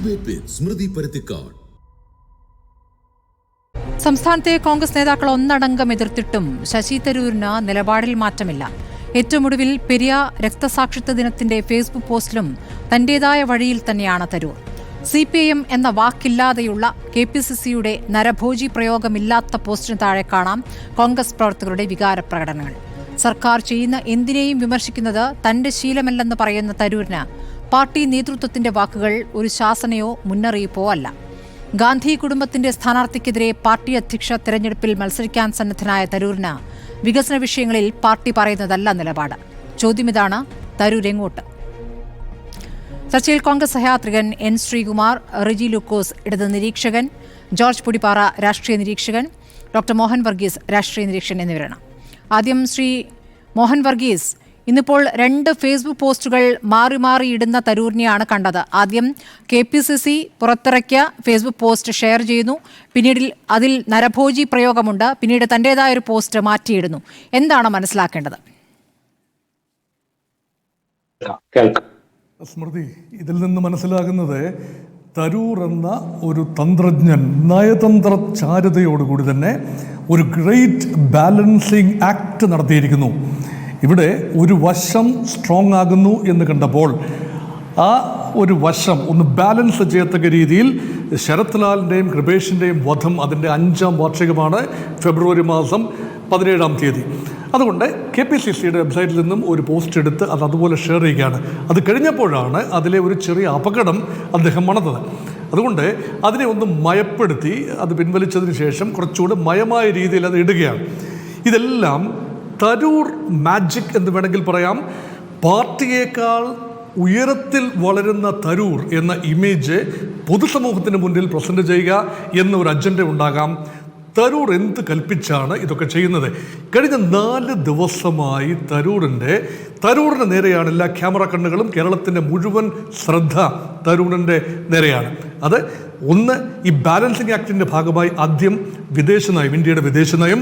Debate വിത്ത് സ്മൃതി പരുത്തിക്കാട്. സംസ്ഥാനത്തെ കോൺഗ്രസ് നേതാക്കൾ ഒന്നടങ്കം എതിർത്തിട്ടും ശശി തരൂരിന് നിലപാടിൽ മാറ്റമില്ല. ഏറ്റവും ഒടുവിൽ പെരിയ രക്തസാക്ഷിത്വ ദിനത്തിന്റെ ഫേസ്ബുക്ക് പോസ്റ്റിലും തന്റേതായ വഴിയിൽ തന്നെയാണ് തരൂർ. CPIM എന്ന വാക്കില്ലാതെയുള്ള KPCCയുടെ നരഭോജി പ്രയോഗമില്ലാത്ത പോസ്റ്റിന് താഴെ കാണാം കോൺഗ്രസ് പ്രവർത്തകരുടെ വികാര പ്രകടനങ്ങൾ. സർക്കാർ ചെയ്യുന്ന എന്തിനേയും വിമർശിക്കുന്നത് തന്റെ ശീലമല്ലെന്ന് പറയുന്ന തരൂരിന് പാർട്ടി നേതൃത്വത്തിന്റെ വാക്കുകൾ ഒരു ശാസനയോ മുന്നറിയിപ്പോ അല്ല. ഗാന്ധി കുടുംബത്തിന്റെ സ്ഥാനാർത്ഥിക്കെതിരെ പാർട്ടി അധ്യക്ഷ തെരഞ്ഞെടുപ്പിൽ മത്സരിക്കാൻ സന്നദ്ധനായ തരൂരിന് വികസന വിഷയങ്ങളിൽ പാർട്ടി പറയുന്നതല്ല നിലപാട്. ചോദ്യമിതാണ്, തരൂർ എങ്ങോട്ട്? ചർച്ചയിൽ കോൺഗ്രസ് സഹയാത്രികൻ N. ശ്രീകുമാർ, റിജി ലൂക്കോസ് ഇടത് നിരീക്ഷകൻ, ജോർജ് പുടിപ്പാറ രാഷ്ട്രീയ നിരീക്ഷകൻ, ഡോക്ടർ മോഹൻ വർഗീസ് രാഷ്ട്രീയ നിരീക്ഷകൻ എന്നിവരാണ്. ആദ്യം ശ്രീ മോഹൻ വർഗീസ്, ഇന്നിപ്പോൾ 2 ഫേസ്ബുക്ക് പോസ്റ്റുകൾ മാറി മാറി ഇടുന്ന തരൂരിനെയാണ് കണ്ടത്. ആദ്യം KPCC പുറത്തിറക്കിയ ഫേസ്ബുക്ക് പോസ്റ്റ് ഷെയർ ചെയ്യുന്നു, പിന്നീട് അതിൽ നരഭോജി പ്രയോഗമുണ്ട്, പിന്നീട് തന്റേതായൊരു പോസ്റ്റ് മാറ്റിയിടുന്നു. എന്താണ് മനസ്സിലാക്കേണ്ടത്? സ്മൃതി, ഇതിൽ നിന്ന് മനസ്സിലാകുന്നത് തരൂർ എന്ന ഒരു തന്ത്രജ്ഞൻ നയതന്ത്ര ചാരുതയോടുകൂടി തന്നെ ഒരു ഗ്രേറ്റ് ബാലൻസിങ് ആക്ട് നടത്തിയിരിക്കുന്നു. ഇവിടെ ഒരു വശം സ്ട്രോങ് ആകുന്നു എന്ന് കണ്ടപ്പോൾ ആ ഒരു വശം ഒന്ന് ബാലൻസ് ചെയ്യത്തക്ക രീതിയിൽ ശരത് ലാലിൻ്റെയും കൃപേഷിൻ്റെയും വധം അതിൻ്റെ 5ാം വാർഷികമാണ് ഫെബ്രുവരി മാസം 17-ാം തീയതി. അതുകൊണ്ട് KPCCയുടെ വെബ്സൈറ്റിൽ നിന്നും ഒരു പോസ്റ്റ് എടുത്ത് അത് അതുപോലെ ഷെയർ ചെയ്യുകയാണ്. അത് കഴിഞ്ഞപ്പോഴാണ് അതിലെ ഒരു ചെറിയ അപകടം അദ്ദേഹം മണത്തത്. അതുകൊണ്ട് അതിനെ ഒന്ന് മയപ്പെടുത്തി അത് പിൻവലിച്ചതിന് ശേഷം കുറച്ചുകൂടെ മയമായ രീതിയിൽ അത് ഇടുകയാണ്. ഇതെല്ലാം തരൂർ മാജിക് എന്ന് വേണമെങ്കിൽ പറയാം. പാർട്ടിയേക്കാൾ ഉയരത്തിൽ വളരുന്ന തരൂർ എന്ന ഇമേജ് പൊതുസമൂഹത്തിന് മുന്നിൽ പ്രസൻറ്റ് ചെയ്യുക എന്നൊരു അജണ്ട ഉണ്ടാകാം. തരൂർ എന്ത് കൽപ്പിച്ചാണ് ഇതൊക്കെ ചെയ്യുന്നത്? കഴിഞ്ഞ 4 ദിവസമായി തരൂരിന് നേരെയാണ് എല്ലാ ക്യാമറ കണ്ണുകളും. കേരളത്തിൻ്റെ മുഴുവൻ ശ്രദ്ധ തരൂരിൻ്റെ നേരെയാണ്. അത് ഒന്ന്, ഈ ബാലൻസിങ് ആക്ടിൻ്റെ ഭാഗമായി ആദ്യം വിദേശ നയം, ഇന്ത്യയുടെ വിദേശ നയം,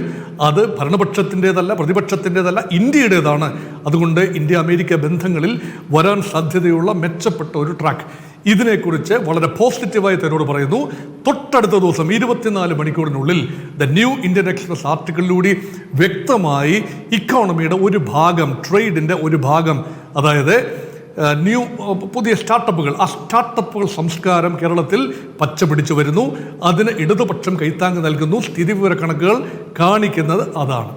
അത് ഭരണപക്ഷത്തിൻ്റേതല്ല, പ്രതിപക്ഷത്തിൻ്റേതല്ല, ഇന്ത്യയുടേതാണ്. അതുകൊണ്ട് ഇന്ത്യ അമേരിക്ക ബന്ധങ്ങളിൽ വരാൻ സാധ്യതയുള്ള മെച്ചപ്പെട്ട ഒരു ട്രാക്ക്, ഇതിനെക്കുറിച്ച് വളരെ പോസിറ്റീവായി തരൂർ പറയുന്നു. തൊട്ടടുത്ത ദിവസം 24 മണിക്കൂറിനുള്ളിൽ ദ ന്യൂ ഇന്ത്യൻ എക്സ്പ്രസ് ആർട്ടിക്കിളിലൂടെ വ്യക്തമായി ഇക്കോണമിയുടെ ഒരു ഭാഗം, ട്രേഡിൻ്റെ ഒരു ഭാഗം, അതായത് പുതിയ സ്റ്റാർട്ടപ്പുകൾ, ആ സ്റ്റാർട്ടപ്പുകൾ സംസ്കാരം കേരളത്തിൽ പച്ച പിടിച്ചു വരുന്നു. അതിന് ഇടതുപക്ഷം കൈത്താങ്ങ് നൽകുന്നു. സ്ഥിതിവിവര കണക്കുകൾ കാണിക്കുന്നത് അതാണ്.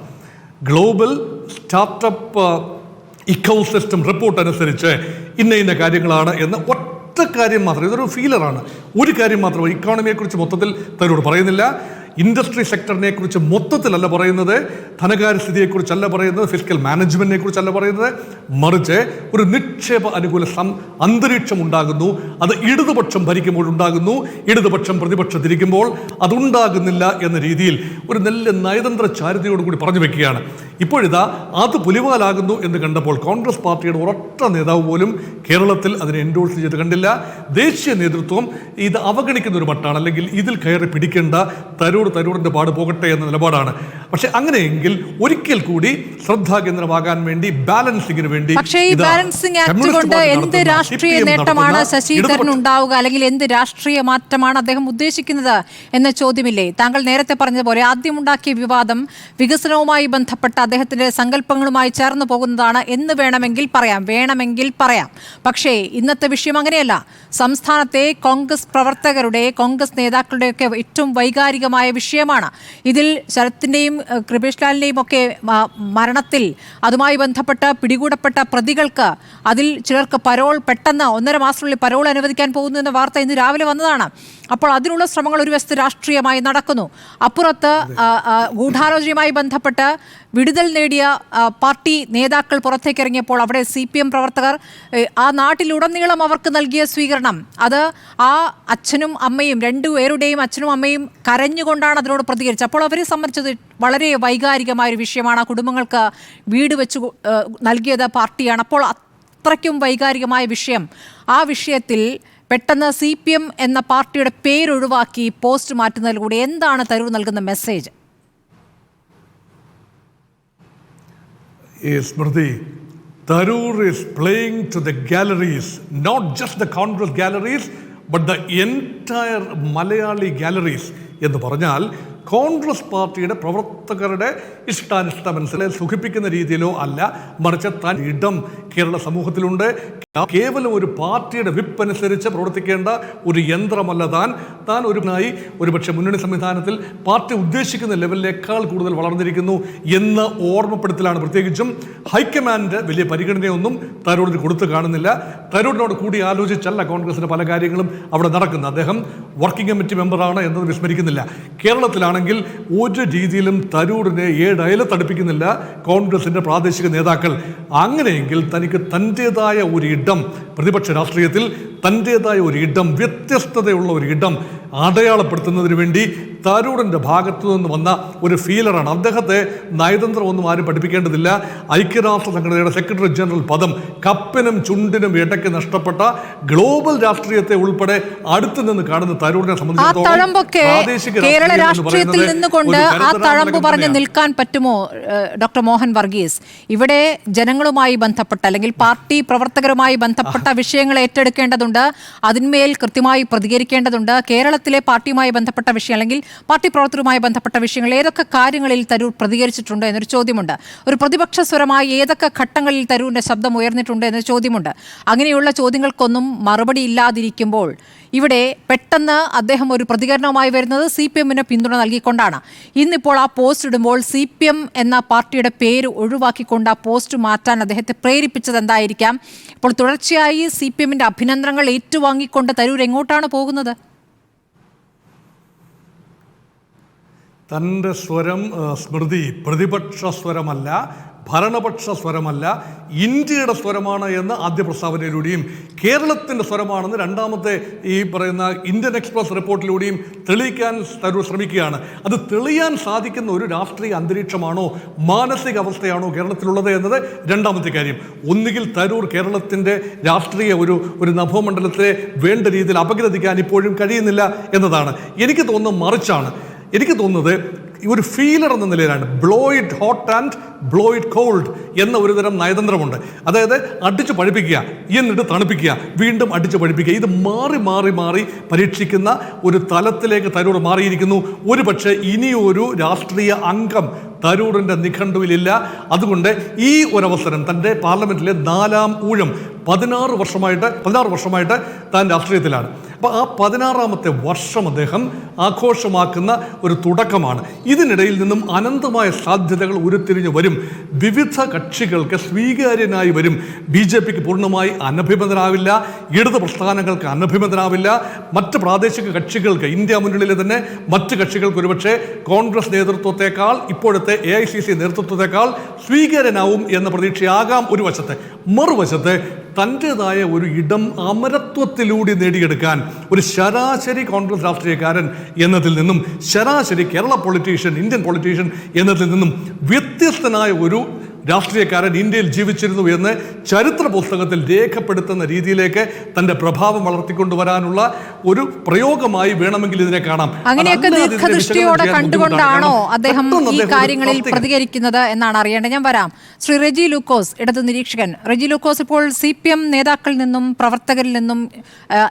ഗ്ലോബൽ സ്റ്റാർട്ടപ്പ് ഇക്കോസിസ്റ്റം റിപ്പോർട്ട് അനുസരിച്ച് ഇന്ന കാര്യങ്ങളാണ് എന്ന് ഒറ്റ കാര്യം മാത്രം, ഇതൊരു ഫീലറാണ്, ഒരു കാര്യം മാത്രം ഇക്കോണമിയെക്കുറിച്ച് മൊത്തത്തിൽ തരൂർ പറയുന്നില്ല. ഇൻഡസ്ട്രി സെക്ടറിനെ കുറിച്ച് മൊത്തത്തിലല്ല പറയുന്നത്, ധനകാര്യസ്ഥിതിയെക്കുറിച്ചല്ല പറയുന്നത്, ഫിസ്ക്കൽ മാനേജ്മെന്റിനെ കുറിച്ചല്ല പറയുന്നത്, മറിച്ച് ഒരു നിക്ഷേപ അനുകൂല അന്തരീക്ഷം ഉണ്ടാകുന്നു. അത് ഇടതുപക്ഷം ഭരിക്കുമ്പോൾ ഉണ്ടാകുന്നു, ഇടതുപക്ഷം പ്രതിപക്ഷത്തിരിക്കുമ്പോൾ അതുണ്ടാകുന്നില്ല എന്ന രീതിയിൽ ഒരു നല്ല നയതന്ത്ര ചാരുതയോടുകൂടി പറഞ്ഞു വെക്കുകയാണ്. ഇപ്പോഴിതാ അത് പുലിവാലാകുന്നു എന്ന് കണ്ടപ്പോൾ കോൺഗ്രസ് പാർട്ടിയുടെ ഒരൊറ്റ നേതാവ് പോലും കേരളത്തിൽ അതിനെ എൻഡോഴ്സ് ചെയ്ത് കണ്ടില്ല. ദേശീയ നേതൃത്വം ഇത് അവഗണിക്കുന്ന ഒരു മട്ടാണ്, അല്ലെങ്കിൽ ഇതിൽ കയറി പിടിക്കേണ്ട തരൂറിന്റെ പാട് പോകട്ടെ എന്ന നിലപാടാണ്. പക്ഷെ അങ്ങനെയെങ്കിൽ ഒരിക്കൽ കൂടി ശ്രദ്ധാകേന്ദ്രമാകാൻ വേണ്ടി, ബാലൻസിങ്ങിന് വേണ്ടി, പക്ഷേ ഈ ബാലൻസിംഗ് ആക്ട് കൊണ്ട് എന്ത് രാഷ്ട്രീയ നേട്ടമാണ് ശശി തരൂരിന് ഉണ്ടാവുക, അല്ലെങ്കിൽ എന്ത് രാഷ്ട്രീയ മാറ്റമാണ് അദ്ദേഹം ഉദ്ദേശിക്കുന്നത് എന്ന ചോദ്യമില്ലേ? താങ്കൾ നേരത്തെ പറഞ്ഞതുപോലെ ആദ്യം ഉണ്ടാക്കിയ വിവാദം വികസനവുമായി ബന്ധപ്പെട്ട അദ്ദേഹത്തിന്റെ സങ്കല്പങ്ങളുമായി ചേർന്ന് പോകുന്നതാണ് എന്ന് വേണമെങ്കിൽ പറയാം. പക്ഷേ ഇന്നത്തെ വിഷയം അങ്ങനെയല്ല. സംസ്ഥാനത്തെ കോൺഗ്രസ് പ്രവർത്തകരുടെ, കോൺഗ്രസ് നേതാക്കളുടെയൊക്കെ ഏറ്റവും വൈകാരികമായ വിഷയമാണ്. ഇതിൽ ശരത്തിൻ്റെയും കൃപേഷ് ലാലിൻ്റെയും ഒക്കെ മരണത്തിൽ അതുമായി ബന്ധപ്പെട്ട് പിടികൂടപ്പെട്ട പ്രതികൾക്ക് അതിൽ ചിലർക്ക് പരോൾ പെട്ടെന്ന് 1.5 മാസത്തിനുള്ളിൽ പരോൾ അനുവദിക്കാൻ പോകുന്നു എന്ന വാർത്ത ഇന്ന് രാവിലെ വന്നതാണ്. അപ്പോൾ അതിനുള്ള ശ്രമങ്ങൾ ഒരു വശത്ത് രാഷ്ട്രീയമായി നടക്കുന്നു. അപ്പുറത്ത് ഗൂഢാലോചനയുമായി ബന്ധപ്പെട്ട് വിടുതൽ നേടിയ പാർട്ടി നേതാക്കൾ പുറത്തേക്കിറങ്ങിയപ്പോൾ അവിടെ CPM പ്രവർത്തകർ ആ നാട്ടിലുടനീളം അവർക്ക് നൽകിയ സ്വീകരണം, അത് ആ അച്ഛനും അമ്മയും, 2 പേരുടെയും അച്ഛനും അമ്മയും കരഞ്ഞുകൊണ്ടാണ് അതിനോട് പ്രതികരിച്ചത്. അപ്പോൾ അവരെ സംബന്ധിച്ചത് വളരെ വൈകാരികമായൊരു വിഷയമാണ്. ആ കുടുംബങ്ങൾക്ക് വീട് വെച്ച് നൽകിയത് പാർട്ടിയാണ്. അപ്പോൾ അത്രയ്ക്കും വൈകാരികമായ വിഷയം, ആ വിഷയത്തിൽ പെട്ടെന്ന് CPM എന്ന പാർട്ടിയുടെ പേരൊഴിവാക്കി പോസ്റ്റ് മാറ്റുന്നതിലൂടെ എന്താണ് തരൂർ നൽകുന്ന message? Smriti, Tharoor is playing to the galleries, not just the Congress galleries, but the entire Malayali galleries എന്ന് പറഞ്ഞാൽ കോൺഗ്രസ് പാർട്ടിയുടെ പ്രവർത്തകരുടെ ഇഷ്ടാനിഷ്ടമനുസരിച്ച് സുഖിപ്പിക്കുന്ന രീതിയിലോ അല്ല, മറിച്ച് താൻ ഇടം കേരള സമൂഹത്തിലുണ്ട്. കേവലം ഒരു പാർട്ടിയുടെ വിപ്പ് അനുസരിച്ച് പ്രവർത്തിക്കേണ്ട ഒരു യന്ത്രമല്ല താൻ ഒരുപക്ഷെ മുന്നണി സംവിധാനത്തിൽ പാർട്ടി ഉദ്ദേശിക്കുന്ന ലെവലിനേക്കാൾ കൂടുതൽ വളർന്നിരിക്കുന്നു എന്ന ഓർമ്മപ്പെടുത്തലാണ്. പ്രത്യേകിച്ചും ഹൈക്കമാൻഡ് വലിയ പരിഗണനയൊന്നും തരൂരിന് കൊടുത്തു കാണുന്നില്ല. തരൂരിനോട് കൂടി ആലോചിച്ചല്ല കോൺഗ്രസിന്റെ പല കാര്യങ്ങളും അവിടെ നടക്കുന്നത്. അദ്ദേഹം വർക്കിംഗ് കമ്മിറ്റി മെമ്പറാണ് എന്നത് വിസ്മരിക്കുന്നില്ല. കേരളത്തിലാണെങ്കിൽ ഒരു രീതിയിലും തരൂരിനെ ഏഴയലത്തടുപ്പിക്കുന്നില്ല കോൺഗ്രസിന്റെ പ്രാദേശിക നേതാക്കൾ. അങ്ങനെയെങ്കിൽ തനിക്ക് തൻ്റെതായ ഒരു ഇടം പ്രതിപക്ഷ രാഷ്ട്രീയത്തിൽ, തൻ്റെതായ ഒരു ഇടം, വ്യത്യസ്തതയുള്ള ഒരു ഇടം അടയാളപ്പെടുത്തുന്നതിന് വേണ്ടി തരൂരിൻ്റെ ഭാഗത്തു നിന്ന് വന്ന ഒരു ഫീലറാണ്. അദ്ദേഹത്തെ നയതന്ത്രമൊന്നും ആരും പഠിപ്പിക്കേണ്ടതില്ല. ഐക്യരാഷ്ട്ര സംഘടനയുടെ സെക്രട്ടറി ജനറൽ പദം കപ്പിനും ചുണ്ടിനും ഇടയ്ക്ക് നഷ്ടപ്പെട്ട ഗ്ലോബൽ രാഷ്ട്രീയത്തെ ഉൾപ്പെടെ അടുത്തു നിന്ന് കാണുന്ന തരൂരിനെ സംബന്ധിച്ചിടത്തോളം കേരള രാഷ്ട്രീയത്തിൽ നിന്നുകൊണ്ട് ആ തഴമ്പ് പറഞ്ഞ് നിൽക്കാൻ പറ്റുമോ ഡോക്ടർ മോഹൻ വർഗീസ്? ഇവിടെ ജനങ്ങളുമായി ബന്ധപ്പെട്ട അല്ലെങ്കിൽ പാർട്ടി പ്രവർത്തകരുമായി ബന്ധപ്പെട്ട വിഷയങ്ങൾ ഏറ്റെടുക്കേണ്ടതുണ്ട്, അതിന്മേൽ കൃത്യമായി പ്രതികരിക്കേണ്ടതുണ്ട്. കേരളത്തിലെ പാർട്ടിയുമായി ബന്ധപ്പെട്ട വിഷയം അല്ലെങ്കിൽ പാർട്ടി പ്രവർത്തകരുമായി ബന്ധപ്പെട്ട വിഷയങ്ങൾ ഏതൊക്കെ കാര്യങ്ങളിൽ തരൂർ പ്രതികരിച്ചിട്ടുണ്ട് എന്നൊരു ചോദ്യമുണ്ട്. ഒരു പ്രതിപക്ഷ സ്വരമായി ഏതൊക്കെ ഘട്ടങ്ങളിൽ തരൂരിന്റെ ശബ്ദം ഉയർന്നിട്ടുണ്ട് എന്നൊരു ചോദ്യമുണ്ട്. അങ്ങനെയുള്ള ചോദ്യങ്ങൾക്കൊന്നും മറുപടി ഇല്ലാതിരിക്കുമ്പോൾ ഇവിടെ പെട്ടെന്ന് അദ്ദേഹം ഒരു പ്രതികരണവുമായി വരുന്നത് CPM-ന് പിന്തുണ നൽകിക്കൊണ്ടാണ്. ഇന്നിപ്പോൾ ആ പോസ്റ്റ് ഇടുമ്പോൾ CPM എന്ന പാർട്ടിയുടെ പേര് ഒഴിവാക്കിക്കൊണ്ട് ആ പോസ്റ്റ് മാറ്റാൻ അദ്ദേഹത്തെ പ്രേരിപ്പിച്ചത് എന്തായിരിക്കാം? ഇപ്പോൾ തുടർച്ചയായി CPM-ന്റെ അഭിനന്ദനങ്ങൾ ഏറ്റുവാങ്ങിക്കൊണ്ട് തരൂർ എങ്ങോട്ടാണ് പോകുന്നത്? തൻ്റെ സ്വരം സ്മൃതി പ്രതിപക്ഷ സ്വരമല്ല, ഭരണപക്ഷ സ്വരമല്ല, ഇന്ത്യയുടെ സ്വരമാണ് എന്ന് ആദ്യ പ്രസ്താവനയിലൂടെയും കേരളത്തിൻ്റെ സ്വരമാണെന്ന് രണ്ടാമത്തെ ഈ പറയുന്ന ഇന്ത്യൻ എക്സ്പ്രസ് റിപ്പോർട്ടിലൂടെയും തെളിയിക്കാൻ തരൂർ ശ്രമിക്കുകയാണ്. അത് തെളിയാൻ സാധിക്കുന്ന ഒരു രാഷ്ട്രീയ അന്തരീക്ഷമാണോ മാനസിക അവസ്ഥയാണോ കേരളത്തിലുള്ളത് എന്നത് രണ്ടാമത്തെ കാര്യം. ഒന്നുകിൽ തരൂർ കേരളത്തിൻ്റെ രാഷ്ട്രീയ ഒരു നഭോമണ്ഡലത്തെ വേണ്ട രീതിയിൽ അപഗ്രഥിക്കാൻ ഇപ്പോഴും കഴിയുന്നില്ല എന്നതാണ്. എനിക്ക് തോന്നുന്നത് മറിച്ചാണ്. എനിക്ക് തോന്നുന്നത് ഒരു ഫീലർ എന്ന നിലയിലാണ്. Blow it hot and blow it cold എന്ന ഒരുതരം നയതന്ത്രമുണ്ട്. അതായത് അടിച്ചു പഴിപ്പിക്കുക, എന്നിട്ട് തണുപ്പിക്കുക, വീണ്ടും അടിച്ചു പഴിപ്പിക്കുക. ഇത് മാറി മാറി മാറി പരീക്ഷിക്കുന്ന ഒരു തലത്തിലേക്ക് തരൂർ മാറിയിരിക്കുന്നു. ഒരുപക്ഷെ ഇനിയൊരു രാഷ്ട്രീയ അംഗം തരൂറിൻ്റെ നിഘണ്ടുവിലില്ല. അതുകൊണ്ട് ഈ ഒരവസരം തൻ്റെ പാർലമെന്റിലെ 4ാം ഊഴം 16 വർഷമായിട്ട് താൻ രാഷ്ട്രീയത്തിലാണ്. അപ്പോൾ ആ 16ാമത്തെ വർഷം അദ്ദേഹം ആഘോഷമാക്കുന്ന ഒരു തുടക്കമാണ്. ഇതിനിടയിൽ നിന്നും അനന്തമായ സാധ്യതകൾ ഉരുത്തിരിഞ്ഞു വരും. വിവിധ കക്ഷികൾക്ക് സ്വീകാര്യനായി വരും. BJPക്ക് പൂർണ്ണമായി അനഭിമതനാവില്ല, ഇടത് പ്രസ്ഥാനങ്ങൾക്ക് അനഭിമതനാവില്ല, മറ്റ് പ്രാദേശിക കക്ഷികൾക്ക്, ഇന്ത്യ മുന്നണിയിലെ തന്നെ മറ്റ് കക്ഷികൾക്ക് ഒരുപക്ഷെ കോൺഗ്രസ് നേതൃത്വത്തെക്കാൾ, ഇപ്പോഴത്തെ AICC നേതൃത്വത്തെക്കാൾ സ്വീകാര്യനാവും എന്ന പ്രതീക്ഷയാകാം ഒരു വശത്തെ. മറുവശത്ത് തൻ്റെതായ ഒരു ഇടം അമരത്വത്തിലൂടെ നേടിയെടുക്കാൻ ഒരു ശരാശരി കോൺഗ്രസ് രാഷ്ട്രീയക്കാരൻ എന്നതിൽ നിന്നും, ശരാശരി കേരള പൊളിറ്റീഷ്യൻ, ഇന്ത്യൻ പൊളിറ്റീഷ്യൻ എന്നതിൽ നിന്നും വ്യത്യസ്തനായ ഒരു രാഷ്ട്രീയക്കാരൻ ഇന്ത്യയിൽ ജീവിച്ചിരുന്നു എന്ന് ചരിത്ര പുസ്തകത്തിൽ രേഖപ്പെടുത്തുന്ന രീതിയിലേക്ക് തന്റെ പ്രഭാവം വളർത്തിക്കൊണ്ടുവരാനുള്ള ഒരു പ്രയോഗമായി വേണമെങ്കിൽ ഇതിനെ കാണാം. അങ്ങനെയൊക്കെ ദീർഘദൃഷ്ടിയോടെ കണ്ടുകൊണ്ടാണോ അദ്ദേഹം ഈ കാര്യങ്ങളിൽ പ്രതികരിക്കുന്നത് എന്നാണ് അറിയേണ്ടത്. ഞാൻ വരാം. ശ്രീ റെജി ലൂക്കോസ്, ഇടത് നിരീക്ഷകൻ. റെജി ലൂക്കോസ്, ഇപ്പോൾ CPM നേതാക്കളിൽ നിന്നും പ്രവർത്തകരിൽ നിന്നും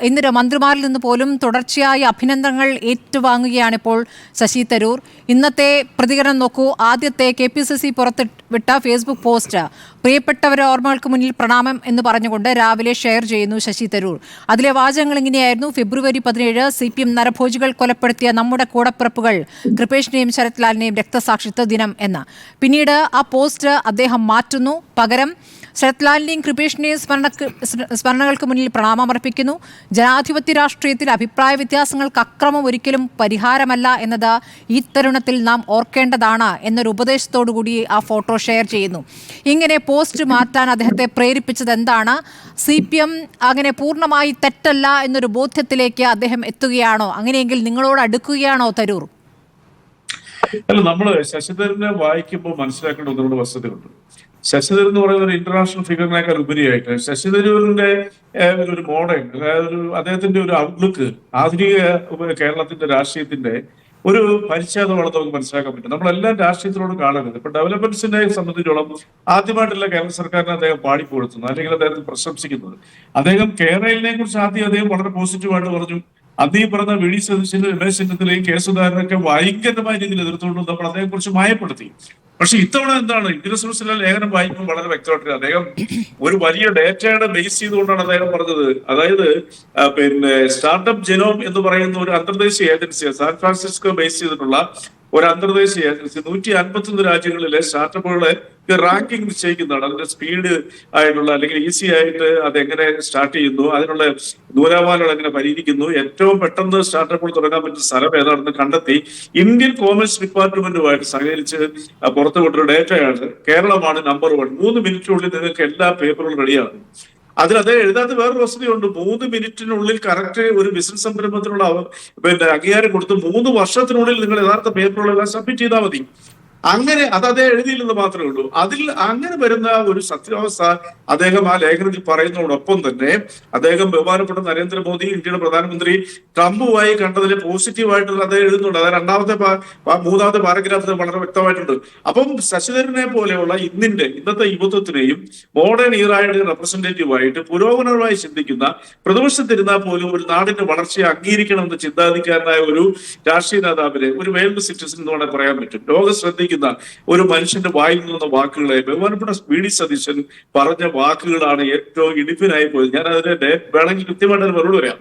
ഇന്ന് മന്ത്രിമാരിൽ നിന്ന് പോലും തുടർച്ചയായി അഭിനന്ദനങ്ങൾ ഏറ്റുവാങ്ങുകയാണ് ഇപ്പോൾ ശശി തരൂർ. ഇന്നത്തെ പ്രതികരണം നോക്കൂ. ആദ്യത്തെ KPCC പുറത്തുവിട്ട ഫേസ്ബുക്ക് പോസ്റ്റ്, പ്രിയപ്പെട്ടവരെ ഓർമ്മകൾക്ക് മുന്നിൽ പ്രണാമം എന്ന് പറഞ്ഞുകൊണ്ട് രാവിലെ ഷെയർ ചെയ്യുന്നു ശശി തരൂർ. അതിലെ വാചകങ്ങൾ ഇങ്ങനെയായിരുന്നു: ഫെബ്രുവരി 17 CPM നരഭോജികൾ കൊലപ്പെടുത്തിയ നമ്മുടെ കൂടപ്പിറപ്പുകൾ കൃപേഷിനെയും ശരത് ലാലിനെയും രക്തസാക്ഷിത്വ ദിനം എന്ന്. പിന്നീട് ആ പോസ്റ്റ് അദ്ദേഹം മാറ്റുന്നു. പകരം ശരത് ലാലിനെയും കൃപേഷിനെയും സ്മരണകൾക്ക് മുന്നിൽ പ്രണാമമർപ്പിക്കുന്നു. ജനാധിപത്യ രാഷ്ട്രീയത്തിൽ അഭിപ്രായ വ്യത്യാസങ്ങൾക്ക് അക്രമം ഒരിക്കലും പരിഹാരമല്ല എന്നത് ഈ തരുണത്തിൽ നാം ഓർക്കേണ്ടതാണ് എന്നൊരു ഉപദേശത്തോടുകൂടി ആ ഫോട്ടോ ഷെയർ ചെയ്യുന്നു. ഇങ്ങനെ പോസ്റ്റ് മാറ്റാൻ അദ്ദേഹത്തെ പ്രേരിപ്പിച്ചത് എന്താണ്? CPM അങ്ങനെ പൂർണ്ണമായി തെറ്റല്ല എന്നൊരു ബോധ്യത്തിലേക്ക് അദ്ദേഹം എത്തുകയാണോ? അങ്ങനെയെങ്കിൽ നിങ്ങളോട് അടുക്കുകയാണോ തരൂർ? അല്ല, നമ്മള് ശശിധരനെ വായിക്കുമ്പോൾ മനസ്സിലാക്കേണ്ട ഒന്നുകൂടെ വസ്തുതയുണ്ട്. ശശിധരൻ എന്ന് പറയുന്ന ഒരു ഇന്റർനാഷണൽ ഫിഗറിനേക്കാൾ ഉപരിയായിട്ട് ശശിധരൂരിന്റെ ഒരു മോഡൽ, അതായത് അദ്ദേഹത്തിന്റെ ഒരു ഔട്ട്ലുക്ക് ആധുനിക കേരളത്തിന്റെ രാഷ്ട്രീയത്തിന്റെ ഒരു പരിച്ഛേദമാണെന്ന് നമുക്ക് മനസ്സിലാക്കാൻ പറ്റും. നമ്മളെല്ലാം രാഷ്ട്രീയത്തിനോട് കാണരുത്. ഇപ്പൊ ഡെവലപ്മെന്റ്സിനെ സംബന്ധിച്ചോളം ആദ്യമായിട്ടല്ല കേരള സർക്കാരിനെ അദ്ദേഹം പാടിക്കൊടുത്തുന്നത് അല്ലെങ്കിൽ അദ്ദേഹത്തെ പ്രശംസിക്കുന്നത്. അദ്ദേഹം കേരളയിലെ കുറിച്ച് ആദ്യം അദ്ദേഹം വളരെ പോസിറ്റീവായിട്ട് പറഞ്ഞു. അന്ന് ഈ പറഞ്ഞ വി ഡി സതീശനും രമേശ് ചെന്നിത്തലയും കെ സുധാകരനൊക്കെ ഭയങ്കരമായ രീതിയിൽ എതിർത്തുകൊണ്ട് നമ്മൾ അദ്ദേഹം കുറിച്ച് മയപ്പെടുത്തി. പക്ഷെ ഇത്തവണ എന്താണ് ഇന്ത്യൻ റിസോഴ്സിലെ ലേഖനം വായിക്കുമ്പോൾ വളരെ വ്യക്തമായിട്ട് അദ്ദേഹം ഒരു വലിയ ഡേറ്റയുടെ ബേസ് ചെയ്തുകൊണ്ടാണ് അദ്ദേഹം പറഞ്ഞത്. അതായത് പിന്നെ സ്റ്റാർട്ടപ്പ് ജെനോം എന്ന് പറയുന്ന ഒരു അന്തർദേശീയ ഏജൻസി സാൻ ഫ്രാൻസിസ്കോ ബേസ് ചെയ്തിട്ടുള്ള ഒരു അന്തർദേശീയ ഏജൻസി 151 രാജ്യങ്ങളിലെ സ്റ്റാർട്ടപ്പുകളെ റാങ്കിങ് നിശ്ചയിക്കുന്നതാണ്. അതിന്റെ സ്പീഡ് ആയിട്ടുള്ള അല്ലെങ്കിൽ ഈസി ആയിട്ട് അതെങ്ങനെ സ്റ്റാർട്ട് ചെയ്യുന്നു, അതിനുള്ള നൂലാമാലകൾ എങ്ങനെ പരിഹരിക്കുന്നു, ഏറ്റവും പെട്ടെന്ന് സ്റ്റാർട്ടപ്പുകൾ തുടങ്ങാൻ പറ്റുന്ന സ്ഥലം ഏതാണെന്ന് കണ്ടെത്തി ഇന്ത്യൻ കോമേഴ്സ് ഡിപ്പാർട്ട്മെന്റുമായിട്ട് സഹകരിച്ച് പുറത്തുവിട്ടൊരു ഡേറ്റയാണ്. കേരളമാണ് നമ്പർ 1. 3 മിനിറ്റിനുള്ളിൽ നിങ്ങൾക്ക് എല്ലാ പേപ്പറുകളും റെഡിയാണ്. അതിൽ അതേ എഴുതാത്ത വേറൊരു വസ്തുതയുണ്ട്. 3 മിനിറ്റിനുള്ളിൽ കറക്റ്റ് ഒരു ബിസിനസ് സംരംഭത്തിനുള്ള അംഗീകാരം കൊടുത്ത് 3 വർഷത്തിനുള്ളിൽ നിങ്ങൾ യഥാർത്ഥ പേപ്പറുകളെല്ലാം സബ്മിറ്റ് ചെയ്താൽ മതി. അങ്ങനെ അതേ എഴുതിയില്ലെന്ന് മാത്രമേ ഉള്ളൂ. അതിൽ അങ്ങനെ വരുന്ന ഒരു സത്യാവസ്ഥ അദ്ദേഹം ആ ലേഖനത്തിൽ പറയുന്നതോടൊപ്പം തന്നെ അദ്ദേഹം ബഹുമാനപ്പെട്ട നരേന്ദ്രമോദി ഇന്ത്യയുടെ പ്രധാനമന്ത്രി ട്രംപുമായി കണ്ടതിൽ പോസിറ്റീവായിട്ടുള്ള അദ്ദേഹം എഴുതുന്നുണ്ട്. അതായത് മൂന്നാമത്തെ പാരഗ്രാഫിൽ വളരെ വ്യക്തമായിട്ടുണ്ട്. അപ്പം ശശിധരനെ പോലെയുള്ള ഇന്നത്തെ യുവത്വത്തിനെയും മോഡേൺ ഈറായുടെ റെപ്രസെന്റേറ്റീവായിട്ട് പുരോഗമനമായി ചിന്തിക്കുന്ന പ്രതിപക്ഷത്തിരുന്നാൽ പോലും ഒരു നാടിന്റെ വളർച്ചയെ അംഗീകരിക്കണമെന്ന് ചിന്താധികാരനായ ഒരു രാഷ്ട്രീയ നേതാവിനെ ഒരു വേൾഡ് സിറ്റിസൺ എന്ന് വേണമെങ്കിൽ പറയാൻ പറ്റും. ലോകം ശ്രദ്ധിക്കുന്ന ഒരു മനുഷ്യന്റെ വായിൽ നിന്ന വാക്കുകളെ ബഹുമാനപ്പെട്ട വി ഡി സതീശൻ പറഞ്ഞ വാക്കുകളാണ് ഏറ്റവും ഇടിപ്പിനായി പോയത്. ഞാൻ അതിന്റെ വേണമെങ്കിൽ കൃത്യമായിട്ട് മറുപടി പറയാം.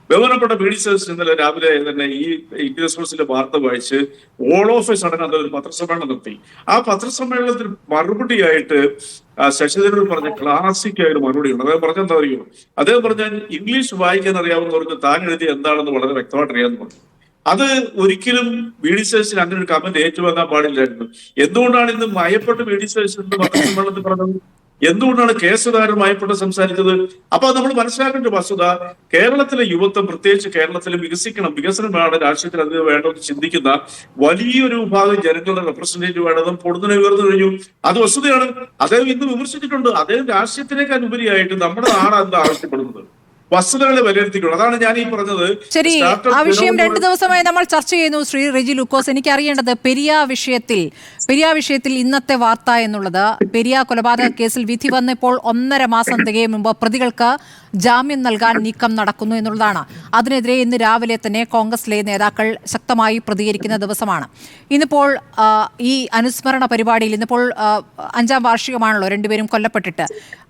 ബഹുമാനപ്പെട്ട വി ഡി സതീശൻ ഇന്നലെ രാവിലെ തന്നെ ഈ ഇന്ത്യൻ എക്സ്പ്രസിന്റെ വാർത്ത വായിച്ച് ഓൾ ഓഫ് എ സഡൻ അത് ഒരു പത്രസമ്മേളനം നടത്തി. ആ പത്രസമ്മേളനത്തിൽ മറുപടിയായിട്ട് ശശിധരൻ പറഞ്ഞ ക്ലാസിക് ആയ ഒരു മറുപടിയുണ്ട്. അദ്ദേഹം പറഞ്ഞെന്താ അറിയുമോ? അദ്ദേഹം പറഞ്ഞാൽ ഇംഗ്ലീഷ് വായിക്കാൻ അറിയാവുന്നവർക്ക് താൻ എഴുതി എന്താണെന്ന് വളരെ വ്യക്തമായിട്ട് അറിയാമെന്ന് പറഞ്ഞു. അത് ഒരിക്കലും വി ഡി സതീശൻ അങ്ങനെ ഒരു കമന്റ് ഏറ്റുവാങ്ങാൻ പാടില്ലായിരുന്നു. എന്തുകൊണ്ടാണ് ഇന്ന് മയപ്പെട്ട് വി ഡി സതീശൻ പത്രസമ്മേളനത്തിൽ പറഞ്ഞത്? എന്തുകൊണ്ടാണ് കെ സുധാകരൻ മയപ്പെട്ട് സംസാരിച്ചത്? അപ്പൊ നമ്മൾ മനസ്സിലാക്കേണ്ട വസ്തുത, കേരളത്തിലെ യുവത്വം പ്രത്യേകിച്ച് കേരളത്തിൽ വികസനമാണ് രാഷ്ട്രീയത്തിൽ അത് വേണമെന്ന് ചിന്തിക്കുന്ന വലിയൊരു വിഭാഗം ജനങ്ങളുടെ റെപ്രസെന്റേറ്റീവ് വേണ്ടതും പൊടുന്നനെ ഉയർന്നു കഴിഞ്ഞു. അത് വസ്തുതയാണ്. അദ്ദേഹം ഇന്ന് വിമർശിച്ചിട്ടുണ്ട്. അദ്ദേഹം രാഷ്ട്രീയത്തിനേക്കാൾ ഉപരിയായിട്ട് നമ്മുടെ നാടാണ് എന്താ ആവശ്യപ്പെടുന്നത്, വസ്തുതകളെ വിലയിരുത്തിക്കണം. അതാണ് ഞാൻ ഈ പറഞ്ഞത്. ശരി, ആ വിഷയം 2 ദിവസമായി നമ്മൾ ചർച്ച ചെയ്യുന്നു. ശ്രീ റെജി ലൂക്കോസ്, എനിക്ക് അറിയേണ്ടത് പെരിയ വിഷയത്തിൽ ഇന്നത്തെ വാർത്ത എന്നുള്ളത് പെരിയ കൊലപാതക കേസിൽ വിധി വന്നപ്പോൾ 1.5 മാസം തികയും മുമ്പ് പ്രതികൾക്ക് ജാമ്യം നൽകാൻ നീക്കം നടക്കുന്നു എന്നുള്ളതാണ്. അതിനെതിരെ ഇന്ന് രാവിലെ തന്നെ കോൺഗ്രസിലെ നേതാക്കൾ ശക്തമായി പ്രതികരിക്കുന്ന ദിവസമാണ്. ഇന്നിപ്പോൾ ഈ അനുസ്മരണ പരിപാടിയിൽ ഇന്നിപ്പോൾ 5ാം വാർഷികമാണല്ലോ രണ്ടുപേരും കൊല്ലപ്പെട്ടിട്ട്.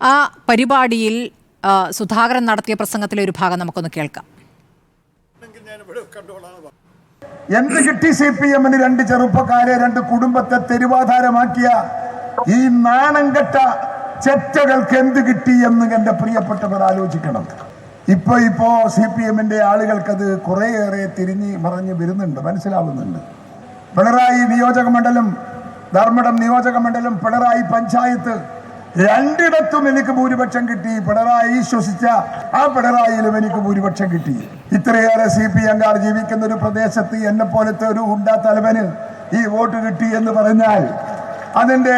ആ പരിപാടിയിൽ സുധാകരൻ നടത്തിയ പ്രസംഗത്തിലെ ഒരു ഭാഗം നമുക്കൊന്ന് കേൾക്കാം. എന്ത് കിട്ടി CPM-ന്? 2 ചെറുപ്പക്കാരെ, 2 കുടുംബത്തെ തെരുവാധാരമാക്കിയ ഈ നാണം കെട്ട ചെറ്റകൾക്ക് എന്ത് കിട്ടി എന്ന് എന്റെ പ്രിയപ്പെട്ടവർ ആലോചിക്കണം. ഇപ്പോ CPM-ന്റെ ആളുകൾക്കത് കുറേയേറെ തിരിഞ്ഞ് മറിഞ്ഞ് വരുന്നുണ്ട്, മനസ്സിലാവുന്നുണ്ട്. പിണറായി നിയോജക മണ്ഡലം, ധർമ്മടം നിയോജക മണ്ഡലം, പിണറായി പഞ്ചായത്ത്, 2ഇടത്തും എനിക്ക് ഭൂരിപക്ഷം കിട്ടി. പിണറായി ശ്വസിച്ച ആ പിണറായിയിലും എനിക്ക് ഭൂരിപക്ഷം കിട്ടി. ഇത്രയേറെ CPM-കാർ ജീവിക്കുന്ന ഒരു പ്രദേശത്ത് എന്നെ പോലത്തെ ഒരു ഗുണ്ടാ തലവന് ഈ വോട്ട് കിട്ടി എന്ന് പറഞ്ഞാൽ അതിന്റെ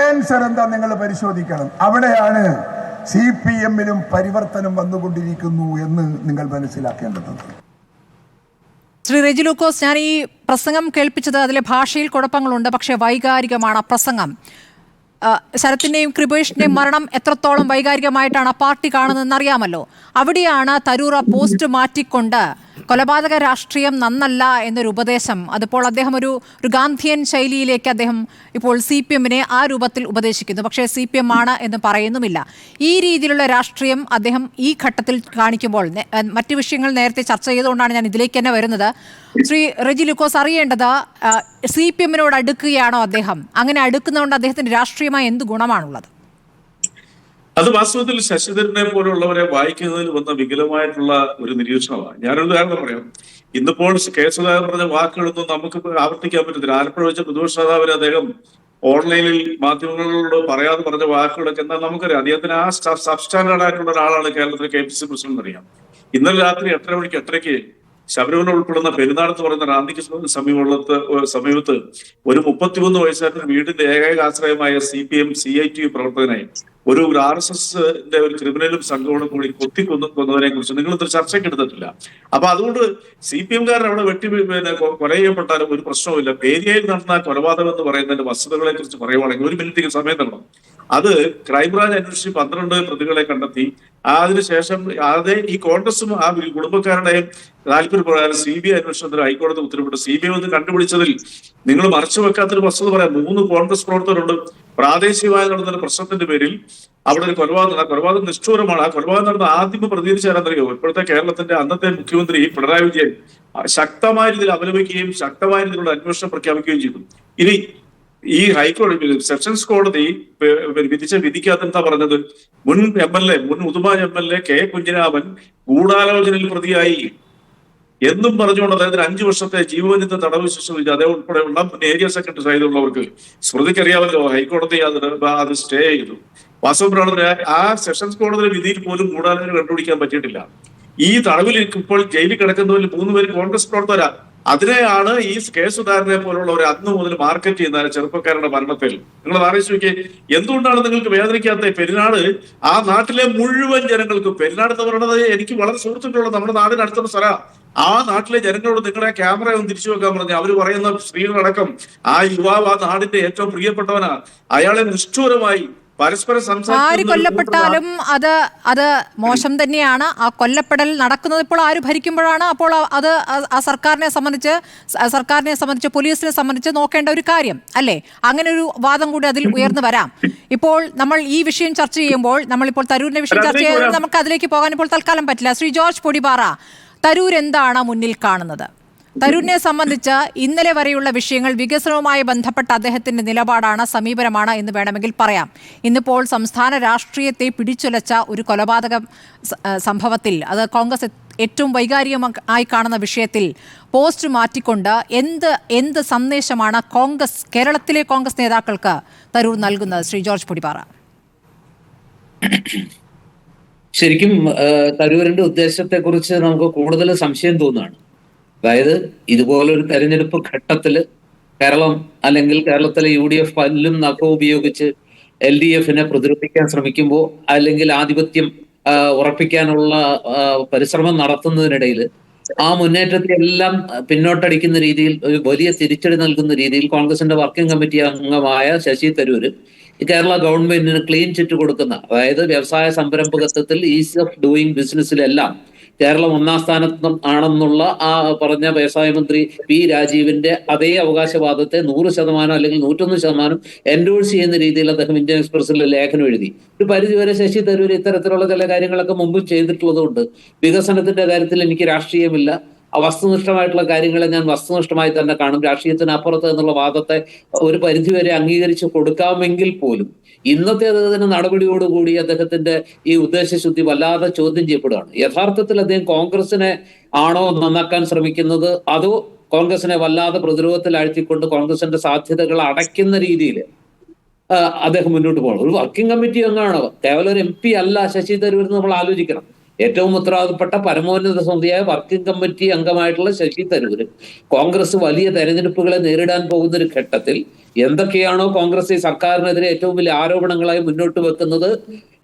ആൻസർ എന്താ നിങ്ങൾ പരിശോധിക്കണം. അവിടെയാണ് CPM-ലും പരിവർത്തനം വന്നുകൊണ്ടിരിക്കുന്നു എന്ന് നിങ്ങൾ മനസ്സിലാക്കേണ്ടത്. ശ്രീ റെജി ലൂക്കോസ്, ഞാൻ ഈ പ്രസംഗം കേൾപ്പിച്ചത് അതിലെ ഭാഷയിൽ കുഴപ്പങ്ങളുണ്ട്, പക്ഷേ വൈകാരികമാണ് പ്രസംഗം. ശരത്തിന്റെയും കൃപേഷിന്റെയും മരണം എത്രത്തോളം വൈകാരികമായിട്ടാണ് പാർട്ടി കാണുന്നതെന്ന് അറിയാമല്ലോ. അവിടെയാണ് തരൂർ പോസ്റ്റ് മാറ്റിക്കൊണ്ട് കൊലപാതക രാഷ്ട്രീയം നന്നല്ല എന്നൊരു ഉപദേശം, അതിപ്പോൾ അദ്ദേഹം ഒരു ഗാന്ധിയൻ ശൈലിയിലേക്ക് അദ്ദേഹം ഇപ്പോൾ CPM-നെ ആ രൂപത്തിൽ ഉപദേശിക്കുന്നു. പക്ഷേ CPM ആണ് എന്ന് പറയുന്നുമില്ല. ഈ രീതിയിലുള്ള രാഷ്ട്രീയം അദ്ദേഹം ഈ ഘട്ടത്തിൽ കാണിക്കുമ്പോൾ മറ്റു വിഷയങ്ങൾ നേരത്തെ ചർച്ച ചെയ്തുകൊണ്ടാണ് ഞാൻ ഇതിലേക്ക് തന്നെ വരുന്നത്. ശ്രീ റെജി ലൂക്കോസ്, അറിയേണ്ടത് CPM-നോട് അടുക്കുകയാണോ അദ്ദേഹം? അങ്ങനെ അടുക്കുന്നതുകൊണ്ട് അദ്ദേഹത്തിന് രാഷ്ട്രീയമായി എന്ത് ഗുണമാണുള്ളത്? അത് വാസ്തവത്തിൽ ശശിധരനെ പോലുള്ളവരെ വായിക്കുന്നതിൽ വന്ന വികലമായിട്ടുള്ള ഒരു നിരീക്ഷണമാണ്. ഞാനൊരു ഉദാഹരണം പറയാം. ഇന്നിപ്പോൾ കെ സുധാകരൻ പറഞ്ഞ വാക്കുകളൊന്നും നമുക്ക് ആവർത്തിക്കാൻ പറ്റത്തില്ല. ആലപ്പുഴ വെച്ച പ്രതിപക്ഷ നേതാവിന് അദ്ദേഹം ഓൺലൈനിൽ മാധ്യമങ്ങളോട് പറയാതെ പറഞ്ഞ വാക്കുകളൊക്കെ എന്നാൽ നമുക്കറിയാം. അദ്ദേഹത്തിന് ആ സബ് സ്റ്റാൻഡേർഡ് ആയിട്ടുള്ള ഒരാളാണ് കേരളത്തിലെ KPCC പ്രസിഡന്റ് അറിയാം. ഇന്നലെ രാത്രി 8:30 മണിക്ക് ശബരിമല ഉൾപ്പെടുന്ന പെരുന്നാൾ എന്ന് പറയുന്ന റാന്നിക്ക് സമീപത്ത് ഒരു 33 വയസ്സുകാരൻ വീടിന്റെ ഏകൈക ആശ്രയമായ CPM CITU പ്രവർത്തകനായി ഒരു RSSന്റെ ഒരു ക്രിമിനലും സംഘവും കൂടി കൊന്നതിനെ കുറിച്ച് നിങ്ങൾ ഇത്ര ചർച്ചയ്ക്ക് എടുത്തിട്ടില്ല. അപ്പൊ അതുകൊണ്ട് CPM-കാരൻ അവിടെ കൊല ചെയ്യപ്പെട്ടാലും ഒരു പ്രശ്നവുമില്ല. പേരിയയിൽ നടന്ന കൊലപാതകം എന്ന് പറയുന്നതിന്റെ വസ്തുതകളെ കുറിച്ച് പറയുവാണെങ്കിൽ 1 മിനിറ്റ് സമയം തരണം. അത് ക്രൈംബ്രാഞ്ച് അന്വേഷിച്ച് 12 പ്രതികളെ കണ്ടെത്തി. അതിനുശേഷം ഈ കോൺഗ്രസും ആ കുടുംബക്കാരുടെയും താല്പര്യപ്രകാരം CBI അന്വേഷണത്തിന് ഹൈക്കോടതി ഉത്തരവിട്ടു. CBI ഒന്ന് കണ്ടുപിടിച്ചതിൽ നിങ്ങൾ മറച്ചു വെക്കാത്തൊരു വസ്തുത പറയാം. 3 കോൺഗ്രസ് പ്രവർത്തകരുണ്ട്. പ്രാദേശികമായി നടന്ന പ്രശ്നത്തിന്റെ പേരിൽ അവിടെ ഒരു കൊലപാതകം നിഷ്ഠൂരമാണ്. ആ കൊലപാതകം നടന്ന ആദ്യം പ്രതികരിച്ചാരെന്നറിയോ? ഇപ്പോഴത്തെ കേരളത്തിന്റെ അന്നത്തെ മുഖ്യമന്ത്രി പിണറായി വിജയൻ ശക്തമായ രീതിയിൽ അപലപിക്കുകയും ശക്തമായ രീതിയിലുള്ള അന്വേഷണം പ്രഖ്യാപിക്കുകയും ചെയ്തു. ഇനി ഈ ഹൈക്കോടതി സെഷൻസ് കോടതി വിധിച്ച വിധിക്കകത്ത് എന്താ പറഞ്ഞത്? മുൻ ഉദുമ MLA K. കുഞ്ഞിരാമൻ ഗൂഢാലോചനയിൽ പ്രതിയായി എന്നും പറഞ്ഞുകൊണ്ട് അദ്ദേഹത്തിന് 5 വർഷത്തെ ജീവപര്യന്ത തടവ് ശിക്ഷ വിധിച്ചു. അതേ ഉൾപ്പെടെയുള്ള മുൻ ഏരിയ സെക്രട്ടറി ആയതുള്ളവർക്ക് സ്മൃതിക്കറിയാമല്ലോ, ഹൈക്കോടതി അത് സ്റ്റേ ചെയ്തു. വാസ്തവപ്രവർത്തന ആ സെഷൻസ് കോടതിയുടെ വിധിയിൽ പോലും ഗൂഢാലോചന കണ്ടുപിടിക്കാൻ പറ്റിയിട്ടില്ല. ഈ തടവിൽ ഇപ്പോൾ ജയിലിൽ കിടക്കുന്നവരിൽ 3 പേര് കോൺഗ്രസ് പ്രവർത്തകരാ. അതിനെയാണ് ഈ K. സുധാകരനെ പോലുള്ളവരെ അന്ന് മുതൽ മാർക്കറ്റ് ചെയ്യുന്ന ചെറുപ്പക്കാരുടെ മരണത്തിൽ. നിങ്ങൾ ആലോചിച്ച് നോക്കിയേ, എന്തുകൊണ്ടാണ് നിങ്ങൾക്ക് വേദനിക്കാത്ത? പെരുന്നാട് ആ നാട്ടിലെ മുഴുവൻ ജനങ്ങൾക്കും, പെരുന്നാട് എന്ന് പറയുന്നത് എനിക്ക് വളരെ സുഹൃത്തുക്കളുള്ള നമ്മുടെ നാടിനടുത്തുള്ള സ്ഥലം, ആ നാട്ടിലെ ജനങ്ങളോട് നിങ്ങളുടെ ക്യാമറ ഒന്ന് തിരിച്ചു വെക്കാൻ പറഞ്ഞു. അവര് പറയുന്ന സ്ത്രീകളടക്കം ആ യുവാവ് ആ നാടിന്റെ ഏറ്റവും പ്രിയപ്പെട്ടവനാ. അയാളെ നിഷ്ഠൂരമായി പരസ്പരം ആര് കൊല്ലപ്പെട്ടാലും അത് മോശം തന്നെയാണ്. ആ കൊല്ലപ്പെടൽ നടക്കുന്നത് ഇപ്പോൾ ആര് ഭരിക്കുമ്പോഴാണ്. അപ്പോൾ അത് ആ സർക്കാരിനെ സംബന്ധിച്ച് പോലീസിനെ സംബന്ധിച്ച് നോക്കേണ്ട ഒരു കാര്യം അല്ലേ? അങ്ങനെ ഒരു വാദം കൂടി അതിൽ ഉയർന്നു വരാം. ഇപ്പോൾ നമ്മൾ ഈ വിഷയം ചർച്ച ചെയ്യുമ്പോൾ, നമ്മളിപ്പോൾ തരൂരിന്റെ വിഷയം ചർച്ച ചെയ്യുമ്പോൾ നമുക്ക് അതിലേക്ക് പോകാൻ ഇപ്പോൾ തൽക്കാലം പറ്റില്ല. ശ്രീ ജോർജ് പൊടിപാറ, തരൂർ എന്താണ് മുന്നിൽ കാണുന്നത്? തരൂരിനെ സംബന്ധിച്ച് ഇന്നലെ വരെയുള്ള വിഷയങ്ങൾ വികസനവുമായി ബന്ധപ്പെട്ട അദ്ദേഹത്തിന്റെ നിലപാടാണ്, സമീപനമാണ് എന്ന് വേണമെങ്കിൽ പറയാം. ഇന്നിപ്പോൾ സംസ്ഥാന രാഷ്ട്രീയത്തെ പിടിച്ചുലച്ച ഒരു കൊലപാതക സംഭവത്തിൽ, അത് കോൺഗ്രസ് ഏറ്റവും വൈകാരികമായി കാണുന്ന വിഷയത്തിൽ പോസ്റ്റ് മാറ്റിക്കൊണ്ട് എന്ത് സന്ദേശമാണ് കേരളത്തിലെ കോൺഗ്രസ് നേതാക്കൾക്ക് തരൂർ നൽകുന്നത്? ശ്രീ ജോർജ് പൊടിപാറ. ശരിക്കും തരൂരിന്റെ ഉദ്ദേശത്തെക്കുറിച്ച് നമുക്ക് കൂടുതൽ സംശയം തോന്നുകയാണ്. അതായത് ഇതുപോലൊരു തെരഞ്ഞെടുപ്പ് ഘട്ടത്തില് കേരളം അല്ലെങ്കിൽ കേരളത്തിലെ UDF പല്ലും നഖവും ഉപയോഗിച്ച് LDF-നെ പ്രതിരോധിക്കാൻ ശ്രമിക്കുമ്പോൾ, അല്ലെങ്കിൽ ആധിപത്യം ഉറപ്പിക്കാനുള്ള പരിശ്രമം നടത്തുന്നതിനിടയിൽ ആ മുന്നേറ്റത്തെ എല്ലാം പിന്നോട്ടടിക്കുന്ന രീതിയിൽ, ഒരു വലിയ തിരിച്ചടി നൽകുന്ന രീതിയിൽ കോൺഗ്രസിന്റെ വർക്കിംഗ് കമ്മിറ്റി അംഗമായ ശശി തരൂര് കേരള ഗവൺമെന്റിന് ക്ലീൻ ചിറ്റ് കൊടുക്കുന്ന, അതായത് വ്യവസായ സംരംഭകത്വത്തിൽ ഈസ് ഓഫ് ഡൂയിങ് ബിസിനസ്സിലെല്ലാം കേരളം 1ാം സ്ഥാനത്ത് ആണെന്നുള്ള ആ പറഞ്ഞ വ്യവസായ മന്ത്രി P. രാജീവിന്റെ അതേ അവകാശവാദത്തെ 100% അല്ലെങ്കിൽ 101% എൻഡോഴ്സ് ചെയ്യുന്ന രീതിയിൽ അദ്ദേഹം ഇന്ത്യൻ എക്സ്പ്രസിൽ ലേഖനം എഴുതി. ഒരു പരിധിവരെ ശശി തരൂർ ഇത്തരത്തിലുള്ള ചില കാര്യങ്ങളൊക്കെ മുമ്പും ചെയ്തിട്ടുള്ളതുകൊണ്ട് വികസനത്തിന്റെ കാര്യത്തിൽ എനിക്ക് രാഷ്ട്രീയമില്ല, വസ്തുനിഷ്ഠമായിട്ടുള്ള കാര്യങ്ങളെ ഞാൻ വസ്തുനിഷ്ഠമായി തന്നെ കാണും, രാഷ്ട്രീയത്തിന് അപ്പുറത്ത് എന്നുള്ള വാദത്തെ ഒരു പരിധിവരെ അംഗീകരിച്ച് കൊടുക്കാമെങ്കിൽ പോലും ഇന്നത്തെ അദ്ദേഹത്തിന്റെ നടപടിയോടുകൂടി അദ്ദേഹത്തിന്റെ ഈ ഉദ്ദേശശുദ്ധി വല്ലാതെ ചോദ്യം ചെയ്യപ്പെടുകയാണ്. യഥാർത്ഥത്തിൽ അദ്ദേഹം കോൺഗ്രസിനെ ആണോ നന്നാക്കാൻ ശ്രമിക്കുന്നത്, അതോ കോൺഗ്രസിനെ വല്ലാതെ പ്രതിരോധത്തിൽ ആഴ്ത്തിക്കൊണ്ട് കോൺഗ്രസിന്റെ സാധ്യതകൾ അടയ്ക്കുന്ന രീതിയിൽ അദ്ദേഹം മുന്നോട്ട് പോകണം? ഒരു വർക്കിംഗ് കമ്മിറ്റി അംഗമാണോ, കേവലം ഒരു MP അല്ല ശശി തരൂർ എന്ന് നമ്മൾ ആലോചിക്കണം. ഏറ്റവും ഉത്തരവാദപ്പെട്ട പരമോന്നത സമിതിയായ വർക്കിംഗ് കമ്മിറ്റി അംഗമായിട്ടുള്ള ശശി തരൂര് കോൺഗ്രസ് വലിയ തെരഞ്ഞെടുപ്പുകളെ നേരിടാൻ പോകുന്ന ഒരു ഘട്ടത്തിൽ എന്തൊക്കെയാണോ കോൺഗ്രസ് ഈ സർക്കാരിനെതിരെ ഏറ്റവും വലിയ ആരോപണങ്ങളായി മുന്നോട്ട് വെക്കുന്നത്,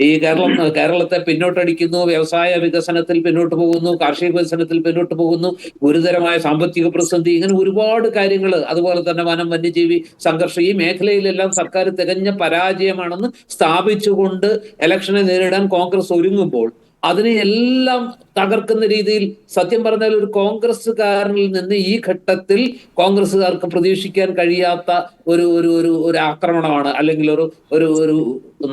ഈ കേരളത്തെ പിന്നോട്ടടിക്കുന്നു, വ്യവസായ വികസനത്തിൽ പിന്നോട്ട് പോകുന്നു, കാർഷിക വികസനത്തിൽ പിന്നോട്ട് പോകുന്നു, ഗുരുതരമായ സാമ്പത്തിക പ്രതിസന്ധി, ഇങ്ങനെ ഒരുപാട് കാര്യങ്ങൾ, അതുപോലെ തന്നെ വനം വന്യജീവി സംഘർഷം, ഈ മേഖലയിലെല്ലാം സർക്കാർ തികഞ്ഞ പരാജയമാണെന്ന് സ്ഥാപിച്ചുകൊണ്ട് ഇലക്ഷനെ നേരിടാൻ കോൺഗ്രസ് ഒരുങ്ങുമ്പോൾ അതിനെ എല്ലാം തകർക്കുന്ന രീതിയിൽ, സത്യം പറഞ്ഞാൽ ഒരു കോൺഗ്രസ്സുകാരനിൽ നിന്ന് ഈ ഘട്ടത്തിൽ കോൺഗ്രസ്സുകാർക്ക് പ്രതീക്ഷിക്കാൻ കഴിയാത്ത ഒരു ഒരു ഒരു ഒരു ആക്രമണമാണ്, അല്ലെങ്കിൽ ഒരു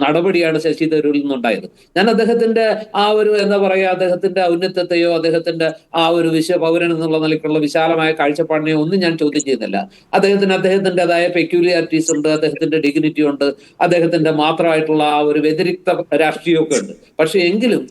നടപടിയാണ് ശശി തരൂരിൽ നിന്നുണ്ടായത്. ഞാൻ അദ്ദേഹത്തിന്റെ ആ ഒരു എന്താ പറയുക, അദ്ദേഹത്തിന്റെ ഔന്നത്യത്തെയോ അദ്ദേഹത്തിന്റെ ആ ഒരു പൗരൻ എന്നുള്ള നിലയ്ക്കുള്ള വിശാലമായ കാഴ്ചപ്പാടിനെയോ ഒന്നും ഞാൻ ചോദ്യം ചെയ്യുന്നില്ല. അദ്ദേഹത്തിൻ്റെതായ പെക്യൂലിയാരിറ്റീസ് ഉണ്ട്, അദ്ദേഹത്തിന്റെ ഡിഗ്നിറ്റി ഉണ്ട്, അദ്ദേഹത്തിന്റെ മാത്രമായിട്ടുള്ള ആ ഒരു വ്യതിരിക്ത രാഷ്ട്രീയമൊക്കെ ഉണ്ട്. പക്ഷെ എങ്കിലും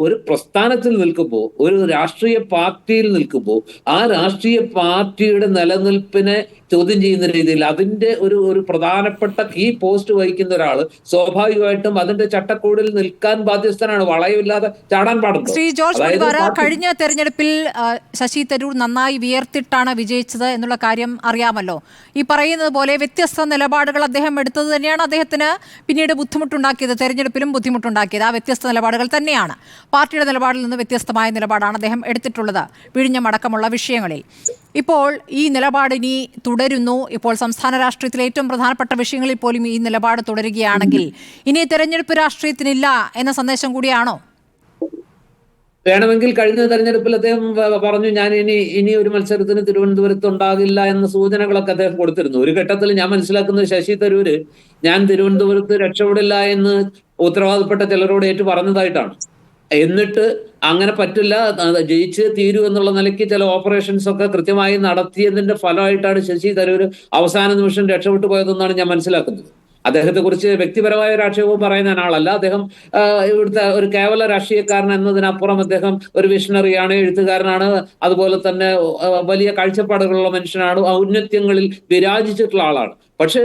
ഒരു പ്രസ്ഥാനത്തിൽ നിൽക്കുമ്പോൾ, ഒരു രാഷ്ട്രീയ പാർട്ടിയിൽ നിൽക്കുമ്പോൾ, ആ രാഷ്ട്രീയ പാർട്ടിയുടെ നിലനിൽപ്പിനെ ചോദ്യം ചെയ്യുന്ന രീതിയിൽ അതിന്റെ ഒരു പ്രധാനപ്പെട്ട കീ പോസ്റ്റ് വഹിക്കുന്ന ഒരാൾ സ്വാഭാവികമായിട്ടും അതിന്റെ ചട്ടക്കൂടിൽ നിൽക്കാൻ ബാധ്യസ്ഥനാണ്. വളയമില്ലാതെ ചാടാൻ പാടുള്ളൂ. ശ്രീ ജോർജ് മുടിവാറ, കഴിഞ്ഞ തെരഞ്ഞെടുപ്പിൽ ശശി തരൂർ നന്നായി വിയർത്തിട്ടാണ് വിജയിച്ചത് എന്നുള്ള കാര്യം അറിയാമല്ലോ. ഈ പറയുന്നത് പോലെ വ്യത്യസ്ത നിലപാടുകൾ അദ്ദേഹം എടുത്തത് തന്നെയാണ് അദ്ദേഹത്തിന് പിന്നീട് ബുദ്ധിമുട്ടുണ്ടാക്കിയത്, തെരഞ്ഞെടുപ്പിലും ബുദ്ധിമുട്ടുണ്ടാക്കിയത്. ആ വ്യത്യസ്ത നിലപാടുകൾ തന്നെയാണ്. പാർട്ടിയുടെ നിലപാടിൽ നിന്ന് വ്യത്യസ്തമായ നിലപാടാണ് അദ്ദേഹം എടുത്തിട്ടുള്ളത് വിഴിഞ്ഞമടക്കമുള്ള വിഷയങ്ങളിൽ. ഇപ്പോൾ ഈ നിലപാട് ഇനി തുടരുന്നു. ഇപ്പോൾ സംസ്ഥാന രാഷ്ട്രീയത്തിലെ ഏറ്റവും പ്രധാനപ്പെട്ട വിഷയങ്ങളിൽ പോലും ഈ നിലപാട് തുടരുകയാണെങ്കിൽ ഇനി തെരഞ്ഞെടുപ്പ് രാഷ്ട്രീയത്തിനില്ല എന്ന സന്ദേശം കൂടിയാണോ? വേണമെങ്കിൽ കഴിഞ്ഞ തെരഞ്ഞെടുപ്പിൽ അദ്ദേഹം പറഞ്ഞു, ഞാൻ ഇനി ഒരു മത്സരത്തിന് തിരുവനന്തപുരത്ത് ഉണ്ടാകില്ല എന്ന സൂചനകളൊക്കെ അദ്ദേഹം കൊടുത്തിരുന്നു. ഒരു ഘട്ടത്തിൽ ഞാൻ മനസ്സിലാക്കുന്നത് ശശി തരൂര് ഞാൻ തിരുവനന്തപുരത്ത് രക്ഷപ്പെടില്ല എന്ന് ഉത്തരവാദപ്പെട്ട ചിലരോട് ഏറ്റു പറഞ്ഞതായിട്ടാണ്. എന്നിട്ട് അങ്ങനെ പറ്റില്ല, ജയിച്ച് തീരൂ എന്നുള്ള നിലയ്ക്ക് ചില ഓപ്പറേഷൻസ് ഒക്കെ കൃത്യമായി നടത്തിയതിന്റെ ഫലമായിട്ടാണ് ശശി തരൂർ അവസാന നിമിഷം രക്ഷപ്പെട്ടു പോയതെന്നാണ് ഞാൻ മനസ്സിലാക്കുന്നത്. അദ്ദേഹത്തെ കുറിച്ച് വ്യക്തിപരമായ ഒരു ആക്ഷേപവും പറയുന്ന ആളല്ല. അദ്ദേഹം ഇവിടുത്തെ ഒരു കേവല രാഷ്ട്രീയക്കാരൻ എന്നതിനപ്പുറം അദ്ദേഹം ഒരു വിഷണറിയാണ്, എഴുത്തുകാരനാണ്, അതുപോലെ തന്നെ വലിയ കാഴ്ചപ്പാടുകളുള്ള മനുഷ്യനാണ്, ഔന്നത്യങ്ങളിൽ വിരാജിച്ചിട്ടുള്ള ആളാണ്. പക്ഷേ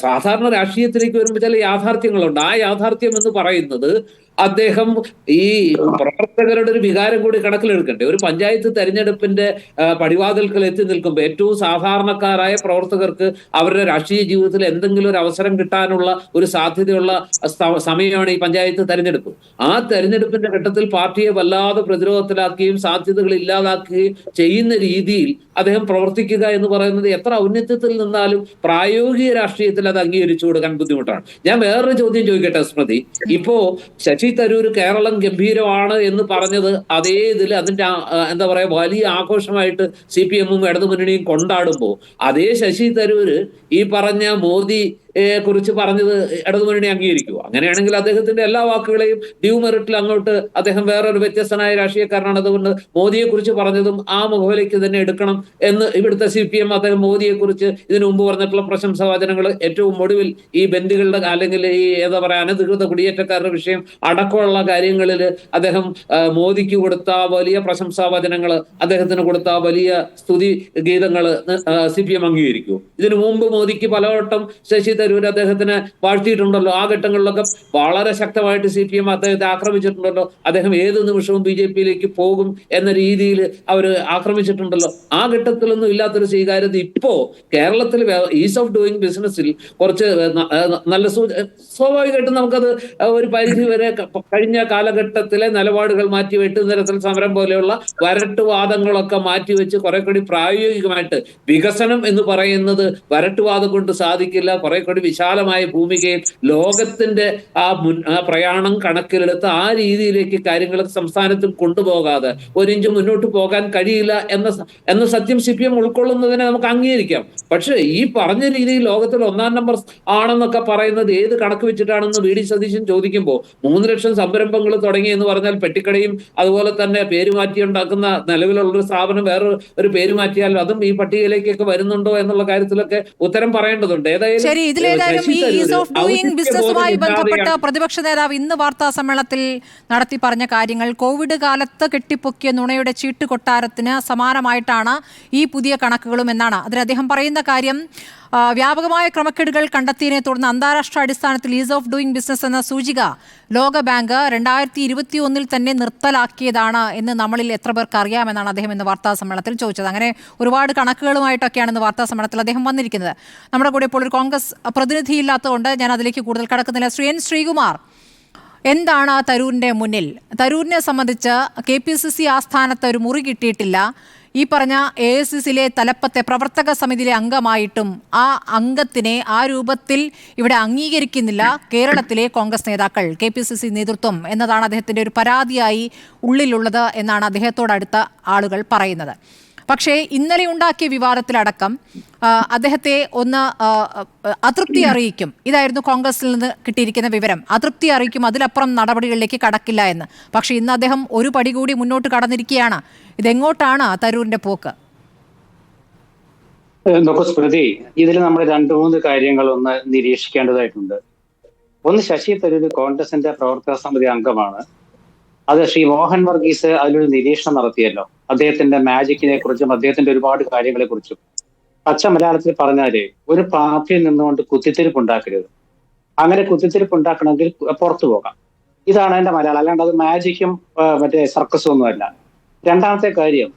സാധാരണ രാഷ്ട്രീയത്തിലേക്ക് വരുമ്പോൾ ചില യാഥാർത്ഥ്യങ്ങളുണ്ട്. ആ യാഥാർത്ഥ്യം എന്ന് പറയുന്നത് അദ്ദേഹം ഈ പ്രവർത്തകരുടെ ഒരു വികാരം കൂടി കണക്കിലെടുക്കണ്ടേ. ഒരു പഞ്ചായത്ത് തെരഞ്ഞെടുപ്പിന്റെ പടിവാതിൽക്കൽ എത്തി നിൽക്കുമ്പോൾ ഏറ്റവും സാധാരണക്കാരായ പ്രവർത്തകർക്ക് അവരുടെ രാഷ്ട്രീയ ജീവിതത്തിൽ എന്തെങ്കിലും ഒരു അവസരം കിട്ടാനുള്ള ഒരു സാധ്യതയുള്ള സമയമാണ് ഈ പഞ്ചായത്ത് തെരഞ്ഞെടുപ്പ്. ആ തെരഞ്ഞെടുപ്പിന്റെ ഘട്ടത്തിൽ പാർട്ടിയെ വല്ലാതെ പ്രതിരോധത്തിലാക്കുകയും സാധ്യതകൾ ഇല്ലാതാക്കുകയും ചെയ്യുന്ന രീതിയിൽ അദ്ദേഹം പ്രവർത്തിക്കുക എന്ന് പറയുന്നത് എത്ര ഔന്നത്യത്തിൽ നിന്നാലും പ്രായോഗിക രാഷ്ട്രീയത്തിൽ അത് അംഗീകരിച്ചു കൊടുക്കാൻ ബുദ്ധിമുട്ടാണ്. ഞാൻ വേറൊരു ചോദ്യം ചോദിക്കട്ടെ സ്മൃതി. ഇപ്പോ ശശി തരൂർ കേരളം ഗംഭീരമാണ് എന്ന് പറഞ്ഞത് അതേ ഇതിൽ അതിന്റെ എന്താ പറയാ വലിയ ആഘോഷമായിട്ട് CPM-ഉം ഇടതുമുന്നണിയും കൊണ്ടാടുമ്പോൾ അതേ ശശി തരൂര് ഈ പറഞ്ഞ മോദി കുറിച്ച് പറഞ്ഞത് ഇടതുമുന്നണി അംഗീകരിക്കുക. അങ്ങനെയാണെങ്കിൽ അദ്ദേഹത്തിന്റെ എല്ലാ വാക്കുകളെയും ഡ്യൂ മെറിറ്റിൽ അങ്ങോട്ട് അദ്ദേഹം വേറൊരു വ്യത്യസ്തനായ രാഷ്ട്രീയക്കാരനാണ്. അതുകൊണ്ട് മോദിയെ കുറിച്ച് പറഞ്ഞതും ആ മുഖവിലേക്ക് തന്നെ എടുക്കണം എന്ന് ഇവിടുത്തെ CPM അദ്ദേഹം മോദിയെ കുറിച്ച് ഇതിനു മുമ്പ് പറഞ്ഞിട്ടുള്ള പ്രശംസാവചനങ്ങൾ ഏറ്റവും ഒടുവിൽ ഈ ബന്ദികളുടെ അല്ലെങ്കിൽ ഈ എന്താ പറയാ അനധികൃത കുടിയേറ്റക്കാരുടെ വിഷയം അടക്കമുള്ള കാര്യങ്ങളിൽ അദ്ദേഹം മോദിക്ക് കൊടുത്ത വലിയ പ്രശംസാവചനങ്ങൾ, അദ്ദേഹത്തിന് കൊടുത്ത വലിയ സ്തുതി ഗീതങ്ങൾ CPM അംഗീകരിക്കൂ. ഇതിനു മുമ്പ് മോദിക്ക് പലവട്ടം ശശി തരൂർ അദ്ദേഹത്തിനെ വാഴ്ത്തിയിട്ടുണ്ടല്ലോ. ആ ഘട്ടങ്ങളിലൊക്കെ വളരെ ശക്തമായിട്ട് CPM അദ്ദേഹത്തെ ആക്രമിച്ചിട്ടുണ്ടല്ലോ. അദ്ദേഹം ഏത് നിമിഷവും BJP-യിലേക്ക് പോകും എന്ന രീതിയിൽ അവർ ആക്രമിച്ചിട്ടുണ്ടല്ലോ. ആ ഘട്ടത്തിലൊന്നും ഇല്ലാത്തൊരു സ്വീകാര്യത ഇപ്പോ കേരളത്തിൽ ഈസ് ഓഫ് ഡൂയിങ് ബിസിനസ്സിൽ കുറച്ച് നല്ല സ്വാഭാവികമായിട്ടും നമുക്കത് ഒരു പരിധി വരെ കഴിഞ്ഞ കാലഘട്ടത്തിലെ നിലപാടുകൾ മാറ്റി വെട്ടുനിരത്തൽ സമരം പോലെയുള്ള വരട്ടുവാദങ്ങളൊക്കെ മാറ്റിവെച്ച് കുറെ കൂടി പ്രായോഗികമായിട്ട് വികസനം എന്ന് പറയുന്നത് വരട്ടുവാദം കൊണ്ട് സാധിക്കില്ല. കുറെ കൂടി വിശാലമായ ഭൂമികയിൽ ലോകത്തിന്റെ ആ പ്രയാണം കണക്കിലെടുത്ത് ആ രീതിയിലേക്ക് കാര്യങ്ങൾ സംസ്ഥാനത്തും കൊണ്ടുപോകാതെ ഒരിഞ്ച് മുന്നോട്ട് പോകാൻ കഴിയില്ല എന്ന സത്യം CPM ഉൾക്കൊള്ളുന്നതിനെ നമുക്ക് അംഗീകരിക്കാം. പക്ഷെ ഈ പറഞ്ഞ രീതിയിൽ ലോകത്തിൽ 1-ാം നമ്പർ ആണെന്നൊക്കെ പറയുന്നത് ഏത് കണക്ക് വെച്ചിട്ടാണെന്ന് VD സതീശൻ ചോദിക്കുമ്പോൾ 3 ലക്ഷം സംരംഭങ്ങൾ തുടങ്ങി എന്ന് പറഞ്ഞാൽ പെട്ടിക്കടയും അതുപോലെ തന്നെ പേര് മാറ്റി ഉണ്ടാക്കുന്ന നിലവിലുള്ളൊരു സ്ഥാപനം വേറെ ഒരു പേര് മാറ്റിയാൽ അതും ഈ പട്ടികയിലേക്കൊക്കെ വരുന്നുണ്ടോ എന്നുള്ള കാര്യത്തിലൊക്കെ ഉത്തരം പറയേണ്ടതുണ്ട്. ശരി, ഇതിലേതായാലും ഈ ഈസ് ഓഫ് ഡൂയിങ് ബിസിനസ്സുമായി ബന്ധപ്പെട്ട് പ്രതിപക്ഷ നേതാവ് ഇന്ന് വാർത്താ സമ്മേളനത്തിൽ നടത്തി പറഞ്ഞ കാര്യങ്ങൾ കോവിഡ് കാലത്ത് കെട്ടിപ്പൊക്കിയ നുണയുടെ ചീട്ട് കൊട്ടാരത്തിന് സമാനമായിട്ടാണ് ഈ പുതിയ കണക്കുകളും എന്നാണ്. അതിൽ അദ്ദേഹം പറയുന്ന കാര്യം വ്യാപകമായ ക്രമക്കേടുകൾ കണ്ടെത്തിയതിനെ തുടർന്ന് അന്താരാഷ്ട്ര അടിസ്ഥാനത്തിൽ ഈസ് ഓഫ് ഡൂയിങ് ബിസിനസ് എന്ന സൂചിക ലോകബാങ്ക് 2021 തന്നെ നിർത്തലാക്കിയതാണ് എന്ന് നമ്മളിൽ എത്ര പേർക്ക് അറിയാമെന്നാണ് അദ്ദേഹം ഇന്ന് വാർത്താ സമ്മേളനത്തിൽ ചോദിച്ചത്. അങ്ങനെ ഒരുപാട് കണക്കുകളുമായിട്ടൊക്കെയാണ് ഇന്ന് വാർത്താ സമ്മേളനത്തിൽ അദ്ദേഹം വന്നിരിക്കുന്നത്. നമ്മുടെ കൂടെ ഇപ്പോൾ ഒരു കോൺഗ്രസ് പ്രതിനിധി ഇല്ലാത്തതുകൊണ്ട് ഞാൻ അതിലേക്ക് കൂടുതൽ കടക്കുന്നില്ല. ശ്രീകുമാർ, എന്താണ് തരൂരിൻ്റെ മുന്നിൽ? തരൂരിനെ സംബന്ധിച്ച് KPCC ആസ്ഥാനത്ത് ഒരു മുറി കിട്ടിയിട്ടില്ല. ഈ പറഞ്ഞ AICCയിലെ തലപ്പത്തെ പ്രവർത്തക സമിതിയിലെ അംഗമായിട്ടും ആ അംഗത്തിനെ ആ രൂപത്തിൽ ഇവിടെ അംഗീകരിക്കുന്നില്ല കേരളത്തിലെ കോൺഗ്രസ് നേതാക്കൾ, KPCC നേതൃത്വം എന്നതാണ് അദ്ദേഹത്തിൻ്റെ ഒരു പരാതിയായി ഉള്ളിലുള്ളത് എന്നാണ് അദ്ദേഹത്തോടടുത്ത ആളുകൾ പറയുന്നത്. പക്ഷേ ഇന്നലെ ഉണ്ടാക്കിയ വിവാദത്തിലടക്കം അദ്ദേഹത്തെ ഒന്ന് അതൃപ്തി അറിയിക്കും, ഇതായിരുന്നു കോൺഗ്രസിൽ നിന്ന് കിട്ടിയിരിക്കുന്ന വിവരം. അതൃപ്തി അറിയിക്കും, അതിലപ്പുറം നടപടികളിലേക്ക് കടക്കില്ല എന്ന്. പക്ഷേ ഇന്ന് അദ്ദേഹം ഒരു പടി കൂടി മുന്നോട്ട് കടന്നിരിക്കുകയാണ്. ഇതെങ്ങോട്ടാണ് തരൂരിന്റെ പോക്ക്? സ്മൃതി, ഇതിൽ നമ്മൾ 2-3 കാര്യങ്ങൾ ഒന്ന് നിരീക്ഷിക്കേണ്ടതായിട്ടുണ്ട്. ഒന്ന്, ശശി തരൂർ കോൺഗ്രസിന്റെ പ്രവർത്തക സമിതി അംഗമാണ്. അത് ശ്രീ മോഹൻ വർഗീസ് അതിലൊരു നിരീക്ഷണം നടത്തിയല്ലോ, അദ്ദേഹത്തിന്റെ മാജിക്കിനെ കുറിച്ചും അദ്ദേഹത്തിന്റെ ഒരുപാട് കാര്യങ്ങളെ കുറിച്ചും. പച്ച മലയാളത്തിൽ പറഞ്ഞാല് ഒരു പാർട്ടിയിൽ നിന്നുകൊണ്ട് കുത്തിത്തിരിപ്പ് ഉണ്ടാക്കരുത്. അങ്ങനെ കുത്തിത്തിരിപ്പ് ഉണ്ടാക്കണമെങ്കിൽ പുറത്തു പോകാം. ഇതാണ് എന്റെ മലയാളം. അല്ലാണ്ട് അത് മാജിക്കും മറ്റേ സർക്കസും ഒന്നുമല്ല. രണ്ടാമത്തെ കാര്യം,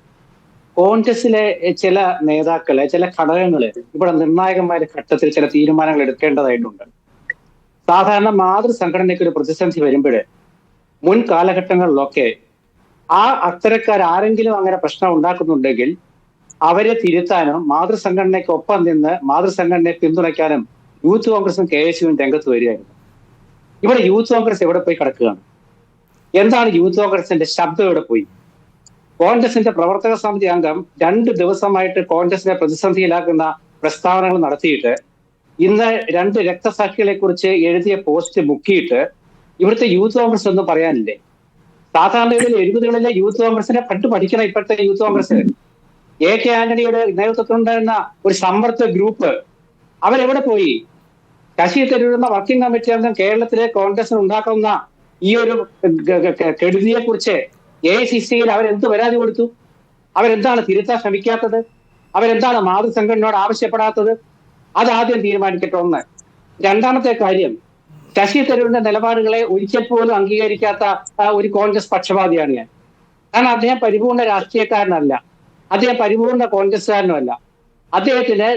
കോൺഗ്രസിലെ ചില നേതാക്കളെ, ചില ഘടകങ്ങള് ഇവിടെ നിർണായകമായ ഘട്ടത്തിൽ ചില തീരുമാനങ്ങൾ എടുക്കേണ്ടതായിട്ടുണ്ട്. സാധാരണ മാതൃസംഘടനയ്ക്ക് ഒരു പ്രതിസന്ധി വരുമ്പോൾ മുൻ കാലഘട്ടങ്ങളിലൊക്കെ അത്തരക്കാരെങ്കിലും അങ്ങനെ പ്രശ്നം ഉണ്ടാക്കുന്നുണ്ടെങ്കിൽ അവരെ തിരുത്താനും മാതൃസംഘടനയ്ക്കൊപ്പം നിന്ന് മാതൃസംഘടനയെ പിന്തുണയ്ക്കാനും യൂത്ത് കോൺഗ്രസും KSUവും രംഗത്ത് വരികയായിരുന്നു. ഇവിടെ യൂത്ത് കോൺഗ്രസ് എവിടെ പോയി കിടക്കുകയാണ്? എന്താണ് യൂത്ത് കോൺഗ്രസിന്റെ ശബ്ദം എവിടെ പോയി? കോൺഗ്രസിന്റെ പ്രവർത്തക സമിതി അംഗം 2 ദിവസമായിട്ട് കോൺഗ്രസിനെ പ്രതിസന്ധിയിലാക്കുന്ന പ്രസ്താവനകൾ നടത്തിയിട്ട് ഇന്ന് 2 രക്തസാക്ഷികളെ കുറിച്ച് എഴുതിയ പോസ്റ്റ് മുക്കിയിട്ട് ഇവിടുത്തെ യൂത്ത് കോൺഗ്രസ് ഒന്നും പറയാനില്ലേ? സാധാരണഗതിയിൽ 70കളിലെ യൂത്ത് കോൺഗ്രസിനെ പഠിക്കണം. ഇപ്പോഴത്തെ യൂത്ത് കോൺഗ്രസ് AK ആന്റണിയുടെ നേതൃത്വത്തിലുണ്ടായിരുന്ന ഒരു സമ്പർക്ക ഗ്രൂപ്പ് അവരെവിടെ പോയി? ശശി തരൂർ എന്ന വർക്കിംഗ് കമ്മിറ്റി അംഗം കേരളത്തിലെ കോൺഗ്രസിന് ഉണ്ടാക്കുന്ന ഈ ഒരു കെടുതിയെ കുറിച്ച് AICCയിൽ അവരെന്ത് പരാതി കൊടുത്തു? അവരെന്താണ് തിരുത്താൻ ശ്രമിക്കാത്തത്? അവരെന്താണ് മാതൃസംഘടനയോട് ആവശ്യപ്പെടാത്തത്? അതാദ്യം തീരുമാനിക്കട്ടെ. ഒന്ന്. രണ്ടാമത്തെ കാര്യം, ശശി തരൂരിന്റെ നിലപാടുകളെ ഒരിക്കൽ പോലും അംഗീകരിക്കാത്ത ഒരു കോൺഗ്രസ് പക്ഷപാതിയാണ് ഞാൻ. കാരണം അദ്ദേഹം പരിപൂർണ രാഷ്ട്രീയക്കാരനല്ല, അദ്ദേഹം പരിപൂർണ കോൺഗ്രസ്സുകാരനുമല്ല. അദ്ദേഹത്തിന്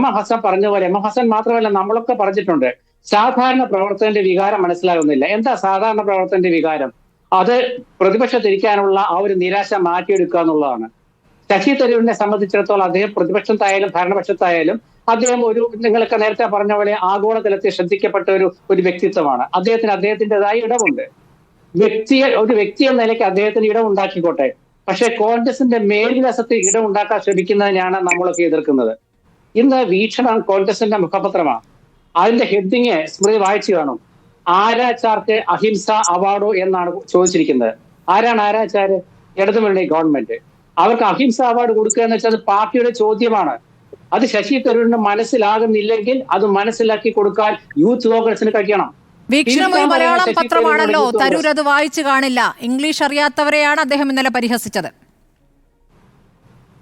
M. ഹസൻ പറഞ്ഞ പോലെ, M. ഹസൻ മാത്രമല്ല നമ്മളൊക്കെ പറഞ്ഞിട്ടുണ്ട്, സാധാരണ പ്രവർത്തകന്റെ വികാരം മനസ്സിലാകുന്നില്ല. എന്താ സാധാരണ പ്രവർത്തകന്റെ വികാരം? അത് പ്രതിപക്ഷത്തിരിക്കാനുള്ള ആ ഒരു നിരാശ മാറ്റിയെടുക്കുക എന്നുള്ളതാണ്. ശശി തരൂരിനെ സംബന്ധിച്ചിടത്തോളം അദ്ദേഹം പ്രതിപക്ഷത്തായാലും ഭരണപക്ഷത്തായാലും അദ്ദേഹം നിങ്ങളൊക്കെ നേരത്തെ പറഞ്ഞ പോലെ ആഗോളതലത്തിൽ ശ്രദ്ധിക്കപ്പെട്ട ഒരു വ്യക്തിത്വമാണ്. അദ്ദേഹത്തിൻ്റെതായ ഇടമുണ്ട്. ഒരു വ്യക്തി എന്ന നിലയ്ക്ക് അദ്ദേഹത്തിന് ഇടമുണ്ടാക്കിക്കോട്ടെ. പക്ഷെ കോൺഗ്രസിന്റെ മേൽവശത്ത് ഇടമുണ്ടാക്കാൻ ശ്രമിക്കുന്നതിനാണ് നമ്മളൊക്കെ എതിർക്കുന്നത്. ഇന്ന് വീക്ഷണം കോൺഗ്രസിന്റെ മുഖപത്രമാണ്. അതിന്റെ ഹെഡിങ് സ്മൃതി വായിച്ചു കാണും. ആരാച്ചാർക്ക് അഹിംസ അവാർഡോ എന്നാണ് ചോദിച്ചിരിക്കുന്നത്. ആരാണ് ആരാച്ചാര്? ഇടതുമുന്നണി ഗവൺമെന്റ്. അവർക്ക് അഹിംസ അവാർഡ് കൊടുക്കുക എന്ന് വെച്ചാൽ അത് പാർട്ടിയുടെ ചോദ്യമാണ്. അത് ശശി തരൂരിന് മനസ്സിലാകുന്നില്ലെങ്കിൽ അത് മനസ്സിലാക്കി കൊടുക്കാൻ യൂത്ത് കോൺഗ്രസിന് കഴിയണം. വീക്ഷണം ഒരു മലയാളം പത്രമാണല്ലോ. തരൂർ അത് വായിച്ചു കാണില്ല. ഇംഗ്ലീഷ് അറിയാത്തവരെയാണ് അദ്ദേഹം ഇന്നലെ പരിഹസിച്ചത്.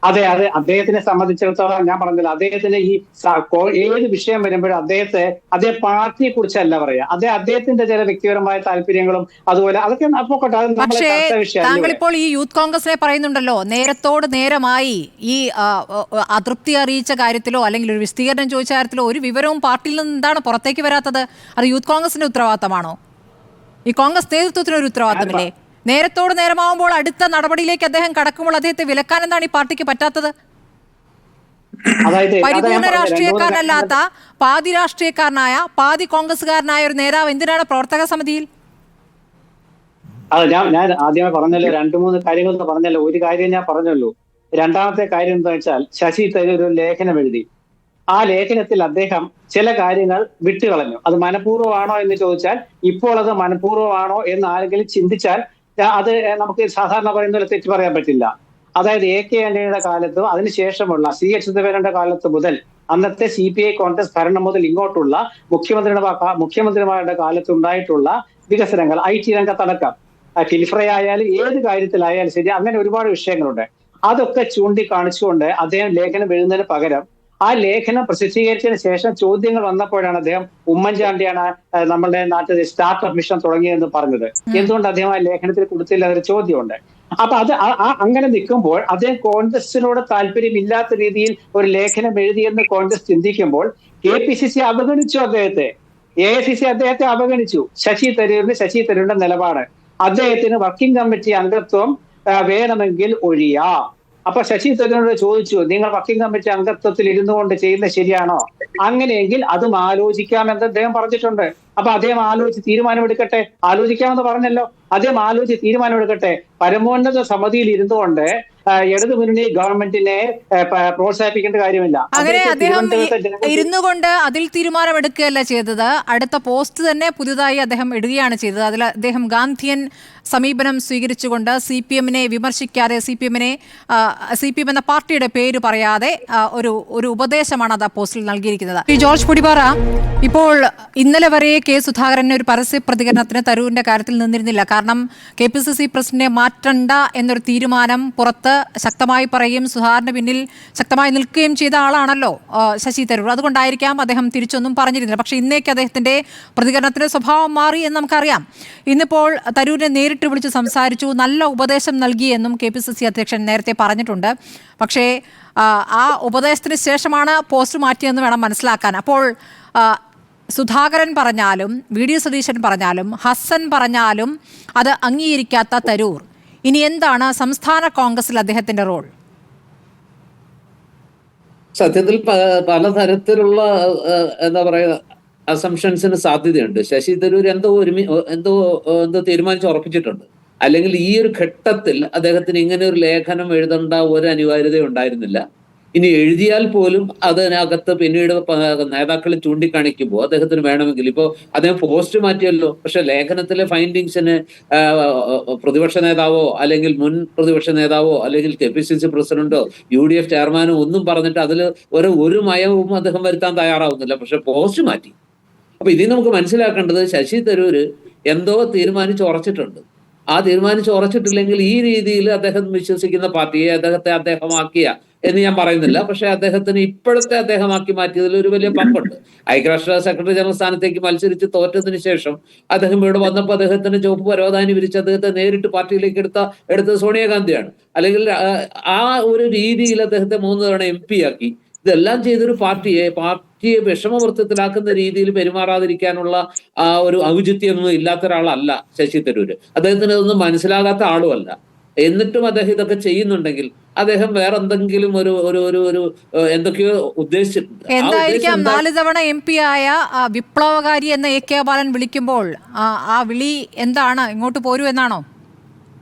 അതെ, അദ്ദേഹത്തിനെ സംബന്ധിച്ചിടത്തോളം ഞാൻ പറഞ്ഞില്ല, അദ്ദേഹത്തിന് ഈ ഏത് വിഷയം വരുമ്പോഴും അദ്ദേഹം പാർട്ടിയെ കുറിച്ചല്ല പറയാ, അദ്ദേഹത്തിന്റെ ചില വ്യക്തിപരമായ താല്പര്യങ്ങളും അതുപോലെ അതൊക്കെ പോക്കട്ടെ. പക്ഷേ താങ്കൾ ഇപ്പോൾ ഈ യൂത്ത് കോൺഗ്രസിനെ പറയുന്നുണ്ടല്ലോ, നേരത്തോട് നേരമായി ഈ അതൃപ്തി അറിയിച്ച കാര്യത്തിലോ അല്ലെങ്കിൽ ഒരു വിശദീകരണം ചോദിച്ച കാര്യത്തിലോ ഒരു വിവരവും പാർട്ടിയിൽ നിന്ന് എന്താണ് പുറത്തേക്ക് വരാത്തത്? അത് യൂത്ത് കോൺഗ്രസിന്റെ ഉത്തരവാദിത്തമാണോ? ഈ കോൺഗ്രസ് നേതൃത്വത്തിന് ഒരു ഉത്തരവാദിത്തമില്ലേ? നേരത്തോട് നേരമാവുമ്പോൾ അടുത്ത നടപടിയിലേക്ക് അദ്ദേഹം കടക്കുമ്പോൾ അദ്ദേഹത്തെ വിലക്കാൻ എന്താണ് ഈ പാർട്ടിക്ക് പറ്റാത്തത്? പരിപൂർണ രാഷ്ട്രീയക്കാരനല്ലാത്ത പാതി രാഷ്ട്രീയക്കാരനായ പാതി കോൺഗ്രസ്സുകാരനായ ഒരു നേതാവ് എന്തിനാണ് പ്രവർത്തക സമിതിയിൽ? ഞാൻ ആദ്യമേ പറഞ്ഞല്ലോ, 2-3 കാര്യങ്ങൾ പറഞ്ഞല്ലോ. ഒരു കാര്യം ഞാൻ പറഞ്ഞല്ലോ. രണ്ടാമത്തെ കാര്യം എന്താ വെച്ചാൽ, ശശി തരൂർ ഒരു ലേഖനം എഴുതി. ആ ലേഖനത്തിൽ അദ്ദേഹം ചില കാര്യങ്ങൾ വിട്ടുകളഞ്ഞു. അത് മനഃപൂർവ്വമാണോ എന്ന് ചോദിച്ചാൽ, ഇപ്പോൾ അത് മനഃപൂർവ്വമാണോ എന്ന് ആരെങ്കിലും ചിന്തിച്ചാൽ അത് നമുക്ക് സാധാരണ പറയുന്ന പോലെ തെറ്റ് പറയാൻ പറ്റില്ല. അതായത് AK ആന്റണിയുടെ കാലത്തും അതിനുശേഷമുള്ള CH ചിദംബരന്റെ കാലത്ത് മുതൽ അന്നത്തെ CPI കോൺഗ്രസ് ഭരണം മുതൽ ഇങ്ങോട്ടുള്ള മുഖ്യമന്ത്രിമാരുടെ കാലത്ത് ഉണ്ടായിട്ടുള്ള വികസനങ്ങൾ, IT രംഗത്തടക്കം, കിൽഫ്ര ആയാലും ഏത് കാര്യത്തിലായാലും ശരി, അങ്ങനെ ഒരുപാട് വിഷയങ്ങളുണ്ട്. അതൊക്കെ ചൂണ്ടിക്കാണിച്ചുകൊണ്ട് അദ്ദേഹം ലേഖനം എഴുതുന്നതിന് പകരം ആ ലേഖനം പ്രസിദ്ധീകരിച്ചതിന് ശേഷം ചോദ്യങ്ങൾ വന്നപ്പോഴാണ് അദ്ദേഹം ഉമ്മൻചാണ്ടിയാണ് നമ്മുടെ നാട്ടിൽ സ്റ്റാർട്ടപ്പ് മിഷൻ തുടങ്ങിയതെന്ന് പറഞ്ഞത്. എന്തുകൊണ്ട് അദ്ദേഹം ആ ലേഖനത്തിൽ കൊടുത്തില്ല എന്നൊരു ചോദ്യമുണ്ട്. അപ്പൊ അത് അങ്ങനെ നിൽക്കുമ്പോൾ അദ്ദേഹം കോൺഗ്രസിനോട് താല്പര്യമില്ലാത്ത രീതിയിൽ ഒരു ലേഖനം എഴുതിയെന്ന് കോൺഗ്രസ് ചിന്തിക്കുമ്പോൾ KPCC അവഗണിച്ചു അദ്ദേഹത്തെ, AICC അദ്ദേഹത്തെ അവഗണിച്ചു. ശശി തരൂരിന്റെ നിലപാട്, അദ്ദേഹത്തിന് വർക്കിംഗ് കമ്മിറ്റി അംഗത്വം വേണമെങ്കിൽ ഒഴിയാം. അപ്പൊ ശശി തരൂരിനോട് ചോദിച്ചു, നിങ്ങൾ വർക്കിംഗ് കമ്മിറ്റി അംഗത്വത്തിൽ ഇരുന്നു കൊണ്ട് ചെയ്യുന്നത് ശരിയാണോ? അങ്ങനെയെങ്കിൽ അതും ആലോചിക്കാമെന്ന് അദ്ദേഹം പറഞ്ഞിട്ടുണ്ട്. അപ്പൊ അദ്ദേഹം ആലോചിച്ച് തീരുമാനമെടുക്കട്ടെ. ആലോചിക്കാമെന്ന് പറഞ്ഞല്ലോ, അദ്ദേഹം ആലോചിച്ച് തീരുമാനമെടുക്കട്ടെ. പരമോന്നത സമിതിയിൽ ഇരുന്നുകൊണ്ട് ഇടതുമുന്നണി ഗവൺമെന്റിനെ പ്രോത്സാഹിപ്പിക്കേണ്ട കാര്യമില്ല. അങ്ങനെ അദ്ദേഹം ഇരുന്നു കൊണ്ട് അതിൽ തീരുമാനമെടുക്കുകയല്ല ചെയ്തത്. അടുത്ത പോസ്റ്റ് തന്നെ പുതുതായി അദ്ദേഹം ഇടുകയാണ് ചെയ്തത്. അതിൽ അദ്ദേഹം ഗാന്ധിയൻ സമീപനം സ്വീകരിച്ചുകൊണ്ട് CPM-നെ വിമർശിക്കാതെ, CPM എന്ന പാർട്ടിയുടെ പേര് പറയാതെ ഒരു ഉപദേശമാണ് അത് ആ പോസ്റ്റിൽ നൽകിയിരിക്കുന്നത്. ജോർജ് പൊടിപാറ, ഇപ്പോൾ ഇന്നലെ വരെ K. സുധാകരൻ ഒരു പരസ്യ പ്രതികരണത്തിന് തരൂരിന്റെ കാര്യത്തിൽ നിന്നിരുന്നില്ല. കാരണം KPCC പ്രസിഡന്റിനെ മാറ്റണ്ട എന്നൊരു തീരുമാനം പുറത്ത് ശക്തമായി പറയുകയും സുധാകരന് പിന്നിൽ ശക്തമായി നിൽക്കുകയും ചെയ്ത ആളാണല്ലോ ശശി തരൂർ. അതുകൊണ്ടായിരിക്കാം അദ്ദേഹം തിരിച്ചൊന്നും പറഞ്ഞിരുന്നില്ല. പക്ഷേ ഇന്നേക്ക് അദ്ദേഹത്തിൻ്റെ പ്രതികരണത്തിൻ്റെ സ്വഭാവം മാറി എന്ന് നമുക്കറിയാം. ഇന്നിപ്പോൾ തരൂരിനെ നേരിട്ട് വിളിച്ച് സംസാരിച്ചു, നല്ല ഉപദേശം നൽകിയെന്നും KPCC അധ്യക്ഷൻ നേരത്തെ പറഞ്ഞിട്ടുണ്ട്. പക്ഷേ ആ ഉപദേശത്തിന് ശേഷമാണ് പോസ്റ്റ് മാറ്റിയെന്ന് വേണം മനസ്സിലാക്കാൻ. അപ്പോൾ സുധാകരൻ പറഞ്ഞാലും VD സതീശൻ പറഞ്ഞാലും ഹസ്സൻ പറഞ്ഞാലും അത് അംഗീകരിക്കാത്ത തരൂർ ഇനി എന്താണ് സംസ്ഥാന കോൺഗ്രസിൽ അദ്ദേഹത്തിന്റെ റോൾ? സത്യത്തിൽ പലതരത്തിലുള്ള എന്താ പറയുക അസംഷൻസിന് സാധ്യതയുണ്ട്. ശശി തരൂർ എന്തോ തീരുമാനിച്ച് ഉറപ്പിച്ചിട്ടുണ്ട്. അല്ലെങ്കിൽ ഈ ഒരു ഘട്ടത്തിൽ അദ്ദേഹത്തിന് ഇങ്ങനെ ഒരു ലേഖനം എഴുതേണ്ട ഒരു അനിവാര്യത ഉണ്ടായിരുന്നില്ല. ഇനി എഴുതിയാൽ പോലും അതിനകത്ത് പിന്നീട് നേതാക്കൾ ചൂണ്ടിക്കാണിക്കുമ്പോൾ അദ്ദേഹത്തിന് വേണമെങ്കിൽ ഇപ്പോൾ അദ്ദേഹം പോസ്റ്റ് മാറ്റിയല്ലോ, പക്ഷെ ലേഖനത്തിലെ ഫൈൻഡിങ്സിന് പ്രതിപക്ഷ നേതാവോ അല്ലെങ്കിൽ മുൻ പ്രതിപക്ഷ നേതാവോ അല്ലെങ്കിൽ KPCC പ്രസിഡന്റോ UDF ചെയർമാനോ ഒന്നും പറഞ്ഞിട്ട് അതിൽ ഒരു മയവും അദ്ദേഹം വരുത്താൻ തയ്യാറാവുന്നില്ല. പക്ഷെ പോസ്റ്റ് മാറ്റി. അപ്പൊ ഇതിൽ നമുക്ക് മനസ്സിലാക്കേണ്ടത് ശശി തരൂര് എന്തോ തീരുമാനിച്ച് ഉറച്ചിട്ടുണ്ട്. ആ തീരുമാനിച്ച് ഉറച്ചിട്ടില്ലെങ്കിൽ ഈ രീതിയിൽ അദ്ദേഹം വിശ്വസിക്കുന്ന പാർട്ടിയെ അദ്ദേഹമാക്കിയ എന്ന് ഞാൻ പറയുന്നില്ല. പക്ഷെ അദ്ദേഹത്തിന് ഇപ്പോഴത്തെ അദ്ദേഹമാക്കി മാറ്റിയതിൽ ഒരു വലിയ പങ്കുണ്ട്. ഐക്യരാഷ്ട്ര സെക്രട്ടറി ജനറൽ സ്ഥാനത്തേക്ക് മത്സരിച്ച് തോറ്റതിന് ശേഷം അദ്ദേഹം ഇവിടെ വന്നപ്പോൾ അദ്ദേഹത്തിന് ചുവപ്പ് പരവതാനി വിരിച്ച് അദ്ദേഹത്തെ നേരിട്ട് പാർട്ടിയിലേക്ക് എടുത്തത് സോണിയാഗാന്ധിയാണ്. അല്ലെങ്കിൽ ആ ഒരു രീതിയിൽ അദ്ദേഹത്തെ 3 തവണ MP ആക്കി. ഇതെല്ലാം ചെയ്തൊരു പാർട്ടിയെ വിഷമവൃത്തത്തിലാക്കുന്ന രീതിയിൽ പെരുമാറാതിരിക്കാനുള്ള ആ ഒരു ഔചിത്യമൊന്നും ഇല്ലാത്ത ഒരാളല്ല ശശി തരൂര്. അദ്ദേഹത്തിന് ഇതൊന്നും മനസ്സിലാകാത്ത ആളുമല്ല. എന്നിട്ടും അദ്ദേഹം ഇതൊക്കെ ചെയ്യുന്നുണ്ടെങ്കിൽ അദ്ദേഹം വേറെ എന്തെങ്കിലും ഒരു എന്തൊക്കെയോ ഉദ്ദേശിച്ചിട്ടുണ്ട്. എന്തായിരിക്കാം 4 തവണ MP ആയ വിപ്ലവകാരി എന്ന AK ബാലൻ വിളിക്കുമ്പോൾ ആ വിളി എന്താണ്? ഇങ്ങോട്ട് പോരൂ എന്നാണോ?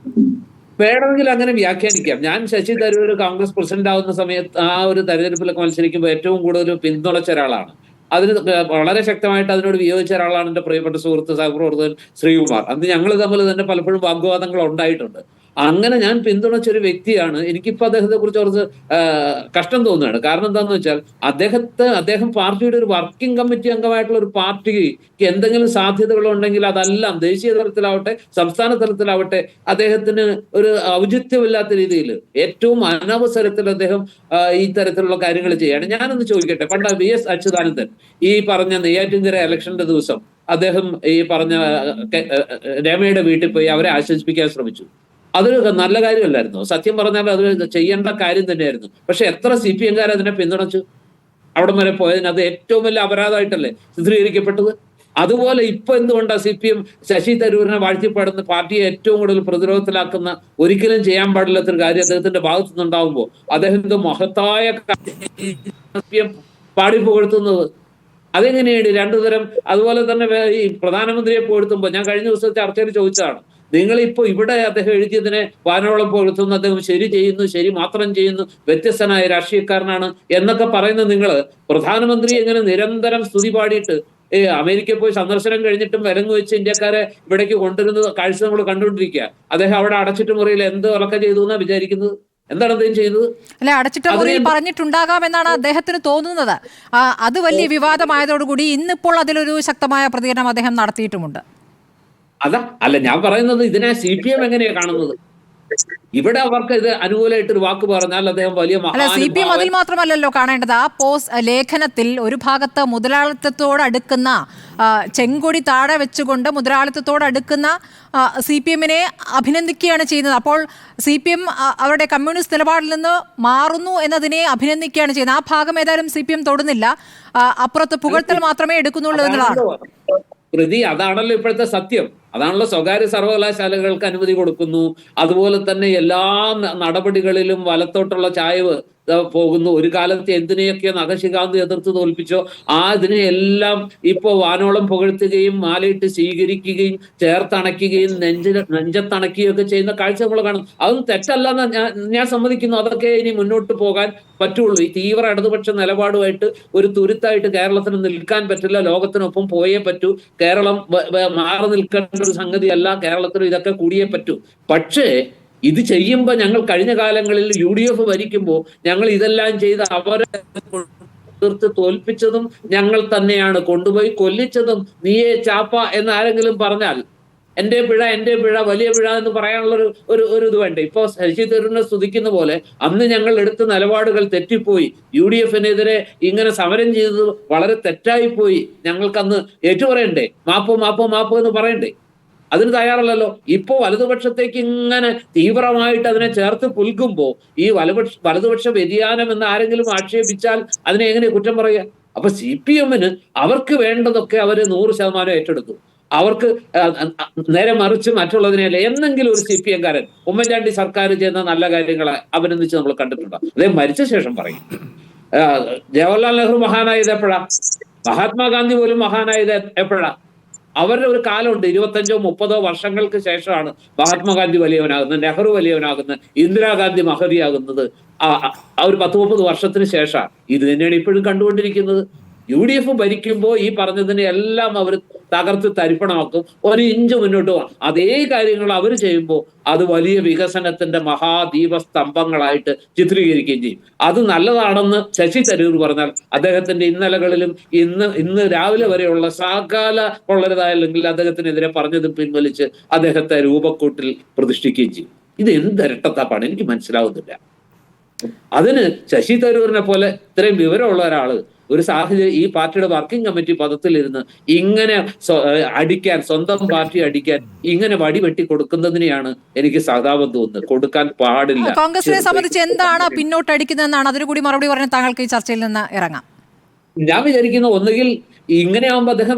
വേണമെങ്കിൽ അങ്ങനെ വ്യാഖ്യാനിക്കാം. ഞാൻ ശശി തരൂർ കോൺഗ്രസ് പ്രസിഡന്റ് ആവുന്ന സമയത്ത് ആ ഒരു തെരഞ്ഞെടുപ്പിലൊക്കെ മത്സരിക്കുമ്പോൾ ഏറ്റവും കൂടുതൽ പിന്തുണച്ച ഒരാളാണ്. അതിന് വളരെ ശക്തമായിട്ട് അതിനോട് വിയോജിച്ച ഒരാളാണ് എൻ്റെ പ്രിയപ്പെട്ട സുഹൃത്ത് സഹപ്രവർത്തകൻ ശ്രീകുമാർ. അന്ന് ഞങ്ങൾ തമ്മിൽ തന്നെ പലപ്പോഴും വാഗ്വാദങ്ങൾ ഉണ്ടായിട്ടുണ്ട്. അങ്ങനെ ഞാൻ പിന്തുണച്ച ഒരു വ്യക്തിയാണ്. എനിക്കിപ്പോ അദ്ദേഹത്തെ കുറിച്ച് കുറച്ച് കഷ്ടം തോന്നുകയാണ്. കാരണം എന്താന്ന് വെച്ചാൽ അദ്ദേഹം പാർട്ടിയുടെ ഒരു വർക്കിംഗ് കമ്മിറ്റി അംഗമായിട്ടുള്ള ഒരു പാർട്ടിക്ക് എന്തെങ്കിലും സാധ്യതകളുണ്ടെങ്കിൽ അതെല്ലാം ദേശീയ തലത്തിലാവട്ടെ സംസ്ഥാന തലത്തിലാവട്ടെ അദ്ദേഹത്തിന് ഒരു ഔചിത്യമില്ലാത്ത രീതിയിൽ ഏറ്റവും അനവസരത്തിൽ അദ്ദേഹം ഈ തരത്തിലുള്ള കാര്യങ്ങൾ ചെയ്യാണ്. ഞാനൊന്ന് ചോദിക്കട്ടെ, പണ്ട് VS അച്യുതാനന്ദൻ ഈ പറഞ്ഞ നെയ്യാറ്റിൻകര ഇലക്ഷന്റെ ദിവസം അദ്ദേഹം ഈ പറഞ്ഞ രമയുടെ വീട്ടിൽ പോയി അവരെ ആശ്വസിപ്പിക്കാൻ ശ്രമിച്ചു. അതൊരു നല്ല കാര്യമല്ലായിരുന്നു. സത്യം പറഞ്ഞാൽ അത് ചെയ്യേണ്ട കാര്യം തന്നെയായിരുന്നു. പക്ഷെ എത്ര CPM-കാർ അതിനെ പിന്തുണച്ചു? അവിടം വരെ പോയതിന് അത് ഏറ്റവും വലിയ അപരാധമായിട്ടല്ലേ ചിത്രീകരിക്കപ്പെട്ടത്? അതുപോലെ ഇപ്പൊ എന്തുകൊണ്ടാണ് CPM ശശി തരൂരിനെ വാഴ്ത്തിപ്പാടുന്ന പാർട്ടിയെ ഏറ്റവും കൂടുതൽ പ്രതിരോധത്തിലാക്കുന്ന ഒരിക്കലും ചെയ്യാൻ പാടില്ലാത്തൊരു കാര്യം അദ്ദേഹത്തിന്റെ ഭാഗത്തു നിന്നുണ്ടാവുമ്പോൾ അദ്ദേഹത്തിന്റെ മഹത്തായ CPM പാടിപ്പുകഴ്ത്തുന്നത്? അതെങ്ങനെയാണ് 2 തരം? അതുപോലെ തന്നെ ഈ പ്രധാനമന്ത്രിയെ പുകഴ്ത്തുമ്പോൾ ഞാൻ കഴിഞ്ഞ ദിവസത്തെ ചർച്ചയിൽ ചോദിച്ചതാണ്, നിങ്ങളിപ്പോ ഇവിടെ അദ്ദേഹം എഴുതിയതിനെ വാനോളം പുകഴ്ത്തുന്നു, അദ്ദേഹം ശരി ചെയ്യുന്നു, ശരി മാത്രം ചെയ്യുന്നു, വ്യത്യസ്തനായ രാഷ്ട്രീയക്കാരനാണ് എന്നൊക്കെ പറയുന്ന നിങ്ങൾ പ്രധാനമന്ത്രി എങ്ങനെ നിരന്തരം സ്തുതി പാടിയിട്ട് അമേരിക്കയിൽ പോയി സന്ദർശനം കഴിഞ്ഞിട്ടും വിലങ്ങ് വെച്ച് ഇന്ത്യക്കാരെ ഇവിടേക്ക് കൊണ്ടുവരുന്ന കാഴ്ച നമ്മൾ കണ്ടുകൊണ്ടിരിക്കുക. അദ്ദേഹം അവിടെ അടച്ചിട്ട് മുറിയിൽ എന്ത് ഉറക്കം ചെയ്തു എന്നാ വിചാരിക്കുന്നത്? എന്താണ് അദ്ദേഹം ചെയ്തത്? അല്ലെ, അടച്ചിട്ട മുറിയിൽ പറഞ്ഞിട്ടുണ്ടാകാമെന്നാണ് അദ്ദേഹത്തിന് തോന്നുന്നത്. അത് വലിയ വിവാദമായതോടുകൂടി ഇന്നിപ്പോൾ അതിലൊരു ശക്തമായ പ്രതികരണം അദ്ദേഹം നടത്തിയിട്ടുമുണ്ട്. അല്ല, ഞാൻ പറയുന്നത് ഇതിനെ CPM എങ്ങനെയാ കാണുന്നത്? ഇവിടെ അവർക്ക് ഇത് അനുകൂലമായിട്ടൊരു വാക്ക് പറഞ്ഞാൽ അദ്ദേഹം വലിയ CPM അതിൽ മാത്രമല്ലല്ലോ കാണേണ്ടത്. ആ ലേഖനത്തിൽ ഒരു ഭാഗത്ത് മുതലാളിത്തത്തോട് അടുക്കുന്ന ചെങ്കൊടി താഴെ വെച്ചുകൊണ്ട് മുതലാളിത്തത്തോട് അടുക്കുന്ന CPM-നെ അഭിനന്ദിക്കുകയാണ് ചെയ്യുന്നത്. അപ്പോൾ CPM അവരുടെ കമ്മ്യൂണിസ്റ്റ് നിലപാടിൽ നിന്ന് മാറുന്നു എന്നതിനെ അഭിനന്ദിക്കുകയാണ് ചെയ്യുന്നത്. ആ ഭാഗം ഏതായാലും CPM തൊടുന്നില്ല. അപ്പുറത്ത് പുകഴ്ത്തൽ മാത്രമേ എടുക്കുന്നുള്ളൂ എന്നതാണ് അതാണല്ലോ ഇപ്പോഴത്തെ സത്യം. അതാണല്ലോ സ്വകാര്യ സർവകലാശാലകൾക്ക് അനുമതി കൊടുക്കുന്നു, അതുപോലെ തന്നെ എല്ലാ നടപടികളിലും വലത്തോട്ടുള്ള ചായ്വ് പോകുന്നു. ഒരു കാലത്ത് എന്തിനെയൊക്കെ നഖശികാന്ത് എതിർത്ത് തോൽപ്പിച്ചോ ഇതിനെയെല്ലാം ഇപ്പോ വാനോളം പുകഴ്ത്തുകയും മാലയിട്ട് സ്വീകരിക്കുകയും ചേർത്തണയ്ക്കുകയും നെഞ്ചത്തണയ്ക്കുകയും ഒക്കെ ചെയ്യുന്ന കാഴ്ച നമ്മൾ കാണും. അതൊന്നും തെറ്റല്ലെന്ന് ഞാൻ സമ്മതിക്കുന്നു. അതൊക്കെ ഇനി മുന്നോട്ട് പോകാൻ പറ്റുള്ളൂ. ഈ തീവ്ര ഇടതുപക്ഷ നിലപാടുമായിട്ട് ഒരു തുരുത്തായിട്ട് കേരളത്തിന് നിൽക്കാൻ പറ്റില്ല. ലോകത്തിനൊപ്പം പോയേ പറ്റൂ. കേരളം മാറി നിൽക്കേണ്ട ഒരു സംഗതിയല്ല. കേരളത്തിന് ഇതൊക്കെ കൂടിയേ പറ്റൂ. പക്ഷേ ഇത് ചെയ്യുമ്പോൾ ഞങ്ങൾ കഴിഞ്ഞ കാലങ്ങളിൽ UDF ഭരിക്കുമ്പോൾ ഞങ്ങൾ ഇതെല്ലാം ചെയ്ത് അവരെ തോൽപ്പിച്ചതും ഞങ്ങൾ തന്നെയാണ്, കൊണ്ടുപോയി കൊല്ലിച്ചതും നീയെ ചാപ്പ എന്ന് ആരെങ്കിലും പറഞ്ഞാൽ എന്റെ പിഴ വലിയ പിഴ എന്ന് പറയാനുള്ള ഒരു ഇത് വേണ്ടേ? ഇപ്പൊ ശശി തരൂരിനെ സ്തുതിക്കുന്ന പോലെ അന്ന് ഞങ്ങൾ എടുത്ത നിലപാടുകൾ തെറ്റിപ്പോയി, UDF-നെതിരെ ഇങ്ങനെ സമരം ചെയ്തത് വളരെ തെറ്റായിപ്പോയി, ഞങ്ങൾക്ക് അന്ന് ഏറ്റുപറയണ്ടേ? മാപ്പ് എന്ന് പറയണ്ടേ? അതിന് തയ്യാറല്ലല്ലോ. ഇപ്പോ വലതുപക്ഷത്തേക്ക് ഇങ്ങനെ തീവ്രമായിട്ട് അതിനെ ചേർത്ത് പുൽകുമ്പോ ഈ വലതുപക്ഷ വ്യതിയാനം എന്ന് ആരെങ്കിലും ആക്ഷേപിച്ചാൽ അതിനെ എങ്ങനെ കുറ്റം പറയുക? അപ്പൊ CPM-ന് അവർക്ക് വേണ്ടതൊക്കെ അവര് 100% ഏറ്റെടുത്തു. അവർക്ക് നേരെ മറിച്ച് മറ്റുള്ളതിനെയല്ല. എന്നെങ്കിലും ഒരു CPM-കാരൻ ഉമ്മൻചാണ്ടി സർക്കാർ ചെയ്യുന്ന നല്ല കാര്യങ്ങളെ അഭിനന്ദിച്ച് നമ്മൾ കണ്ടിട്ടുണ്ടോ? അദ്ദേഹം മരിച്ച ശേഷം പറയും. ജവഹർലാൽ നെഹ്റു മഹാനായത് എപ്പോഴാ? മഹാത്മാഗാന്ധി പോലും മഹാനായത് എപ്പോഴാ? അവരുടെ ഒരു കാലമുണ്ട്, 25 - 30 വർഷങ്ങൾക്ക് ശേഷമാണ് മഹാത്മാഗാന്ധി വലിയവനാകുന്നത്, നെഹ്റു വലിയവനാകുന്നത്, ഇന്ദിരാഗാന്ധി മഹതിയാകുന്നത്. ഒരു 10-30 വർഷത്തിന് ശേഷമാണ്. ഇത് തന്നെയാണ് ഇപ്പോഴും കണ്ടുകൊണ്ടിരിക്കുന്നത്. UDF ഭരിക്കുമ്പോൾ ഈ പറഞ്ഞതിനെ എല്ലാം അവർ തകർത്ത് തരിപ്പണമാക്കും, 1 ഇഞ്ച് മുന്നോട്ട് പോകാം. അതേ കാര്യങ്ങൾ അവർ ചെയ്യുമ്പോൾ അത് വലിയ വികസനത്തിന്റെ മഹാദീപസ്തംഭങ്ങളായിട്ട് ചിത്രീകരിക്കുകയും ചെയ്യും. അത് നല്ലതാണെന്ന് ശശി തരൂർ പറഞ്ഞാൽ അദ്ദേഹത്തിന്റെ ഇന്നലകളിലും ഇന്ന് രാവിലെ വരെയുള്ള സകല കൊള്ളരുതായില്ലെങ്കിൽ അദ്ദേഹത്തിനെതിരെ പറഞ്ഞത് പിൻവലിച്ച് അദ്ദേഹത്തെ രൂപക്കൂട്ടിൽ പ്രതിഷ്ഠിക്കുകയും ചെയ്യും. ഇത് എന്ത് ഇരട്ടത്താപ്പാണ്? എനിക്ക് മനസ്സിലാവുന്നില്ല. അതിന് ശശി തരൂരിനെ പോലെ ഇത്രയും വിവരമുള്ള ഒരാള് ഒരു സാഹചര്യം ഈ പാർട്ടിയുടെ വർക്കിംഗ് കമ്മിറ്റി പദത്തിലിരുന്ന് ഇങ്ങനെ അടിക്കാൻ, സ്വന്തം പാർട്ടി അടിക്കാൻ ഇങ്ങനെ വടിവെട്ടി കൊടുക്കുന്നതിനെയാണ് എനിക്ക് സഹതാപം തോന്നുന്നത്. കൊടുക്കാൻ പാടില്ല. കോൺഗ്രസിനെ സംബന്ധിച്ച് എന്താണ് പിന്നോട്ടടിക്കുന്നതെന്നാണ് അതിനു കൂടി മറുപടി പറഞ്ഞ താങ്കൾക്ക് ഈ ചർച്ചയിൽ നിന്ന് ഇറങ്ങാം. ഞാൻ വിചാരിക്കുന്നു ഒന്നുകിൽ ഇങ്ങനെയാവുമ്പോൾ അദ്ദേഹം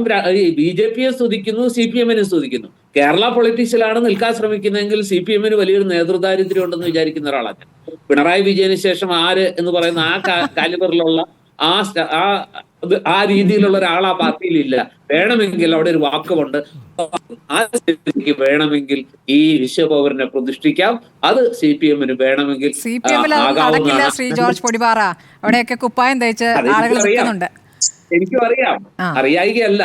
BJP-യെ സ്തുതിക്കുന്നു, CPM-നെ സ്തുതിക്കുന്നു. കേരള പൊളിറ്റിക്സിലാണ് നിൽക്കാൻ ശ്രമിക്കുന്നതെങ്കിൽ CPM-ന് വലിയൊരു നേതൃദാരിദ്ര്യം ഉണ്ടെന്ന് വിചാരിക്കുന്ന ഒരാളാണ് ഞാൻ. പിണറായി വിജയന് ശേഷം ആര് എന്ന് പറയുന്ന കാലിബറിലുള്ള ആ രീതിയിലുള്ള ഒരാൾ ആ പാർട്ടിയിലില്ല. വേണമെങ്കിൽ അവിടെ ഒരു വാക്കുമുണ്ട്, ആ വേണമെങ്കിൽ ഈ വിശ്വപൗരനെ പ്രതിഷ്ഠിക്കാം. അത് CPM-ന് വേണമെങ്കിൽ നടക്കില്ല. ശ്രീ ജോർജ് പൊടിപാറ, അവിടെയൊക്കെ കുപ്പായം തേച്ച് ആളുകൾ നിൽക്കുന്നുണ്ട്. എനിക്കും അറിയാം, അറിയായികയല്ല.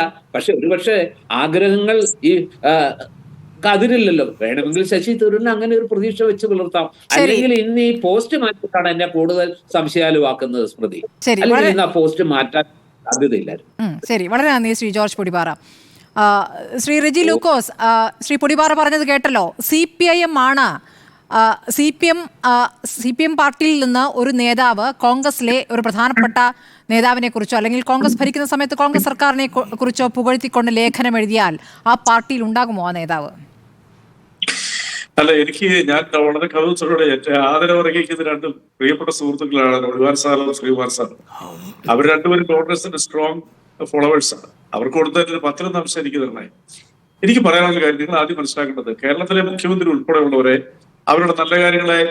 ഒരുപക്ഷെ ആഗ്രഹങ്ങൾ ഈ അതിരില്ലല്ലോ. വേണമെങ്കിൽ ശശി തരൂരിന് അങ്ങനെ ഒരു പ്രതീക്ഷ വെച്ച് പുലർത്താം. അല്ലെങ്കിൽ ഇന്ന് ഈ പോസ്റ്റ് മാറ്റിയിട്ടാണ് എന്നെ കൂടുതൽ സംശയാലുവാക്കുന്നത് സ്മൃതി. അല്ലെങ്കിൽ ഇന്ന് ആ പോസ്റ്റ് മാറ്റാൻ സാധ്യതയില്ലായിരുന്നു. ശരി, വളരെ നന്ദി ശ്രീ ജോർജ് പൊടിപാറ. ശ്രീ റിജി ലൂക്കോസ്, ശ്രീ പൊടിപാറ പറഞ്ഞത് കേട്ടല്ലോ. CPIM ആണ് CPM പാർട്ടിയിൽ നിന്ന് ഒരു നേതാവ് കോൺഗ്രസിലെ ഒരു പ്രധാനപ്പെട്ട നേതാവിനെ കുറിച്ചോ അല്ലെങ്കിൽ കോൺഗ്രസ് ഭരിക്കുന്ന സമയത്ത് കോൺഗ്രസ് സർക്കാരിനെ കുറിച്ചോ പുകഴ്ത്തിക്കൊണ്ട് ലേഖനം എഴുതിയാൽ ആ പാർട്ടിയിൽ ഉണ്ടാകുമോ ആ നേതാവ്? അല്ല, ഞാൻ വളരെ കൗതുകത്തോടെ ആദരവർഹിക്കുന്ന 2 പ്രിയപ്പെട്ട സുഹൃത്തുക്കളാണ് ഒളിവാർ സാറും ശ്രീകുമാർ സാറും. അവർ രണ്ടുപേരും കോൺഗ്രസിന്റെ സ്ട്രോങ് ഫോളോവേഴ്സാണ്. അവർക്ക് കൊടുത്തതിന്റെ പത്രം അംശം എനിക്ക് തരണേ. എനിക്ക് പറയാനുള്ള കാര്യം, നിങ്ങൾ ആദ്യം മനസ്സിലാക്കേണ്ടത്, കേരളത്തിലെ മുഖ്യമന്ത്രി ഉൾപ്പെടെയുള്ളവരെ അവരുടെ നല്ല കാര്യങ്ങളെ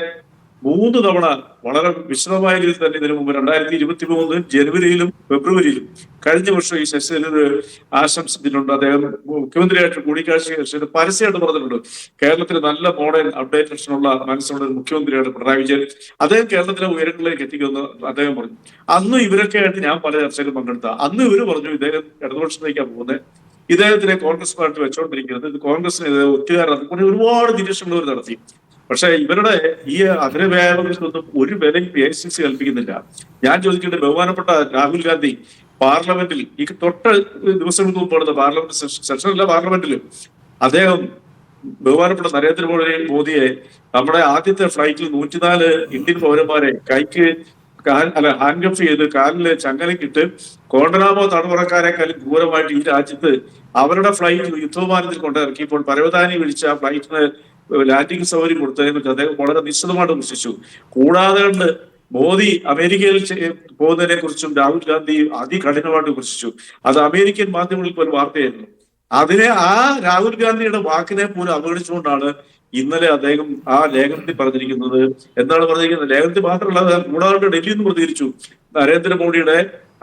3 തവണ വളരെ വിശദമായ രീതിയിൽ തന്നെ ഇതിനു മുമ്പ് 2023 ജനുവരിയിലും ഫെബ്രുവരിയിലും കഴിഞ്ഞ വർഷം ഈ ശശി തരൂർ ആശംസിച്ചിട്ടുണ്ട്. അദ്ദേഹം മുഖ്യമന്ത്രിയായിട്ട് കൂടിക്കാഴ്ച ശേഷം പരസ്യമായിട്ട് പറഞ്ഞിട്ടുണ്ട്, കേരളത്തിൽ നല്ല മോഡേൺ അപ്ഡേറ്റേഷനുള്ള മനസ്സുള്ള ഒരു മുഖ്യമന്ത്രിയാണ് പിണറായി വിജയൻ, അദ്ദേഹം കേരളത്തിലെ ഉയരങ്ങളിലേക്ക് എത്തിക്കുമെന്ന് അദ്ദേഹം പറഞ്ഞു. അന്ന് ഇവരൊക്കെ ആയിട്ട് ഞാൻ പല ചർച്ചയിലും പങ്കെടുത്ത അന്ന് ഇവര് പറഞ്ഞു ഇദ്ദേഹം ഇടതുപക്ഷത്തേക്കാണ് പോകുന്നത്, ഇദ്ദേഹത്തിനെ കോൺഗ്രസ് പാർട്ടി വെച്ചോണ്ടിരിക്കുന്നത്, ഇത് കോൺഗ്രസിന് ഒറ്റുകാരാണ്, ഒരുപാട് നിരീക്ഷണങ്ങൾ നടത്തി. പക്ഷെ ഇവരുടെ ഈ അഗ്രവ്യാപനത്തിനൊന്നും ഒരു വിലയും AICC കൽപ്പിക്കുന്നില്ല. ഞാൻ ചോദിക്കേണ്ട, ബഹുമാനപ്പെട്ട രാഹുൽ ഗാന്ധി പാർലമെന്റിൽ ഈ തൊട്ട ദിവസങ്ങൾക്ക് മുമ്പ് നടന്ന പാർലമെന്റ് സെഷനിലെ പാർലമെന്റിൽ അദ്ദേഹം ബഹുമാനപ്പെട്ട നരേന്ദ്രമോദിയെ നമ്മുടെ ആദ്യത്തെ ഫ്ലൈറ്റിൽ 104 ഇന്ത്യൻ പൗരന്മാരെ ഹാൻഡ് കഫ് ചെയ്ത് കാലില് ചങ്ങലക്കിട്ട് കോണ്ടനാമോ തടവുറക്കാരെക്കാളും ദൂരമായിട്ട് ഈ രാജ്യത്ത് അവരുടെ ഫ്ലൈറ്റ് യുദ്ധവിമാനത്തിൽ കൊണ്ടിറക്കിയപ്പോൾ പരവതാനി വിളിച്ച ആ ഫ്ലൈറ്റിന് ലാൻഡിംഗ് സൗകര്യം കൊടുത്തതിനെ കുറിച്ച് അദ്ദേഹം വളരെ നിശ്ചിതമായിട്ട് വിമർശിച്ചു. കൂടാതെ മോദി അമേരിക്കയിൽ പോകുന്നതിനെ കുറിച്ചും രാഹുൽ ഗാന്ധി അതികഠിനമായിട്ട് വിമർശിച്ചു. അത് അമേരിക്കൻ മാധ്യമങ്ങളിൽ പോലും വാർത്തയായിരുന്നു. ആ രാഹുൽ ഗാന്ധിയുടെ വാക്കിനെ പോലും അവഗണിച്ചുകൊണ്ടാണ് ഇന്നലെ അദ്ദേഹം ആ ലേഖനത്തിൽ പറഞ്ഞിരിക്കുന്നത്. എന്താണ് പറഞ്ഞിരിക്കുന്നത്? ലേഖനത്തിൽ മാത്രമല്ല, കൂടാതെ ഡൽഹിയിൽ നിന്ന് പ്രതികരിച്ചു. നരേന്ദ്രമോദിയുടെ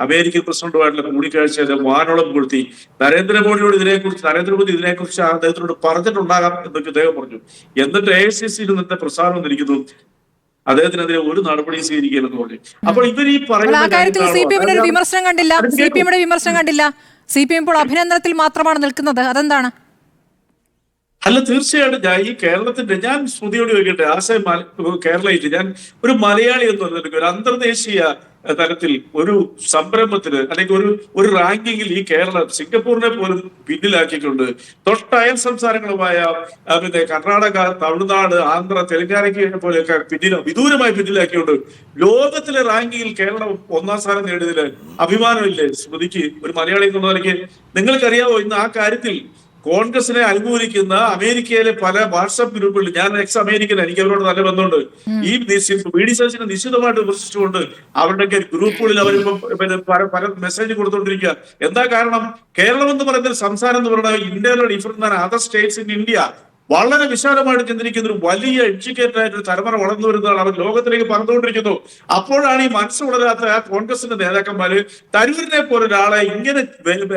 അമേരിക്കൻ പ്രസിഡന്റുമായിട്ടുള്ള കൂടിക്കാഴ്ചയിലെ വാനോളം കൊളുത്തി. നരേന്ദ്രമോദി ഇതിനെക്കുറിച്ച് അദ്ദേഹത്തിനോട് പറഞ്ഞിട്ടുണ്ടാകാം എന്നൊക്കെ അദ്ദേഹം പറഞ്ഞു. എന്നിട്ട് AICC-യിൽ നിന്നത്തെ പ്രസാരം വന്നിരിക്കുന്നു, അദ്ദേഹത്തിനെതിരെ ഒരു നടപടിയും സ്വീകരിക്കില്ലെന്ന് പറഞ്ഞു. അപ്പോൾ ഇവർ ഈ പറയുന്ന വിമർശനം കണ്ടില്ല. CPM-യുടെ വിമർശനം കണ്ടില്ല. CPM ഇപ്പോൾ അഭിനന്ദനത്തിൽ മാത്രമാണ് നിൽക്കുന്നത്. അതെന്താണ്? അല്ല, തീർച്ചയായിട്ടും ഈ കേരളത്തിന്റെ ഞാൻ ശ്രുതിയോട് ചോദിക്കട്ടെ, കേരളയിൽ ഞാൻ ഒരു മലയാളി എന്ന് പറഞ്ഞിട്ട് ഒരു അന്തർദേശീയ തലത്തിൽ ഒരു സംരംഭത്തിന് അല്ലെങ്കിൽ ഒരു റാങ്കിങ്ങിൽ ഈ കേരളം സിംഗപ്പൂരിനെ പോലും പിന്നിലാക്കിയിട്ടുണ്ട്. തൊട്ടയൽ സംസ്ഥാനങ്ങളുമായ പിന്നെ കർണാടക, തമിഴ്നാട്, ആന്ധ്ര, തെലങ്കാനയ്ക്ക് പോലെയൊക്കെ വിദൂരമായി പിന്നിലാക്കിയുണ്ട്. ലോകത്തിലെ റാങ്കിങ്ങിൽ കേരളം 1-ാം സ്ഥാനം നേടിയതില് അഭിമാനമില്ലേ സ്മൃതിക്ക്, ഒരു മലയാളി എന്നുള്ള നിലയ്ക്ക്? നിങ്ങൾക്കറിയാവോ ഇന്ന് ആ കാര്യത്തിൽ കോൺഗ്രസിനെ അനുകൂലിക്കുന്ന അമേരിക്കയിലെ പല വാട്സാപ്പ് ഗ്രൂപ്പുകളിൽ, ഞാൻ എക്സ് അമേരിക്കൻ, എനിക്ക് അവരോട് നല്ല ബന്ധമുണ്ട്, ഈ BD സതീശനെ നിശ്ചിതമായിട്ട് വിമർശിച്ചുകൊണ്ട് അവരുടെയൊക്കെ ഗ്രൂപ്പുകളിൽ അവരിപ്പം പല മെസ്സേജ് കൊടുത്തുകൊണ്ടിരിക്കുക. എന്താ കാരണം? കേരളം എന്ന് പറയുന്ന സംസ്ഥാനം എന്ന് പറയുന്നത് ഇന്ത്യയിലെ different other States in India വളരെ വിശാലമായിട്ട് ചിന്തിക്കുന്ന ഒരു വലിയ എഡ്യൂക്കേറ്റഡ് ആയിട്ട് തലമുറ വളർന്നു വരുന്നതാണ്. അവർ ലോകത്തിലേക്ക് പറഞ്ഞുകൊണ്ടിരിക്കുന്നു. അപ്പോഴാണ് ഈ മനസ്സ് വളരാത്ത ആ കോൺഗ്രസിന്റെ നേതാക്കന്മാര് തരൂരിനെ പോലെ ഒരാളെ ഇങ്ങനെ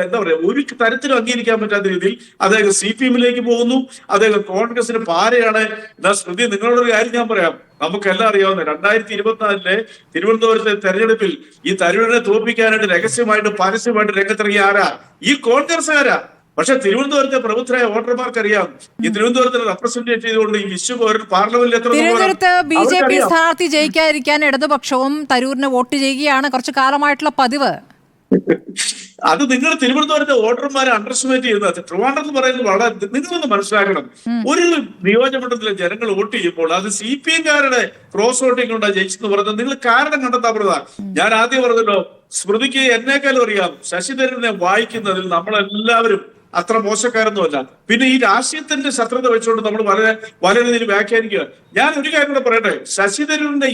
എന്താ പറയാ ഒരു തരത്തിലും അംഗീകരിക്കാൻ പറ്റാത്ത രീതിയിൽ അദ്ദേഹം CPM-ലേക്ക് പോകുന്നു. അദ്ദേഹം കോൺഗ്രസിന് പാരയാണ്. എന്നാ സ്മൃതി, നിങ്ങളോടൊരു കാര്യം ഞാൻ പറയാം. നമുക്കെല്ലാം അറിയാവുന്ന 2024 തിരുവനന്തപുരത്തെ തെരഞ്ഞെടുപ്പിൽ ഈ തരൂരിനെ തോൽപ്പിക്കാനായിട്ട് രഹസ്യമായിട്ട് പരസ്യമായിട്ട് രംഗത്തിറങ്ങിയ ആരാ? ഈ കോൺഗ്രസ്സുകാരാ. പക്ഷെ തിരുവനന്തപുരത്തെ പ്രബുദ്ധരായ വോട്ടർമാർക്ക് അറിയാം ഈ തിരുവനന്തപുരത്തെ റെപ്രസെന്റ് ചെയ്തുകൊണ്ട് ഈ പാർലമെന്റിൽ തിരുവനന്തപുരത്ത് BJP സ്ഥാനാർത്ഥി ജയിക്കാതിരിക്കാൻ ഇടതുപക്ഷവും തരൂരിന് വോട്ട് ചെയ്യുകയാണ് കുറച്ചു കാലമായിട്ടുള്ള പതിവ്. അത് നിങ്ങൾ തിരുവനന്തപുരത്തെ വോട്ടർമാരെ അണ്ടർസ്റ്റിമേറ്റ് ചെയ്യുന്നത്. ട്രിവാൻഡ്രം എന്ന് പറയുന്നത് വളരെ നിങ്ങളൊന്ന് മനസ്സിലാക്കണം. ഒരു നിയോജകമണ്ഡലത്തിലെ ജനങ്ങൾ വോട്ട് ചെയ്യുമ്പോൾ അത് CPM-കാരുടെ ക്രോസ് വോട്ടിംഗ് കൊണ്ടാണ് ജയിച്ചെന്ന് പറഞ്ഞത്. നിങ്ങൾ കാരണം കണ്ടെത്താൻ പറഞ്ഞതാ. ഞാൻ ആദ്യം പറഞ്ഞല്ലോ, സ്മൃതിക്ക് എന്നേക്കാളും അറിയാം ശശി തരൂരിനെ വായിക്കുന്നതിൽ നമ്മളെല്ലാവരും അത്ര മോശക്കാരൊന്നുമല്ല. പിന്നെ ഈ രാഷ്ട്രീയത്തിന്റെ ശത്രുത വെച്ചുകൊണ്ട് നമ്മൾ വളരെ രീതിയിൽ വ്യാഖ്യാനിക്കുക. ഞാൻ ഒരു കാര്യം കൂടെ പറയട്ടെ. ശശി തരൂരിന്റെ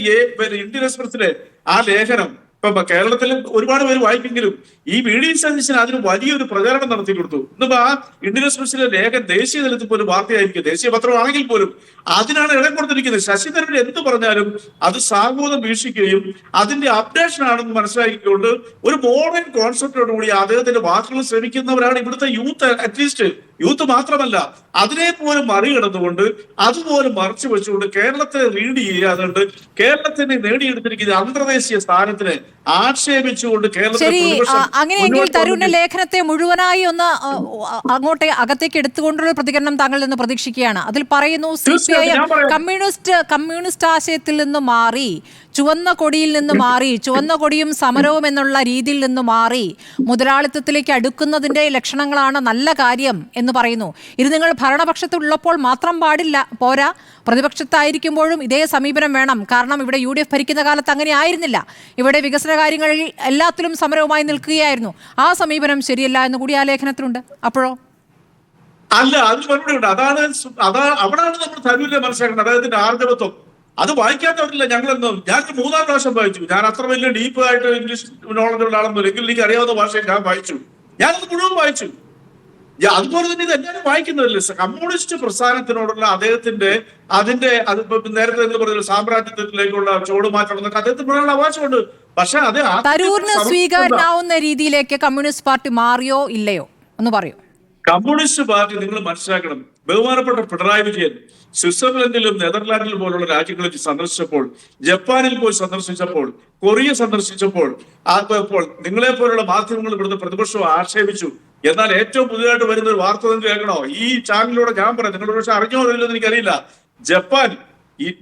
ഇന്ത്യൻ എക്സ്പ്രസിലെ ആ ലേഖനം ഇപ്പൊ കേരളത്തിൽ ഒരുപാട് പേര് വായിക്കെങ്കിലും ഈ BD സതീശൻ അതിന് വലിയൊരു പ്രചാരണം നടത്തി കൊടുത്തു. ഇന്നിപ്പോ ആ ഇന്ത്യൻ എക്സ്പ്രസിലെ ലേഖൻ ദേശീയ തലത്തിൽ പോലും വാർത്തയായിരിക്കും, ദേശീയ പത്രമാണെങ്കിൽ പോലും അതിനാണ് ഇടം കൊടുത്തിരിക്കുന്നത്. ശശി തരൂർ എന്ത് പറഞ്ഞാലും അത് സാഹോദം വീക്ഷിക്കുകയും അതിന്റെ അപ്ഡേഷൻ ആണെന്ന് മനസ്സിലാക്കിക്കൊണ്ട് ഒരു മോഡേൺ കോൺസെപ്റ്റോടുകൂടി അദ്ദേഹത്തിന്റെ വാക്കുകൾ ശ്രമിക്കുന്നവരാണ് ഇവിടുത്തെ യൂത്ത്. അറ്റ്ലീസ്റ്റ് യൂത്ത് മാത്രമല്ല, അതിനെ പോലും മറികടന്നുകൊണ്ട് അതുപോലും മറച്ചു വെച്ചുകൊണ്ട് കേരളത്തെ റീഡ് ചെയ്യാതുകൊണ്ട് കേരളത്തിന് നേടിയെടുത്തിരിക്കുന്ന അന്തർദേശീയ സ്ഥാനത്തിന് ആക്ഷേപിച്ചുകൊണ്ട് അങ്ങനെയെങ്കിൽ തരൂരിന്റെ ലേഖനത്തെ മുഴുവനായി ഒന്ന് അങ്ങോട്ട് അകത്തേക്ക് എടുത്തുകൊണ്ടുള്ള പ്രതികരണം താങ്കളിൽ നിന്ന് പ്രതീക്ഷിക്കുകയാണ്. അതിൽ പറയുന്നു CPIM കമ്മ്യൂണിസ്റ്റ് ആശയത്തിൽ നിന്ന് മാറി, ചുവന്ന കൊടിയിൽ നിന്ന് മാറി, ചുവന്ന കൊടിയും സമരവും എന്നുള്ള രീതിയിൽ നിന്ന് മാറി മുതലാളിത്തത്തിലേക്ക് അടുക്കുന്നതിന്റെ ലക്ഷണങ്ങളാണ് നല്ല കാര്യം എന്ന് പറയുന്നു. ഇത് നിങ്ങൾ ഭരണപക്ഷത്തുള്ളപ്പോൾ മാത്രം പോരാ, പ്രതിപക്ഷത്തായിരിക്കുമ്പോഴും ഇതേ സമീപനം വേണം. കാരണം ഇവിടെ UDF ഭരിക്കുന്ന കാലത്ത് അങ്ങനെ ആയിരുന്നില്ല. ഇവിടെ വികസന കാര്യങ്ങളിൽ എല്ലാത്തിലും സമരവുമായി നിൽക്കുകയായിരുന്നു. ആ സമീപനം ശരിയല്ല എന്ന് കൂടി ആ ലേഖനത്തിലുണ്ട്. അപ്പോഴോ അല്ല, അതിന് മറുപടി ഉണ്ട്. അവിടാണ് നമ്മൾ തരൂരിനെ മനസ്സിലാക്കുന്നത്. അദ്ദേഹത്തിന്റെ ആർജവത്വം അത് വായിക്കാത്തവരില്ല. ഞാൻ 3-ാം പ്രാവശ്യം വായിച്ചു. ഞാൻ അത്ര വലിയ ഡീപ്പ് ആയിട്ട് ഇംഗ്ലീഷ് നോളജുള്ള ആളൊന്നുമില്ല. എങ്കിലും എനിക്ക് അറിയാവുന്ന ഭാഷയിൽ ഞാൻ വായിച്ചു. ഞാനത് മുഴുവൻ വായിച്ചു. അതുപോലെ തന്നെ ഇത് എല്ലാവരും വായിക്കുന്നതല്ലേ. കമ്മ്യൂണിസ്റ്റ് പ്രസ്ഥാനത്തിനോടുള്ള അദ്ദേഹത്തിന്റെ അത് നേരത്തെ എന്ന് പറഞ്ഞ സാമ്രാജ്യത്തിലേക്കുള്ള ചുവടുമാറ്റം എന്നൊക്കെ അദ്ദേഹത്തിന് പറയാനുള്ള അവകാശമുണ്ട്. പക്ഷെ അത് തരൂരിന് സ്വീകാര്യനാവുന്ന രീതിയിലേക്ക് കമ്മ്യൂണിസ്റ്റ് പാർട്ടി മാറിയോ ഇല്ലയോ എന്ന് പറയൂ. കമ്മ്യൂണിസ്റ്റ് പാർട്ടി നിങ്ങൾ മനസ്സിലാക്കണം. ബഹുമാനപ്പെട്ട പിണറായി വിജയൻ സ്വിറ്റ്സർലൻഡിലും നെതർലാൻഡിലും പോലുള്ള രാജ്യങ്ങളിൽ സന്ദർശിച്ചപ്പോൾ, ജപ്പാനിൽ പോയി സന്ദർശിച്ചപ്പോൾ, കൊറിയ സന്ദർശിച്ചപ്പോൾ നിങ്ങളെ പോലുള്ള മാധ്യമങ്ങൾ ഇവിടുത്തെ പ്രതിപക്ഷം ആക്ഷേപിച്ചു. എന്നാൽ ഏറ്റവും പുതിയതായിട്ട് വരുന്ന ഒരു വാർത്ത നിങ്ങൾ കേൾക്കണോ? ഈ ചാനലിലൂടെ ഞാൻ പറയാം, നിങ്ങൾ പക്ഷെ അറിഞ്ഞോ ഇല്ലെന്ന് എനിക്കറിയില്ല.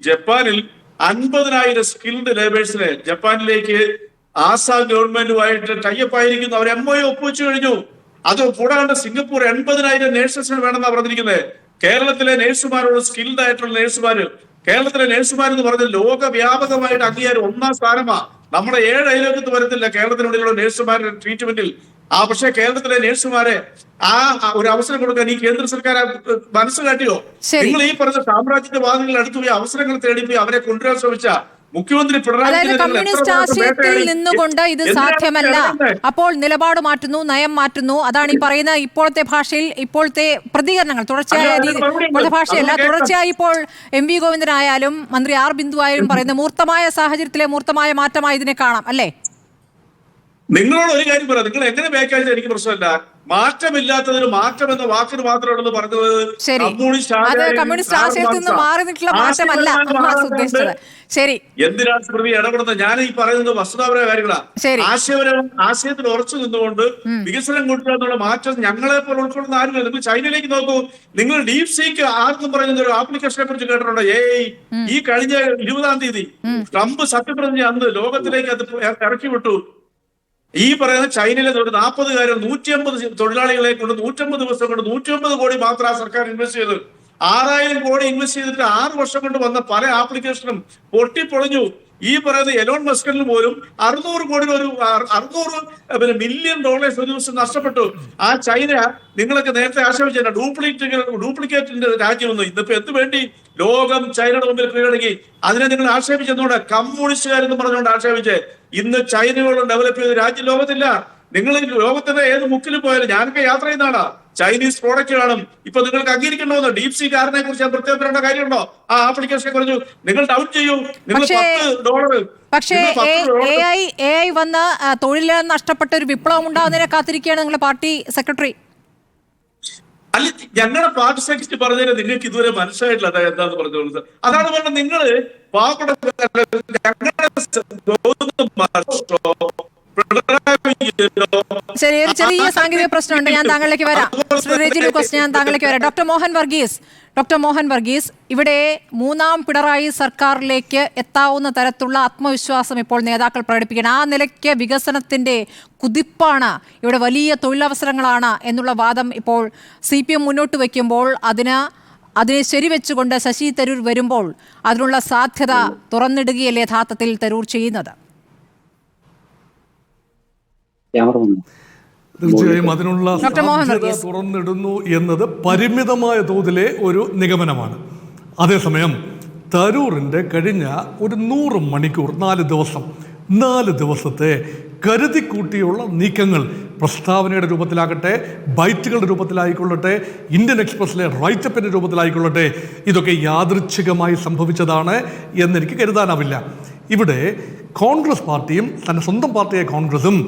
ജപ്പാനിൽ 50,000 സ്കിൽഡ് ലേബേഴ്സിനെ ജപ്പാനിലേക്ക് ആസാം ഗവൺമെന്റുമായിട്ട് ടൈപ്പ് ആയിരിക്കുന്നു. അവർ MOU ഒപ്പുവെച്ചു കഴിഞ്ഞു. അത് കൂടാണ്ട് സിംഗപ്പൂർ 80,000 നേഴ്സസിന് വേണമെന്നാണ് പറഞ്ഞിരിക്കുന്നത്. കേരളത്തിലെ നേഴ്സുമാരോട് സ്കിൽഡ് ആയിട്ടുള്ള നേഴ്സുമാര്, കേരളത്തിലെ നേഴ്സുമാർ എന്ന് പറഞ്ഞ ലോകവ്യാപകമായിട്ട് അംഗീകാരം 1-ാം സ്ഥാനമാണ്. നമ്മുടെ 7 അയലോകത്ത് വരത്തില്ല കേരളത്തിനുള്ളിലുള്ള നേഴ്സുമാരുടെ ട്രീറ്റ്മെന്റിൽ. പക്ഷേ കേരളത്തിലെ നേഴ്സുമാരെ ഒരു അവസരം കൊടുക്കാൻ ഈ കേന്ദ്ര സർക്കാർ മനസ്സ് കാട്ടിയോ? നിങ്ങൾ ഈ പറഞ്ഞ സാമ്രാജ്യവാദികൾ അടുത്തുപോയി അവസരങ്ങൾ തേടിപ്പോയി അവരെ കൊണ്ടുവരാൻ ശ്രമിച്ച മുഖ്യമന്ത്രി പിണറായി കമ്മ്യൂണിസ്റ്റ് ആശയത്തിൽ നിന്നുകൊണ്ട് ഇത് സാധ്യമല്ല. അപ്പോൾ നിലപാട് മാറ്റുന്നു, നയം മാറ്റുന്നു. അതാണ് ഈ പറയുന്ന ഇപ്പോഴത്തെ ഭാഷയിൽ ഇപ്പോഴത്തെ പ്രതികരണങ്ങൾ തുടർച്ചയായ ഭാഷയല്ല. തുടർച്ചയായി ഇപ്പോൾ MV ഗോവിന്ദനായാലും മന്ത്രി R ബിന്ദു ആയാലും പറയുന്ന മൂർത്തമായ സാഹചര്യത്തിലെ മൂർത്തമായ മാറ്റമായി ഇതിനെ കാണാം അല്ലേ? നിങ്ങളോട് ഒരു കാര്യം പറയാം, നിങ്ങൾ എങ്ങനെ വ്യാഖ്യാനിച്ചാൽ എനിക്ക് പ്രശ്നമല്ല. മാറ്റമില്ലാത്തതിന് മാറ്റം എന്ന വാക്കിന് മാത്രമാണെന്ന് പറഞ്ഞത് ശരി, അത് കമ്മ്യൂണിസ്റ്റ് ആശയത്തിൽ നിന്ന് മാറി നിൽക്കുന്ന മാറ്റമല്ല ഉദ്ദേശിച്ചത്. ശരി, എന്തിനാണ് സ്മൃതി ഇടപെടുന്നത്? ഞാൻ ഈ പറയുന്നത് വസ്തുതാപരമായ കാര്യങ്ങളാണ്. ആശയത്തിൽ ഉറച്ചു നിന്നുകൊണ്ട് വികസനം കൊണ്ടുവരിക എന്നുള്ള മാറ്റം ഞങ്ങളെ പോലെ ഉൾക്കൊള്ളുന്ന ആരുമില്ല. നിങ്ങൾ ചൈനയിലേക്ക് നോക്കൂ. നിങ്ങൾ ഡീപ് സീക്ക് ആർക്കും പറയുന്ന ഒരു ആപ്ലിക്കേഷനെ കുറിച്ച് കേട്ടിട്ടുണ്ടോ? ഈ കഴിഞ്ഞ 20-ാം തീയതി ട്രംപ് സത്യപ്രതിജ്ഞ അന്ന് ലോകത്തിലേക്ക് അത് ഇറക്കി വിട്ടു. ഈ പറയുന്ന ചൈനയിലെ 40 150 തൊഴിലാളികളെ കൊണ്ട് 150 ദിവസം കൊണ്ട് 150 കോടി മാത്രം ആ സർക്കാർ ഇൻവെസ്റ്റ് ചെയ്തത്. 6000 കോടി ഇൻവെസ്റ്റ് ചെയ്തിട്ട് 6 വർഷം കൊണ്ട് വന്ന പല ആപ്ലിക്കേഷനും പൊട്ടിപ്പൊളിഞ്ഞു. ഈ പറയുന്ന എലോൺ മസ്കിന് പോലും 600 കോടി $600 മില്യൺ ഒരു ദിവസം നഷ്ടപ്പെട്ടു. ആ ചൈന നിങ്ങളൊക്കെ നേരത്തെ ആക്ഷേപിച്ച ഡ്യൂപ്ലിക്കേറ്റിന്റെ രാജ്യമൊന്നും ഇന്നിപ്പോ എന്ത് വേണ്ടി ലോകം ചൈനയുടെ മുമ്പിൽ കീഴടങ്ങി. അതിനെ നിങ്ങൾ ആക്ഷേപിച്ചെന്നോട് കമ്മ്യൂണിസ്റ്റുകാരെന്ന് പറഞ്ഞുകൊണ്ട് ആക്ഷേപിച്ച് ഇന്ന് ചൈനയോളം ഡെവലപ്പ് ചെയ്ത രാജ്യം ലോകത്തില്ല. നിങ്ങൾ ലോകത്തിന്റെ ഏത് മുക്കിലും പോയാലും, ഞാനൊക്കെ യാത്ര ചെയ്യുന്നതാണ്, ചൈനീസ് പ്രോഡക്റ്റ് കാണും. ഇപ്പൊ നിങ്ങൾക്ക് അംഗീകരിക്കണമെന്നോ ഡീപ് സീ കാരനെ കുറിച്ച് ഞാൻ പ്രത്യേകം പറയേണ്ട കാര്യമുണ്ടോ? ആ ആപ്ലിക്കേഷനെ കുറിച്ച് നിങ്ങൾ ഡൗട്ട് ചെയ്യൂ. നിങ്ങൾ $10. പക്ഷേ AI വന്ന് തൊഴിൽ നഷ്ടപ്പെട്ട ഒരു വിപ്ലവം ഉണ്ടാകുന്നതിനെ കാത്തിരിക്കുകയാണ് നിങ്ങളുടെ പാർട്ടി സെക്രട്ടറി. അല്ല, ഞങ്ങളുടെ പാർട്ടി സെക്രട്ടറി പറഞ്ഞതിന് നിങ്ങൾക്ക് ഇതുവരെ മനസ്സിലായിട്ടില്ല അതായത് എന്താന്ന് പറഞ്ഞത്. അതാണ് പറഞ്ഞത്, നിങ്ങള് പാവപ്പെട്ട ചെറിയ സാങ്കേതിക പ്രശ്നമുണ്ട്. ഞാൻ താങ്കളിലേക്ക് വരാം. ഞാൻ താങ്കളിലേക്ക് വരാം. ഡോക്ടർ മോഹൻ വർഗീസ്, ഇവിടെ 3ാം പിണറായി സർക്കാരിലേക്ക് എത്താവുന്ന തരത്തിലുള്ള ആത്മവിശ്വാസം ഇപ്പോൾ നേതാക്കൾ പ്രകടിപ്പിക്കണം. ആ നിലയ്ക്ക് വികസനത്തിന്റെ കുതിപ്പാണ്, ഇവിടെ വലിയ തൊഴിലവസരങ്ങളാണ് എന്നുള്ള വാദം ഇപ്പോൾ CPM മുന്നോട്ട് വയ്ക്കുമ്പോൾ അതിനെ ശരിവെച്ചുകൊണ്ട് ശശി തരൂർ വരുമ്പോൾ അതിനുള്ള സാധ്യത തുറന്നിടുകയല്ലേ യഥാർത്ഥത്തിൽ തരൂർ ചെയ്യുന്നത്? തീർച്ചയായും അതിനുള്ള സാധ്യത തുറന്നിടുന്നു എന്നത് പരിമിതമായ തോതിലെ ഒരു നിഗമനമാണ്. അതേസമയം തരൂറിൻ്റെ കഴിഞ്ഞ ഒരു 100 മണിക്കൂർ 4 ദിവസത്തെ കരുതിക്കൂട്ടിയുള്ള നീക്കങ്ങൾ, പ്രസ്താവനയുടെ രൂപത്തിലാകട്ടെ, ബൈറ്റുകളുടെ രൂപത്തിലായിക്കൊള്ളട്ടെ, ഇന്ത്യൻ എക്സ്പ്രസിലെ റൈറ്റപ്പിൻ്റെ രൂപത്തിലായിക്കൊള്ളട്ടെ, ഇതൊക്കെ യാദൃച്ഛികമായി സംഭവിച്ചതാണ് എന്നെനിക്ക് കരുതാനാവില്ല. ഇവിടെ കോൺഗ്രസ് പാർട്ടിയും തൻ്റെ സ്വന്തം പാർട്ടിയായ കോൺഗ്രസും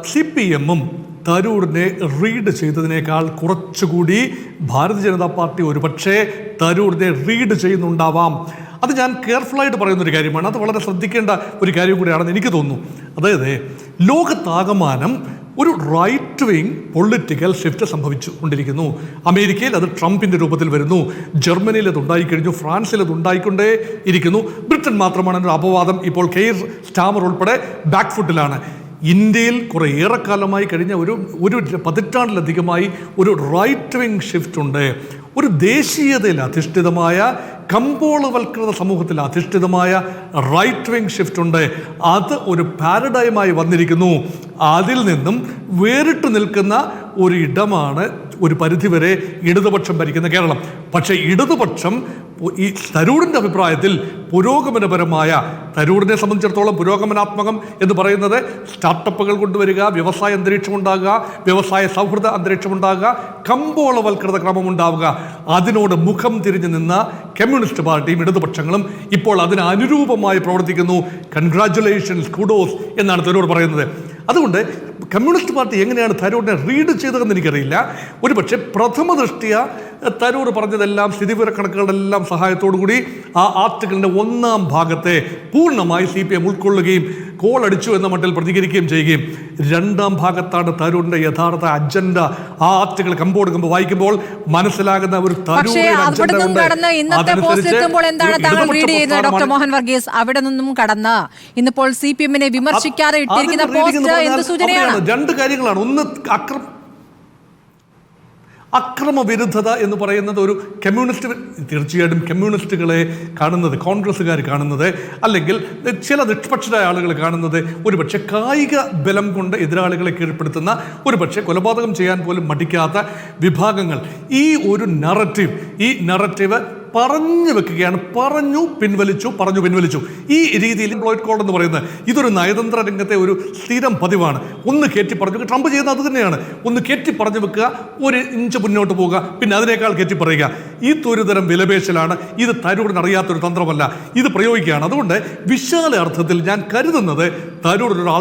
CPM-ഉം തരൂറിനെ റീഡ് ചെയ്തതിനേക്കാൾ കുറച്ചുകൂടി ഭാരതീയ ജനതാ പാർട്ടി ഒരുപക്ഷെ തരൂറിനെ റീഡ് ചെയ്യുന്നുണ്ടാവാം. അത് ഞാൻ കെയർഫുള്ളായിട്ട് പറയുന്നൊരു കാര്യമാണ്. അത് വളരെ ശ്രദ്ധിക്കേണ്ട ഒരു കാര്യം കൂടിയാണെന്ന് എനിക്ക് തോന്നുന്നു. അതായത് ലോകത്താകമാനം ഒരു റൈറ്റ് വിങ് പൊളിറ്റിക്കൽ ഷിഫ്റ്റ് സംഭവിച്ചു കൊണ്ടിരിക്കുന്നു. അമേരിക്കയിൽ അത് ട്രംപിൻ്റെ രൂപത്തിൽ വരുന്നു, ജർമ്മനിയിൽ അത് ഉണ്ടായിക്കഴിഞ്ഞു, ഫ്രാൻസിൽ അത് ഉണ്ടായിക്കൊണ്ടേ ഇരിക്കുന്നു. ബ്രിട്ടൻ മാത്രമാണ് ഒരു അപവാദം ഇപ്പോൾ കെയർ സ്റ്റാമർ ഉൾപ്പെടെ ബാക്ക് ഫുട്ടിലാണ്. ഇന്ത്യയിൽ കുറേ ഏറെക്കാലമായി കഴിഞ്ഞ ഒരു പതിറ്റാണ്ടിലധികമായി ഒരു റൈറ്റ് വിങ് ഷിഫ്റ്റ് ഉണ്ട്. ഒരു ദേശീയതയിൽ അധിഷ്ഠിതമായ, കമ്പോളവൽകൃത സമൂഹത്തിൽ അധിഷ്ഠിതമായ റൈറ്റ് വിങ് ഷിഫ്റ്റ് ഉണ്ട്. അത് ഒരു പാരഡൈമായി വന്നിരിക്കുന്നു. അതിൽ നിന്നും വേറിട്ട് നിൽക്കുന്ന ഒരു ഇടമാണ് ഒരു പരിധിവരെ ഇടതുപക്ഷം ഭരിക്കുന്ന കേരളം. പക്ഷേ ഇടതുപക്ഷം ഈ തരൂരിൻ്റെ അഭിപ്രായത്തിൽ പുരോഗമനപരമായ, തരൂരിനെ സംബന്ധിച്ചിടത്തോളം പുരോഗമനാത്മകം എന്ന് പറയുന്നത് സ്റ്റാർട്ടപ്പുകൾ കൊണ്ടുവരിക, വ്യവസായ അന്തരീക്ഷം ഉണ്ടാകുക, വ്യവസായ സൗഹൃദ അന്തരീക്ഷം ഉണ്ടാകുക, കമ്പോളവൽകൃത ക്രമം ഉണ്ടാവുക. അതിനോട് മുഖം തിരിഞ്ഞു നിന്ന കമ്മ്യൂണിസ്റ്റ് പാർട്ടിയും ഇടതുപക്ഷങ്ങളും ഇപ്പോൾ അതിന് അനുരൂപമായി പ്രവർത്തിക്കുന്നു. കൺഗ്രാറ്റുലേഷൻസ്, കുഡോസ് എന്നാണ് തരൂർ പറയുന്നത്. അതുകൊണ്ട് കമ്മ്യൂണിസ്റ്റ് പാർട്ടി എങ്ങനെയാണ് തരൂരിനെ റീഡ് ചെയ്തതെന്ന് എനിക്കറിയില്ല. ഒരുപക്ഷെ പ്രഥമ ദൃഷ്ടിയ തരൂർ പറഞ്ഞതെല്ലാം സ്ഥിതിവിവരക്കണക്കുകളുടെ എല്ലാം സഹായത്തോടു കൂടി ആ ആർട്ടിക്കിളിൻ്റെ 1-ാം ഭാഗത്തെ പൂർണ്ണമായി CPM ഉൾക്കൊള്ളുകയും കോളടിച്ചു എന്ന മട്ടിൽ പ്രതികരിക്കുകയും ചെയ്യുകയും 2-ാം ഭാഗത്താണ് തരൂരിൻ്റെ യഥാർത്ഥ അജണ്ട. ആ ആർട്ടിക്കിൾ കമ്പോടുക്കുമ്പോൾ വായിക്കുമ്പോൾ മനസ്സിലാകുന്ന ഒരു ഡോക്ടർ മോഹൻ വർഗീസ്, അവിടെ നിന്നും കടന്ന് ഇന്നിപ്പോൾ CPM-നെ വിമർശിക്കാതെ ഇട്ടിരിക്കുന്ന പോസ്റ്റ് എന്ത് സൂചനയാണ്? 2 കാര്യങ്ങളാണ്. ഒന്ന്, അക്രമവിരുദ്ധത എന്ന് പറയുന്നത് ഒരു കമ്മ്യൂണിസ്റ്റ്, തീർച്ചയായിട്ടും കമ്മ്യൂണിസ്റ്റുകളെ കാണുന്നത്, കോൺഗ്രസ്സുകാർ കാണുന്നത്, അല്ലെങ്കിൽ ചില നിഷ്പക്ഷരായ ആളുകൾ കാണുന്നത് ഒരുപക്ഷെ കായിക ബലം കൊണ്ട് എതിരാളികളെ കീഴ്പ്പെടുത്തുന്ന, ഒരുപക്ഷെ കൊലപാതകം ചെയ്യാൻ പോലും മടിക്കാത്ത വിഭാഗങ്ങൾ. ഈ നറേറ്റീവ് പറഞ്ഞു വെക്കുകയാണ്. പറഞ്ഞു പിൻവലിച്ചു. ഈ രീതിയിൽ എംപ്ലോയിഡ് കോഡ് എന്ന് പറയുന്നത് ഇതൊരു നയതന്ത്ര രംഗത്തെ ഒരു സ്ഥിരം പതിവാണ്. ഒന്ന് കയറ്റി പറഞ്ഞു വെക്കുക. ട്രംപ് ചെയ്യുന്നത് അത് തന്നെയാണ്. ഒന്ന് കയറ്റി പറഞ്ഞു വെക്കുക, ഒരു ഇഞ്ച് മുന്നോട്ട് പോവുക, പിന്നെ അതിനേക്കാൾ കയറ്റി പറയുക. ഇതൊരു തരം വിലപേശലാണ്. ഇത് തരൂരിന് അറിയാത്തൊരു തന്ത്രമല്ല, ഇത് പ്രയോഗിക്കുകയാണ്. അതുകൊണ്ട് വിശാല അർത്ഥത്തിൽ ഞാൻ കരുതുന്നത് തരൂരിനൊരു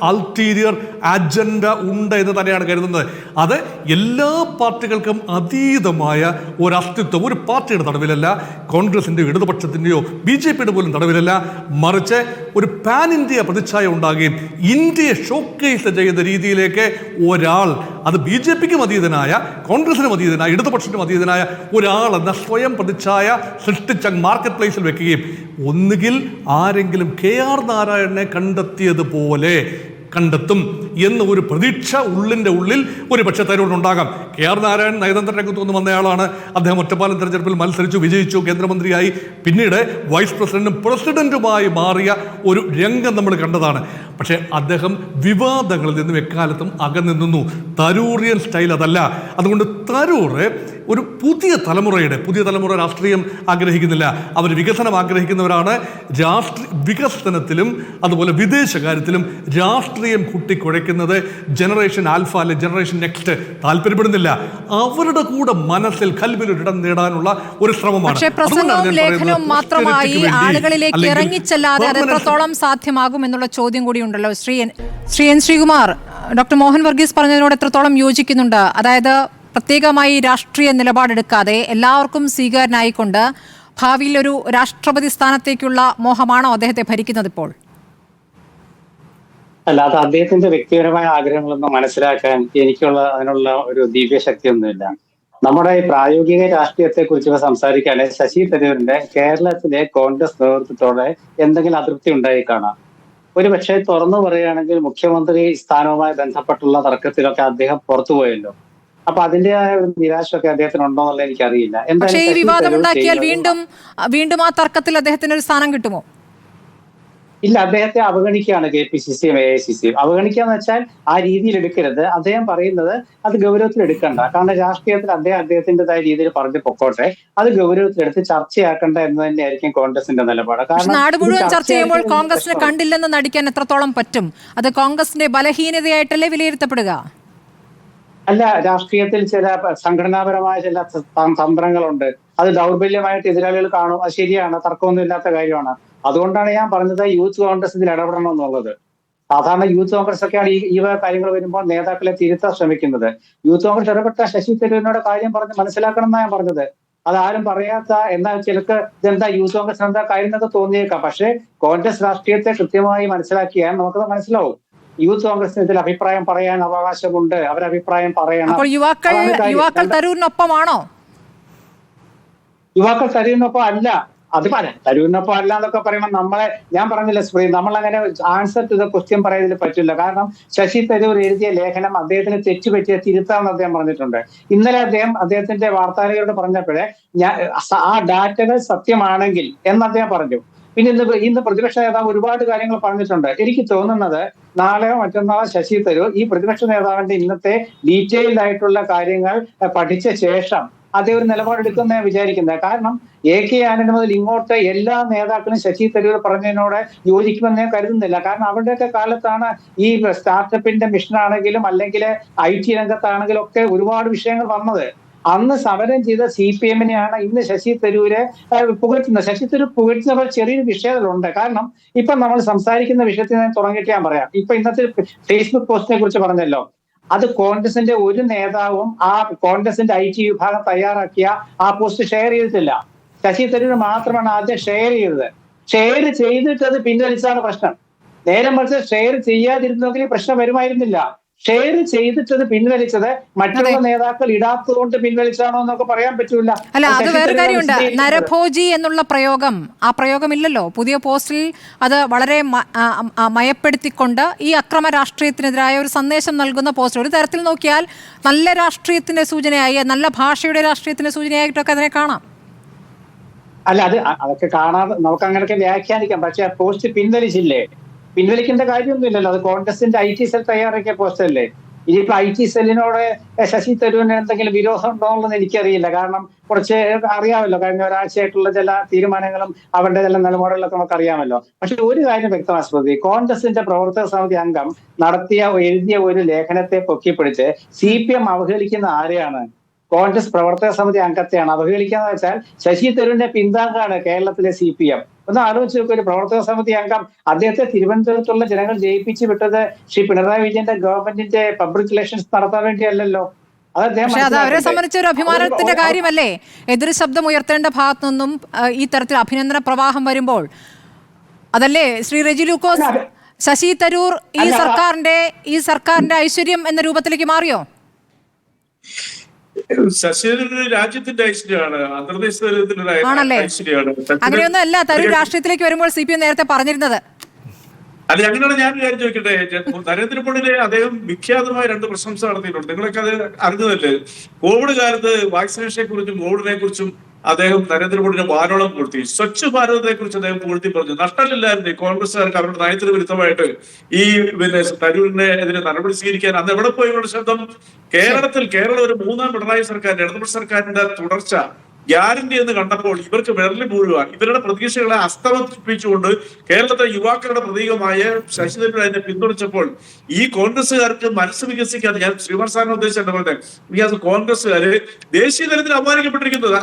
അൾട്ടീരിയർ അജണ്ട ഉണ്ട് എന്ന് തന്നെയാണ് കരുതുന്നത്. അത് എല്ലാ പാർട്ടികൾക്കും അതീതമായ ഒരു അസ്തിത്വം ഒരു പാർട്ടിയുടെ തടവിലല്ല, കോൺഗ്രസിൻ്റെയോ ഇടതുപക്ഷത്തിൻ്റെയോ BJPയുടെ പോലും തടവിലല്ല, മറിച്ച് ഒരു പാൻ ഇന്ത്യ പ്രതിച്ഛായ ഉണ്ടാകുകയും ഇന്ത്യയെ ഷോക്കേസ് ചെയ്യുന്ന രീതിയിലേക്ക് ഒരാൾ, അത് BJPക്കും അതീതനായ, കോൺഗ്രസിനും അതീതനായ, ഇടതുപക്ഷത്തിനും അതീതനായ ഒരാൾ എന്ന സ്വയം പ്രതിച്ഛായ സൃഷ്ടിച്ച മാർക്കറ്റ് പ്ലേസിൽ വെക്കുകയും ഒന്നുകിൽ ആരെങ്കിലും KR നാരായണനെ കണ്ടെത്തിയതുപോലെ കണ്ടെത്തും എന്ന ഒരു പ്രതീക്ഷ ഉള്ളിൻ്റെ ഉള്ളിൽ ഒരു പക്ഷേ തരൂരിനുണ്ടാകാം. KR നാരായണൻ നയതന്ത്ര രംഗത്തു നിന്ന് വന്നയാളാണ്. അദ്ദേഹം ഒറ്റപ്പാലം തെരഞ്ഞെടുപ്പിൽ മത്സരിച്ചു, വിജയിച്ചു, കേന്ദ്രമന്ത്രിയായി, പിന്നീട് വൈസ് പ്രസിഡന്റുമായി മാറിയ ഒരു രംഗം നമ്മൾ കണ്ടതാണ്. പക്ഷേ അദ്ദേഹം വിവാദങ്ങളിൽ നിന്നും എക്കാലത്തും അകന്നു. തരൂറിയൻ സ്റ്റൈൽ അതല്ല. അതുകൊണ്ട് തരൂർ ഒരു പുതിയ തലമുറ രാഷ്ട്രീയം ആഗ്രഹിക്കുന്നില്ല. അവർ വികസനം ആഗ്രഹിക്കുന്നവരാണ്. വികസനത്തിലും അതുപോലെ വിദേശകാര്യത്തിലും രാഷ്ട്രീയം കുട്ടിക്കുഴയ്ക്കുന്നത് ജനറേഷൻ ആൽഫ അല്ലെ ജനറേഷൻ നെക്സ്റ്റ് താല്പര്യപ്പെടുന്നില്ല. അവരുടെ കൂടെ മനസ്സിൽ കൽവിലൊരിടം നേടാനുള്ള ഒരു ശ്രമമാണ്. പക്ഷേ പ്രസംഗവും ലേഖനവും മാത്രമായി ആളുകളിലേക്ക് ഇറങ്ങിച്ചെല്ലാതെ അത് എത്രത്തോളം സാധ്യമാകും എന്നുള്ള ചോദ്യം കൂടി ഉണ്ടല്ലോ. ശ്രീ എൻ ശ്രീകുമാർ, ഡോക്ടർ മോഹൻ വർഗീസ് പറഞ്ഞതിനോട് എത്രത്തോളം യോജിക്കുന്നുണ്ട്? അതായത് പ്രത്യേകമായി രാഷ്ട്രീയ നിലപാടെടുക്കാതെ എല്ലാവർക്കും സ്വീകാരനായിക്കൊണ്ട് ഭാവിയിൽ ഒരു രാഷ്ട്രപതി സ്ഥാനത്തേക്കുള്ള മോഹമാണോ അദ്ദേഹത്തെ ഭരിക്കുന്നത് ഇപ്പോൾ? അല്ല, അത് അദ്ദേഹത്തിന്റെ വ്യക്തിപരമായ ആഗ്രഹങ്ങളൊന്നും മനസ്സിലാക്കാൻ അതിനുള്ള ഒരു ദിവ്യശക്തിയൊന്നുമില്ല. നമ്മുടെ ഈ പ്രായോഗിക രാഷ്ട്രീയത്തെ കുറിച്ച് സംസാരിക്കുകയാണെങ്കിൽ ശശി തരൂരിന്റെ കേരളത്തിലെ കോൺഗ്രസ് നേതൃത്വത്തോടെ എന്തെങ്കിലും അതൃപ്തി ഉണ്ടായി കാണാം. ഒരു പക്ഷേ തുറന്നു പറയുകയാണെങ്കിൽ മുഖ്യമന്ത്രി സ്ഥാനവുമായി ബന്ധപ്പെട്ടുള്ള തർക്കത്തിലൊക്കെ അദ്ദേഹം പുറത്തുപോയല്ലോ. അപ്പൊ അതിന്റെതായ ഒരു നിരാശയൊക്കെ അദ്ദേഹത്തിന് ഉണ്ടോ എന്നുള്ളത് എനിക്കറിയില്ല. പക്ഷേ ഈ വിവാദം ഉണ്ടാക്കിയാൽ വീണ്ടും ആ തർക്കത്തിൽ അദ്ദേഹത്തിന് ഒരു സ്ഥാനം കിട്ടുമോ? ഇല്ല, അദ്ദേഹത്തെ അവഗണിക്കുകയാണ് KPCCയും AICCയും. അവഗണിക്കാന്ന് വെച്ചാൽ ആ രീതിയിൽ എടുക്കരുത്. അദ്ദേഹം പറയുന്നത് അത് ഗൗരവത്തിൽ എടുക്കണ്ട. കാരണം രാഷ്ട്രീയത്തിൽ അദ്ദേഹത്തിൻ്റെതായ രീതിയിൽ പറഞ്ഞു പൊക്കോട്ടെ, അത് ഗൗരവത്തിലെടുത്ത് ചർച്ചയാക്കണ്ട എന്ന് തന്നെയായിരിക്കും കോൺഗ്രസിന്റെ നിലപാട്. കാരണം നാട് മുഴുവൻ ചർച്ച ചെയ്യുമ്പോൾ കോൺഗ്രസിന് കണ്ടില്ലെന്ന് നടിക്കാൻ എത്രത്തോളം പറ്റും? അത് കോൺഗ്രസിന്റെ ബലഹീനതയായിട്ടല്ലേ വിലയിരുത്തപ്പെടുക? അല്ല, രാഷ്ട്രീയത്തിൽ ചില സംഘടനാപരമായ ചില തന്ത്രങ്ങളുണ്ട്. അത് ദൗർബല്യമായിട്ട് എതിരാളികൾ കാണും. അത് ശരിയാണ്, തർക്കമൊന്നും ഇല്ലാത്ത കാര്യമാണ്. അതുകൊണ്ടാണ് ഞാൻ പറഞ്ഞത് യൂത്ത് കോൺഗ്രസ് ഇതിൽ ഇടപെടണം എന്നുള്ളത്. സാധാരണ യൂത്ത് കോൺഗ്രസ് ഒക്കെയാണ് ഈ കാര്യങ്ങൾ വരുമ്പോൾ നേതാക്കളെ തിരുത്താൻ ശ്രമിക്കുന്നത്. യൂത്ത് കോൺഗ്രസ് ഇടപെട്ട ശശി തരൂരിനോട് കാര്യം പറഞ്ഞ് മനസ്സിലാക്കണം എന്നാണ് ഞാൻ പറഞ്ഞത്. അതാരും പറയാത്ത, എന്നാൽ ചിലക്ക് ഇതെന്താ യൂത്ത് കോൺഗ്രസ് എന്താ കാര്യം എന്നൊക്കെ തോന്നിയേക്കാം. പക്ഷേ കോൺഗ്രസ് രാഷ്ട്രീയത്തെ കൃത്യമായി മനസ്സിലാക്കിയാൽ നമുക്കത് മനസ്സിലാവും. യൂത്ത് കോൺഗ്രസിന് ഇതിൽ അഭിപ്രായം പറയാൻ അവകാശമുണ്ട്. അവരഭിപ്രായം പറയണം. യുവാക്കൾ തരൂരിനൊപ്പമാണോ? യുവാക്കൾ തരൂരിനൊപ്പം അല്ല. അത് പറയാം, തരൂരിനൊപ്പം അല്ല എന്നൊക്കെ പറയുമ്പോൾ ഞാൻ പറഞ്ഞില്ല സ്പ്രീ, നമ്മളങ്ങനെ ആൻസർ ടു ദ ക്വസ്റ്റ്യൻ പറയുന്നതിൽ പറ്റില്ല. കാരണം ശശി തരൂർ എഴുതിയ ലേഖനം അദ്ദേഹത്തിന് തെറ്റുപറ്റിയ തിരുത്താമെന്ന് അദ്ദേഹം പറഞ്ഞിട്ടുണ്ട്. ഇന്നലെ അദ്ദേഹത്തിന്റെ വാർത്താലേഖകരോട് പറഞ്ഞപ്പോഴേ ആ ഡാറ്റകൾ സത്യമാണെങ്കിൽ എന്ന് അദ്ദേഹം പറഞ്ഞു. പിന്നെ ഇന്ന് പ്രതിപക്ഷ നേതാവ് ഒരുപാട് കാര്യങ്ങൾ പറഞ്ഞിട്ടുണ്ട്. എനിക്ക് തോന്നുന്നത് നാളെയോ മറ്റന്നാളോ ശശി തരൂർ ഈ പ്രതിപക്ഷ നേതാവിന്റെ ഇന്നത്തെ ഡീറ്റെയിൽഡ് ആയിട്ടുള്ള കാര്യങ്ങൾ പഠിച്ച ശേഷം അദ്ദേഹം ഒരു നിലപാടെടുക്കുന്ന വിചാരിക്കുന്നത്. കാരണം AK ആന്റണി മുതൽ ഇങ്ങോട്ട് എല്ലാ നേതാക്കളും ശശി തരൂർ പറഞ്ഞതിനോട് യോജിക്കുമെന്ന് ഞാൻ കരുതുന്നില്ല. കാരണം അവരുടെയൊക്കെ കാലത്താണ് ഈ സ്റ്റാർട്ടപ്പിന്റെ മിഷനാണെങ്കിലും അല്ലെങ്കിൽ IT രംഗത്താണെങ്കിലും ഒക്കെ ഒരുപാട് വിഷയങ്ങൾ വന്നത്. അന്ന് സമരം ചെയ്ത CPM-നെയാണ് ഇന്ന് ശശി തരൂര് പുകഴ്ത്തുന്നത്. ശശി തരൂർ പുകഴ്ത്തുന്ന ചെറിയൊരു വിഷയങ്ങളുണ്ട്. കാരണം ഇപ്പൊ നമ്മൾ സംസാരിക്കുന്ന വിഷയത്തിൽ നിന്ന് തുടങ്ങിയിട്ട് ഞാൻ പറയാം. ഇപ്പൊ ഇന്നത്തെ ഫേസ്ബുക്ക് പോസ്റ്റിനെ കുറിച്ച് പറഞ്ഞല്ലോ, അത് കോൺഗ്രസിന്റെ ഒരു നേതാവും ആ കോൺഗ്രസിന്റെ IT വിഭാഗം തയ്യാറാക്കിയ ആ പോസ്റ്റ് ഷെയർ ചെയ്തിട്ടില്ല. ശശി തരൂർ മാത്രമാണ് ആദ്യം ഷെയർ ചെയ്തത്. ഷെയർ ചെയ്തിട്ട് അത് പിൻവലിച്ചാണ് പ്രശ്നം. നേരെ മറിച്ച് ഷെയർ ചെയ്യാതിരുന്നെങ്കിൽ പ്രശ്നം വരുമായിരുന്നില്ല. ഷെയർ ചെയ്തിട്ടത് പിൻവലിച്ചത് മറ്റുള്ള നേതാക്കൾ ഇടാത്തതുകൊണ്ട് പിൻവലിച്ചാണോ എന്നൊക്കെ പറയാൻ പറ്റൂല. അല്ല, അത് വേറെ കാര്യമുണ്ട്. നരഭോജി എന്നുള്ള ആ പ്രയോഗമില്ലല്ലോ പുതിയ പോസ്റ്റിൽ. അത് വളരെ മയപ്പെടുത്തിക്കൊണ്ട് ഈ അക്രമ രാഷ്ട്രീയത്തിനെതിരായ ഒരു സന്ദേശം നൽകുന്ന പോസ്റ്റ് ഒരു തരത്തിൽ നോക്കിയാൽ നല്ല രാഷ്ട്രീയത്തിന്റെ സൂചനയായി, നല്ല ഭാഷയുടെ രാഷ്ട്രീയത്തിന്റെ സൂചനയായിട്ടൊക്കെ അതിനെ കാണാം. അല്ല, അതൊക്കെ കാണാതെ നമുക്ക് അങ്ങനെയൊക്കെ വ്യാഖ്യാനിക്കാം. പക്ഷെ ആ പോസ്റ്റ് പിൻവലിച്ചില്ലേ? പിൻവലിക്കേണ്ട കാര്യമൊന്നുമില്ലല്ലോ. അത് കോൺഗ്രസിന്റെ IT സെൽ തയ്യാറാക്കിയ പോസ്റ്റ് അല്ലേ. ഇനിയിപ്പോ IT സെല്ലിനോട് ശശി തരൂരിന് എന്തെങ്കിലും വിരോധം ഉണ്ടോ എന്നുള്ളത് എനിക്കറിയില്ല. കാരണം കുറച്ച് അറിയാമല്ലോ, കഴിഞ്ഞ ഒരാഴ്ചയായിട്ടുള്ള ചില തീരുമാനങ്ങളും അവരുടെ ചില നിലപാടുകളൊക്കെ നമുക്ക് അറിയാമല്ലോ. പക്ഷെ ഒരു കാര്യം വ്യക്തമാണ് സ്മൃതി, കോൺഗ്രസിന്റെ പ്രവർത്തക സമിതി അംഗം എഴുതിയ ഒരു ലേഖനത്തെ പൊക്കിപ്പിടിച്ച് CPM അവഹേളിക്കുന്ന ആരെയാണ്? കോൺഗ്രസ് പ്രവർത്തക സമിതി അംഗത്തെയാണ് അവഹേളിക്കാന്ന് വെച്ചാൽ ശശി തരൂരിന്റെ പിന്താങ്ങാണ് കേരളത്തിലെ CPM. ഒന്ന് ആലോചിച്ച് നോക്കുക, ഒരു പ്രവർത്തക സമിതി അംഗം അദ്ദേഹത്തെ തിരുവനന്തപുരത്തുള്ള ജനങ്ങൾ ജയിപ്പിച്ചു വിട്ടത് ശ്രീ പിണറായി വിജയന്റെ ഗവൺമെന്റിന്റെ പബ്ലിക് റിലേഷൻസ് നടത്താൻ വേണ്ടിയല്ലോ. പക്ഷെ അത് അവരെ സംബന്ധിച്ച ഒരു അഭിമാനത്തിന്റെ കാര്യമല്ലേ? എതിർ ശബ്ദം ഉയർത്തേണ്ട ഭാഗത്തു നിന്നും ഈ തരത്തിൽ അഭിനന്ദന പ്രവാഹം വരുമ്പോൾ അതല്ലേ ശ്രീ റെജി ലൂക്കോസ്, ശശി തരൂർ ഈ സർക്കാരിന്റെ ഐശ്വര്യം എന്ന രൂപത്തിലേക്ക് മാറിയോ? ശശിധരൻ രാജ്യത്തിന്റെ ഐശ്വര്യമാണ്, അന്തർദേശ ഐശ്വര്യമാണ്. അങ്ങനെയൊന്നും അല്ല തരൂർ രാഷ്ട്രീയത്തിലേക്ക് വരുമ്പോൾ CPM നേരത്തെ പറഞ്ഞിരുന്നത്. അല്ല, അങ്ങനെയാണ് ഞാൻ കാര്യം ചോദിക്കട്ടെ. നരേന്ദ്രമോദിയെ അദ്ദേഹം വിഖ്യാതമായ 2 പ്രശംസ നടത്തിയിട്ടുണ്ട്. നിങ്ങളൊക്കെ അത് അറിഞ്ഞതല്ലേ? കോവിഡ് കാലത്ത് വാക്സിനേഷനെ കുറിച്ചും കോവിഡിനെ കുറിച്ചും അദ്ദേഹം നരേന്ദ്രമോദിനെ വാനോളം പൂഴ്ത്തി. സ്വച്ഛ് ഭാരതത്തെ കുറിച്ച് അദ്ദേഹം പൂഴ്ത്തി പറഞ്ഞു. നഷ്ടമില്ലായിരുന്നു കോൺഗ്രസ്സുകാർക്ക് അവരുടെ നയത്തിന് വിരുദ്ധമായിട്ട് ഈ തരൂരിനെ എതിരെ നടപടി സ്വീകരിക്കാൻ. അന്ന് എവിടെ പോയി ഇവരുടെ ശബ്ദം? കേരളം ഒരു 3ാം പിണറായി സർക്കാരിന്റെ, ഇടതുപക്ഷ സർക്കാരിന്റെ തുടർച്ച ഗ്യാരണ്ടി എന്ന് കണ്ടപ്പോൾ ഇവർക്ക് വിരലി വീഴുവാൻ, ഇവരുടെ പ്രതീക്ഷകളെ അസ്തമിപ്പിച്ചുകൊണ്ട് കേരളത്തിലെ യുവാക്കളുടെ പ്രതീകമായ ശശി തരൂർ അതിനെ പിന്തുണച്ചപ്പോൾ ഈ കോൺഗ്രസ്സുകാർക്ക് മനസ്സ് വികസിക്കാതെ, ഞാൻ ശ്രീമാൻ സാറിനെ ഉദ്ദേശിച്ചിട്ട് പറഞ്ഞത്, കോൺഗ്രസ്സുകാര് ദേശീയ തലത്തിൽ അപമാനിക്കപ്പെട്ടിരിക്കുന്നത്.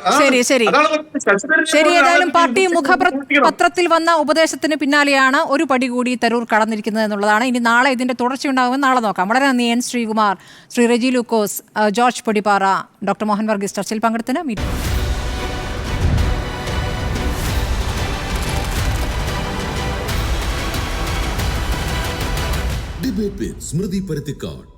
ശരി, ഏതായാലും പാർട്ടി മുഖപത്രത്തിൽ വന്ന ഉപദേശത്തിന് പിന്നാലെയാണ് ഒരു പടി കൂടി തരൂർ കടന്നിരിക്കുന്നത് എന്നുള്ളതാണ്. ഇനി നാളെ ഇതിന്റെ തുടർച്ചയുണ്ടാകുമെന്ന് നാളെ നോക്കാം. വളരെ നന്ദി N. ശ്രീകുമാർ, ശ്രീ റെജി ലൂക്കോസ്, ജോർജ് പൊടിപ്പാറ, ഡോക്ടർ മോഹൻ വർഗീസ് ചർച്ചയിൽ പങ്കെടുത്തതിന്. ഡിബേറ്റ് വിത്ത് സ്മൃതി പരുത്തിക്കാട്.